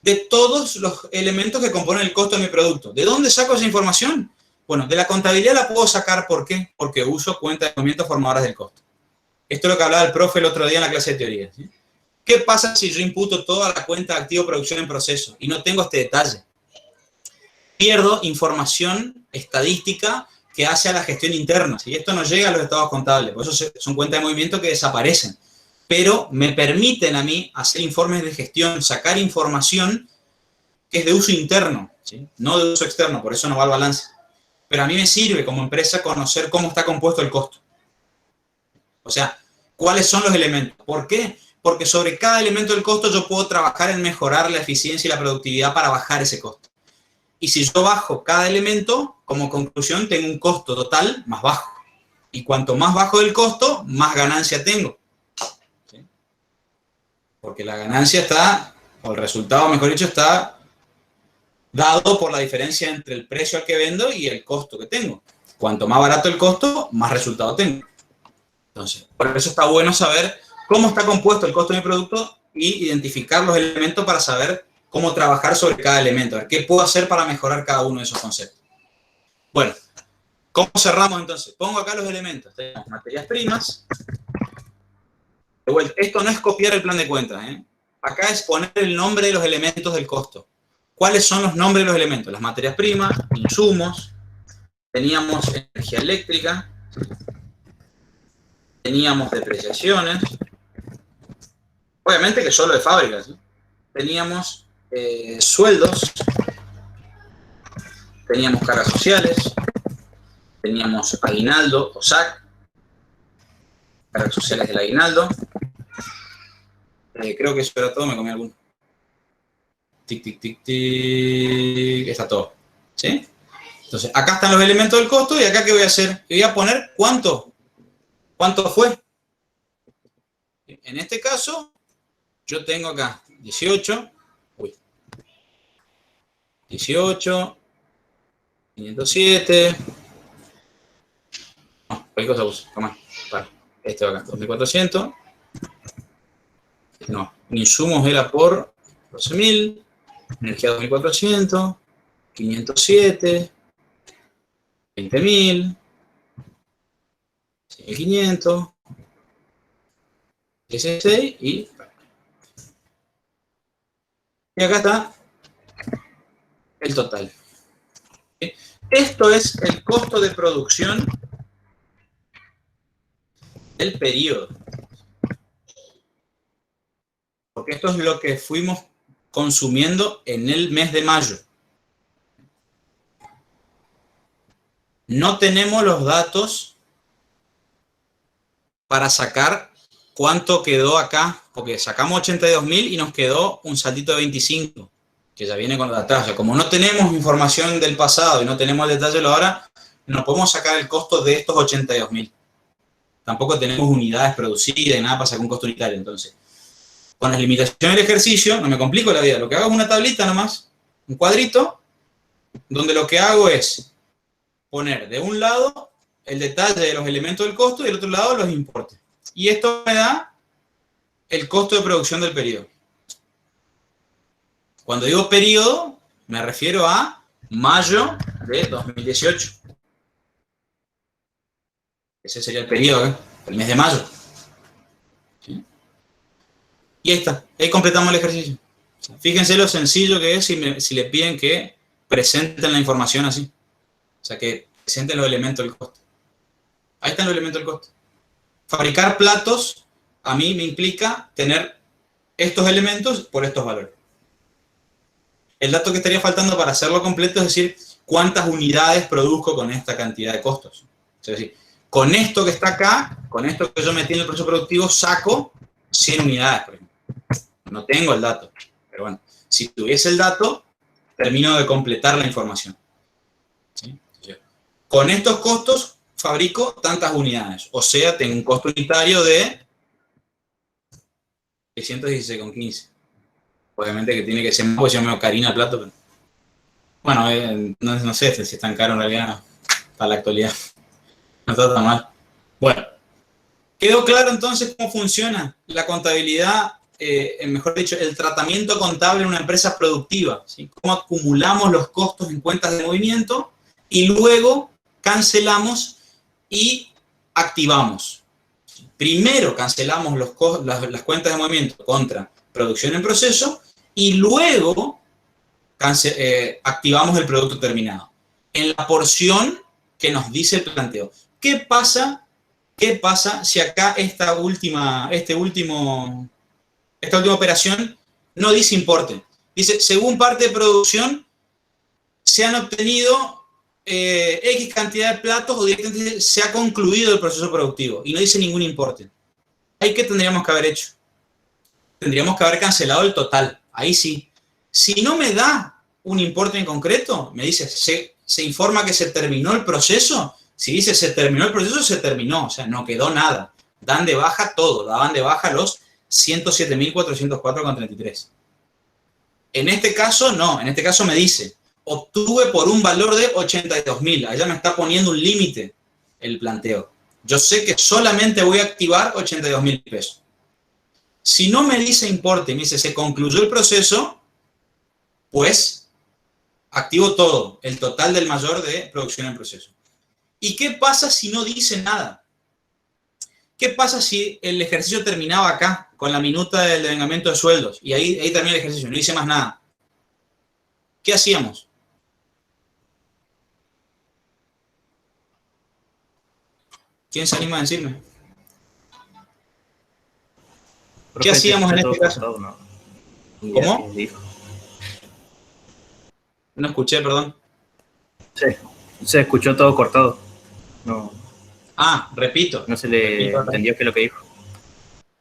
de todos los elementos que componen el costo de mi producto. ¿De dónde saco esa información? Bueno, de la contabilidad la puedo sacar, ¿por qué? Porque uso cuentas de movimientos formadoras del costo. Esto es lo que hablaba el profe el otro día en la clase de teoría, ¿sí? ¿Qué pasa si yo imputo toda la cuenta de activo, producción en proceso y no tengo este detalle? Pierdo información estadística que hace a la gestión interna. Y esto no llega a los estados contables, por eso son cuentas de movimiento que desaparecen. Pero me permiten a mí hacer informes de gestión, sacar información que es de uso interno, ¿sí? No de uso externo, por eso no va al balance. Pero a mí me sirve como empresa conocer cómo está compuesto el costo. O sea, ¿cuáles son los elementos? ¿Por qué? Porque sobre cada elemento del costo yo puedo trabajar en mejorar la eficiencia y la productividad para bajar ese costo. Y si yo bajo cada elemento, como conclusión, tengo un costo total más bajo. Y cuanto más bajo el costo, más ganancia tengo. ¿Sí? Porque la ganancia está, o el resultado, mejor dicho, está dado por la diferencia entre el precio al que vendo y el costo que tengo. Cuanto más barato el costo, más resultado tengo. Entonces, por eso está bueno saber cómo está compuesto el costo de mi producto y identificar los elementos para saber cómo trabajar sobre cada elemento, a ver qué puedo hacer para mejorar cada uno de esos conceptos. Bueno, ¿cómo cerramos entonces? Pongo acá los elementos. Tenemos materias primas. De vuelta, esto no es copiar el plan de cuentas, ¿eh? Acá es poner el nombre de los elementos del costo. ¿Cuáles son los nombres de los elementos? Las materias primas, insumos, teníamos energía eléctrica, teníamos depreciaciones, obviamente que solo de fábrica, ¿sí? Teníamos sueldos, teníamos cargas sociales, teníamos aguinaldo o SAC, cargas sociales del aguinaldo, creo que eso era todo, me comí alguno. Tic, tic, tic, tic, está todo, ¿sí? Entonces, acá están los elementos del costo y acá ¿qué voy a hacer? Voy a poner ¿cuánto fue? En este caso, yo tengo acá 18, 507, no, cualquier cosa uso, toma, para, este va acá, 2400, no, insumos era por 12.000, energía 2400, 507, 20.000, 6.500, 16 y acá está el total. Esto es el costo de producción del periodo. Porque esto es lo que fuimos consumiendo en el mes de mayo. No tenemos los datos para sacar cuánto quedó acá, porque sacamos 82.000 y nos quedó un saltito de 25, que ya viene con los datos. O sea, como no tenemos información del pasado y no tenemos el detalle de lo ahora, no podemos sacar el costo de estos 82.000. Tampoco tenemos unidades producidas y nada para sacar un costo unitario. Entonces, con las limitaciones del ejercicio, no me complico la vida. Lo que hago es una tablita nomás, un cuadrito, donde lo que hago es poner de un lado el detalle de los elementos del costo y del otro lado los importes. Y esto me da el costo de producción del periodo. Cuando digo periodo, me refiero a mayo de 2018. Ese sería el periodo, ¿eh? El mes de mayo. ¿Sí? Y ahí está. Ahí completamos el ejercicio. Fíjense lo sencillo que es si le piden que presenten la información así. O sea, que presenten los elementos del costo. Ahí están los elementos del costo. Fabricar platos a mí me implica tener estos elementos por estos valores. El dato que estaría faltando para hacerlo completo es decir, cuántas unidades produzco con esta cantidad de costos. Es decir, con esto que está acá, con esto que yo metí en el proceso productivo, saco 100 unidades, por ejemplo. No tengo el dato, pero bueno, si tuviese el dato, termino de completar la información. ¿Sí? Con estos costos fabrico tantas unidades, o sea, tengo un costo unitario de 616,15. Obviamente que tiene que ser más, porque yo me llamo Karina Plato, pero bueno, no sé si es tan caro en realidad para la actualidad. No está tan mal. Bueno, ¿quedó claro entonces cómo funciona la contabilidad mejor dicho, el tratamiento contable en una empresa productiva, ¿sí? Cómo acumulamos los costos en cuentas de movimiento y luego cancelamos y activamos. Primero cancelamos las cuentas de movimiento contra producción en proceso y luego activamos el producto terminado. En la porción que nos dice el planteo. ¿Qué pasa si acá esta última operación no dice importe? Dice, según parte de producción, se han obtenido X cantidad de platos o directamente se ha concluido el proceso productivo y no dice ningún importe. ¿Ahí qué tendríamos que haber hecho? Tendríamos que haber cancelado el total. Ahí sí. Si no me da un importe en concreto, me dice, se informa que se terminó el proceso. Si dice se terminó el proceso, se terminó. O sea, no quedó nada. Dan de baja todo. Daban de baja los 107.404,33. En este caso, no. En este caso me dice, obtuve por un valor de 82.000. Allá me está poniendo un límite el planteo. Yo sé que solamente voy a activar 82.000 pesos. Si no me dice importe, me dice se concluyó el proceso, pues activo todo, el total del mayor de producción en proceso. ¿Y qué pasa si no dice nada? ¿Qué pasa si el ejercicio terminaba acá, con la minuta del devengamiento de sueldos? Y ahí termina el ejercicio, no dice más nada. ¿Qué hacíamos? ¿Quién se anima a decirme? ¿Qué hacíamos en este caso? ¿Cómo? No escuché, perdón. Sí, se escuchó todo cortado. No. Repito. No se le entendió qué es lo que dijo.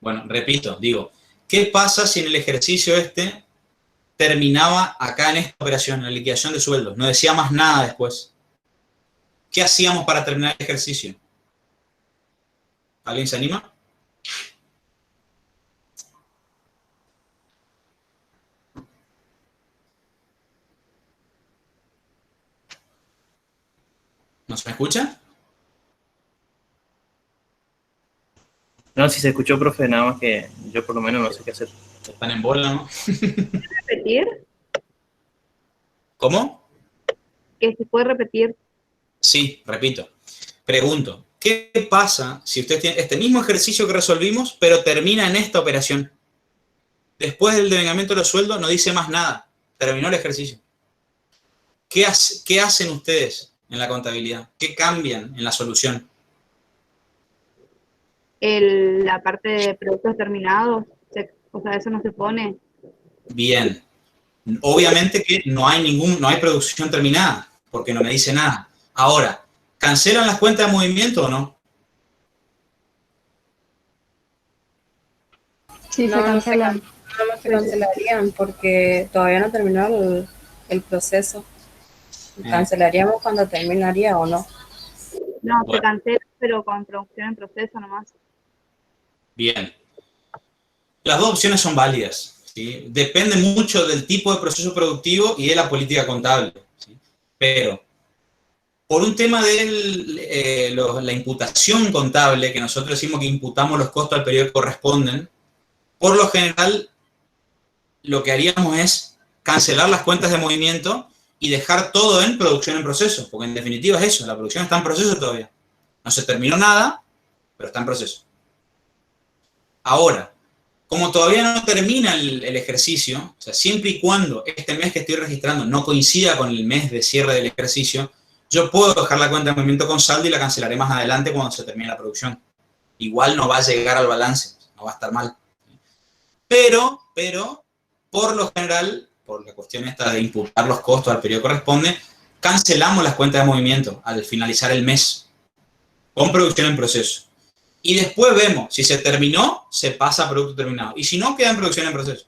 Bueno, repito, digo, ¿qué pasa si en el ejercicio terminaba acá en esta operación, en la liquidación de sueldos? No decía más nada después. ¿Qué hacíamos para terminar el ejercicio? ¿Alguien se anima? ¿No se me escucha? No, si se escuchó, profe, nada más que yo por lo menos no sé qué hacer. Están en bola, ¿no? ¿Repetir? ¿Cómo? ¿Que se puede repetir? Sí, repito. Pregunto, ¿qué pasa si usted tiene este mismo ejercicio que resolvimos, pero termina en esta operación? Después del devengamiento de los sueldos no dice más nada. Terminó el ejercicio. ¿Qué hacen ustedes en la contabilidad? ¿Qué cambian en la solución? La parte de productos terminados, o sea, eso no se pone. Bien. Obviamente que no hay producción terminada, porque no me dice nada. Ahora, ¿cancelan las cuentas de movimiento o no? Sí, se cancelan. No se cancelarían porque todavía no terminó el proceso. ¿Cancelaríamos cuando terminaría o no? No, se cancela, pero con producción en proceso nomás. Bien. Las dos opciones son válidas, ¿sí? Depende mucho del tipo de proceso productivo y de la política contable, ¿sí? Pero, por un tema de la imputación contable, que nosotros decimos que imputamos los costos al periodo que corresponden, por lo general, lo que haríamos es cancelar las cuentas de movimiento y dejar todo en producción en proceso, porque en definitiva es eso, la producción está en proceso todavía. No se terminó nada, pero está en proceso. Ahora, como todavía no termina el ejercicio, o sea, siempre y cuando este mes que estoy registrando no coincida con el mes de cierre del ejercicio, yo puedo dejar la cuenta de movimiento con saldo y la cancelaré más adelante cuando se termine la producción. Igual no va a llegar al balance, no va a estar mal. Pero, por lo general, por la cuestión esta de imputar los costos al periodo que corresponde, cancelamos las cuentas de movimiento al finalizar el mes, con producción en proceso. Y después vemos, si se terminó, se pasa a producto terminado. Y si no, queda en producción en proceso.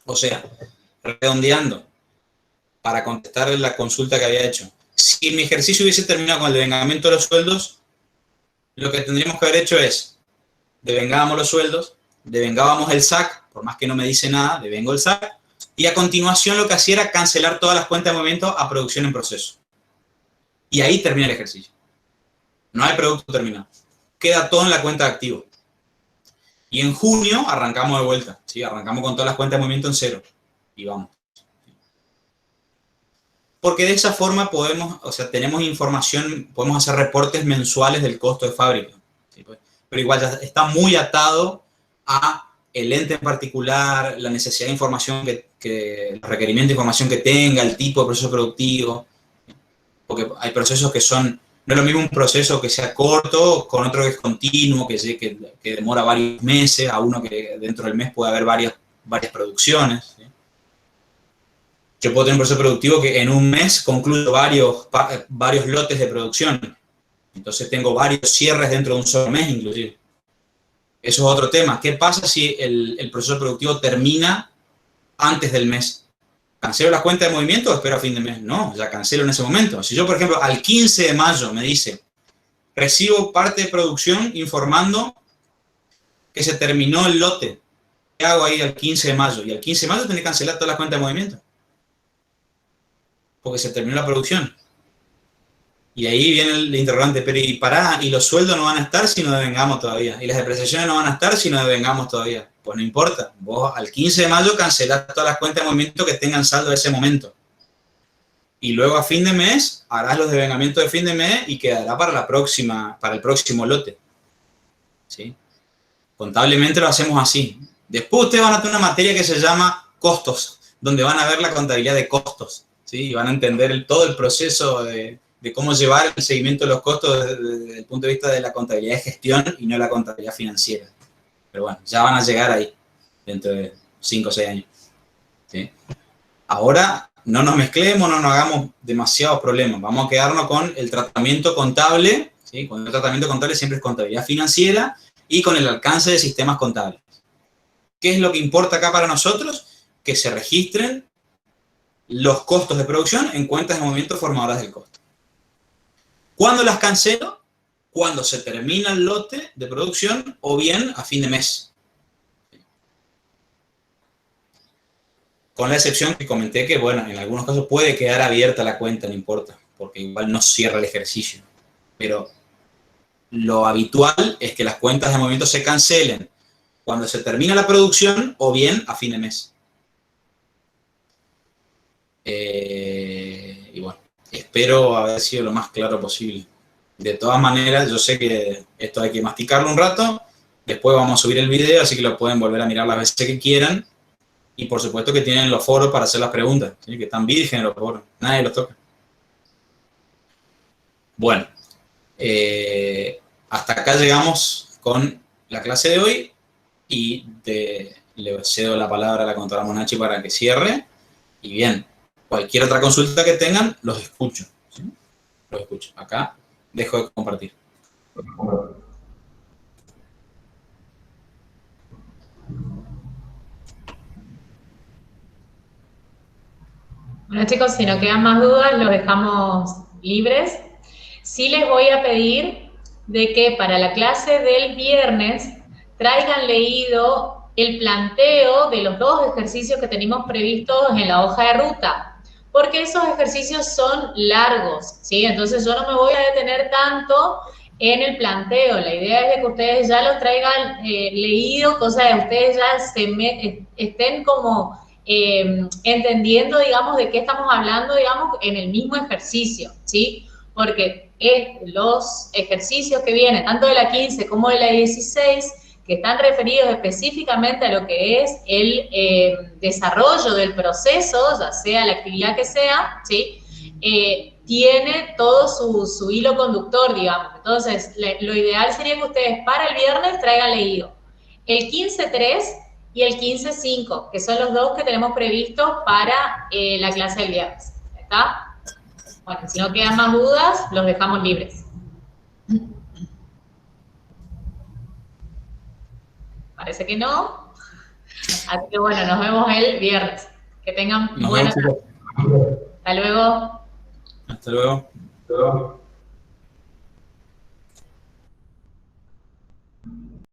O sea, redondeando, para contestar la consulta que había hecho, si mi ejercicio hubiese terminado con el devengamiento de los sueldos, lo que tendríamos que haber hecho es, devengábamos los sueldos, devengábamos el SAC, por más que no me dice nada, devengo el SAC, y a continuación lo que hacía era cancelar todas las cuentas de movimiento a producción en proceso. Y ahí termina el ejercicio. No hay producto terminado. Queda todo en la cuenta de activo. Y en junio arrancamos de vuelta, ¿sí? Arrancamos con todas las cuentas de movimiento en cero. Y vamos. Porque de esa forma podemos, o sea, tenemos información, podemos hacer reportes mensuales del costo de fábrica. ¿Sí? Pero igual ya está muy atado a el ente en particular, la necesidad de información, el requerimiento de información que tenga, el tipo de proceso productivo. Porque hay procesos que son, no es lo mismo un proceso que sea corto con otro que es continuo, que demora varios meses, a uno que dentro del mes puede haber varias producciones. ¿Sí? Yo puedo tener un proceso productivo que en un mes concluyo varios lotes de producción. Entonces tengo varios cierres dentro de un solo mes, inclusive. Eso es otro tema. ¿Qué pasa si el proceso productivo termina antes del mes? ¿Cancelo las cuentas de movimiento o espero a fin de mes? No, ya cancelo en ese momento. Si yo, por ejemplo, al 15 de mayo me dice, recibo parte de producción informando que se terminó el lote. ¿Qué hago ahí al 15 de mayo? Y al 15 de mayo tengo que cancelar todas las cuentas de movimiento. Porque se terminó la producción. Y ahí viene el interrogante, pero y pará, y los sueldos no van a estar si no devengamos todavía. Y las depreciaciones no van a estar si no devengamos todavía. Pues no importa. Vos al 15 de mayo cancelás todas las cuentas de movimiento que tengan saldo de ese momento. Y luego a fin de mes harás los devengamientos de fin de mes y quedará para el próximo lote. ¿Sí? Contablemente lo hacemos así. Después ustedes van a tener una materia que se llama costos, donde van a ver la contabilidad de costos. ¿Sí? Y van a entender todo el proceso de cómo llevar el seguimiento de los costos desde el punto de vista de la contabilidad de gestión y no la contabilidad financiera. Pero bueno, ya van a llegar ahí dentro de 5 o 6 años. ¿Sí? Ahora no nos mezclemos, no nos hagamos demasiados problemas. Vamos a quedarnos con el tratamiento contable. ¿Sí? Con el tratamiento contable siempre es contabilidad financiera y con el alcance de sistemas contables. ¿Qué es lo que importa acá para nosotros? Que se registren los costos de producción en cuentas de movimiento formadoras del costo. ¿Cuándo las cancelo? Cuando se termina el lote de producción o bien a fin de mes. Con la excepción que comenté que, bueno, en algunos casos puede quedar abierta la cuenta, no importa, porque igual no cierra el ejercicio. Pero lo habitual es que las cuentas de movimiento se cancelen cuando se termina la producción o bien a fin de mes. Y bueno, espero haber sido lo más claro posible. De todas maneras, yo sé que esto hay que masticarlo un rato, después vamos a subir el video, así que lo pueden volver a mirar las veces que quieran, y por supuesto que tienen los foros para hacer las preguntas, ¿sí? Que están vírgenes los foros, nadie los toca. Bueno, hasta acá llegamos con la clase de hoy, y le cedo la palabra a la contadora Monachi para que cierre, y bien, cualquier otra consulta que tengan, los escucho. ¿Sí? Los escucho. Acá dejo de compartir. Bueno, chicos, si no quedan más dudas, los dejamos libres. Sí les voy a pedir de que para la clase del viernes traigan leído el planteo de los 2 ejercicios que tenemos previstos en la hoja de ruta, porque esos ejercicios son largos, ¿sí? Entonces yo no me voy a detener tanto en el planteo. La idea es de que ustedes ya los traigan leído, cosa de que ustedes ya estén como entendiendo, digamos, de qué estamos hablando, digamos, en el mismo ejercicio, ¿sí? Porque los ejercicios que vienen, tanto de la 15 como de la 16, que están referidos específicamente a lo que es el desarrollo del proceso, ya sea la actividad que sea, ¿sí? Tiene todo su hilo conductor, digamos. Entonces, lo ideal sería que ustedes para el viernes traigan leído el 15.3 y el 15.5, que son los 2 que tenemos previstos para la clase del viernes. ¿Está? Bueno, si no quedan más dudas, los dejamos libres. Parece que no. Así que bueno, nos vemos el viernes. Que tengan buenas tardes. Hasta luego. Hasta luego.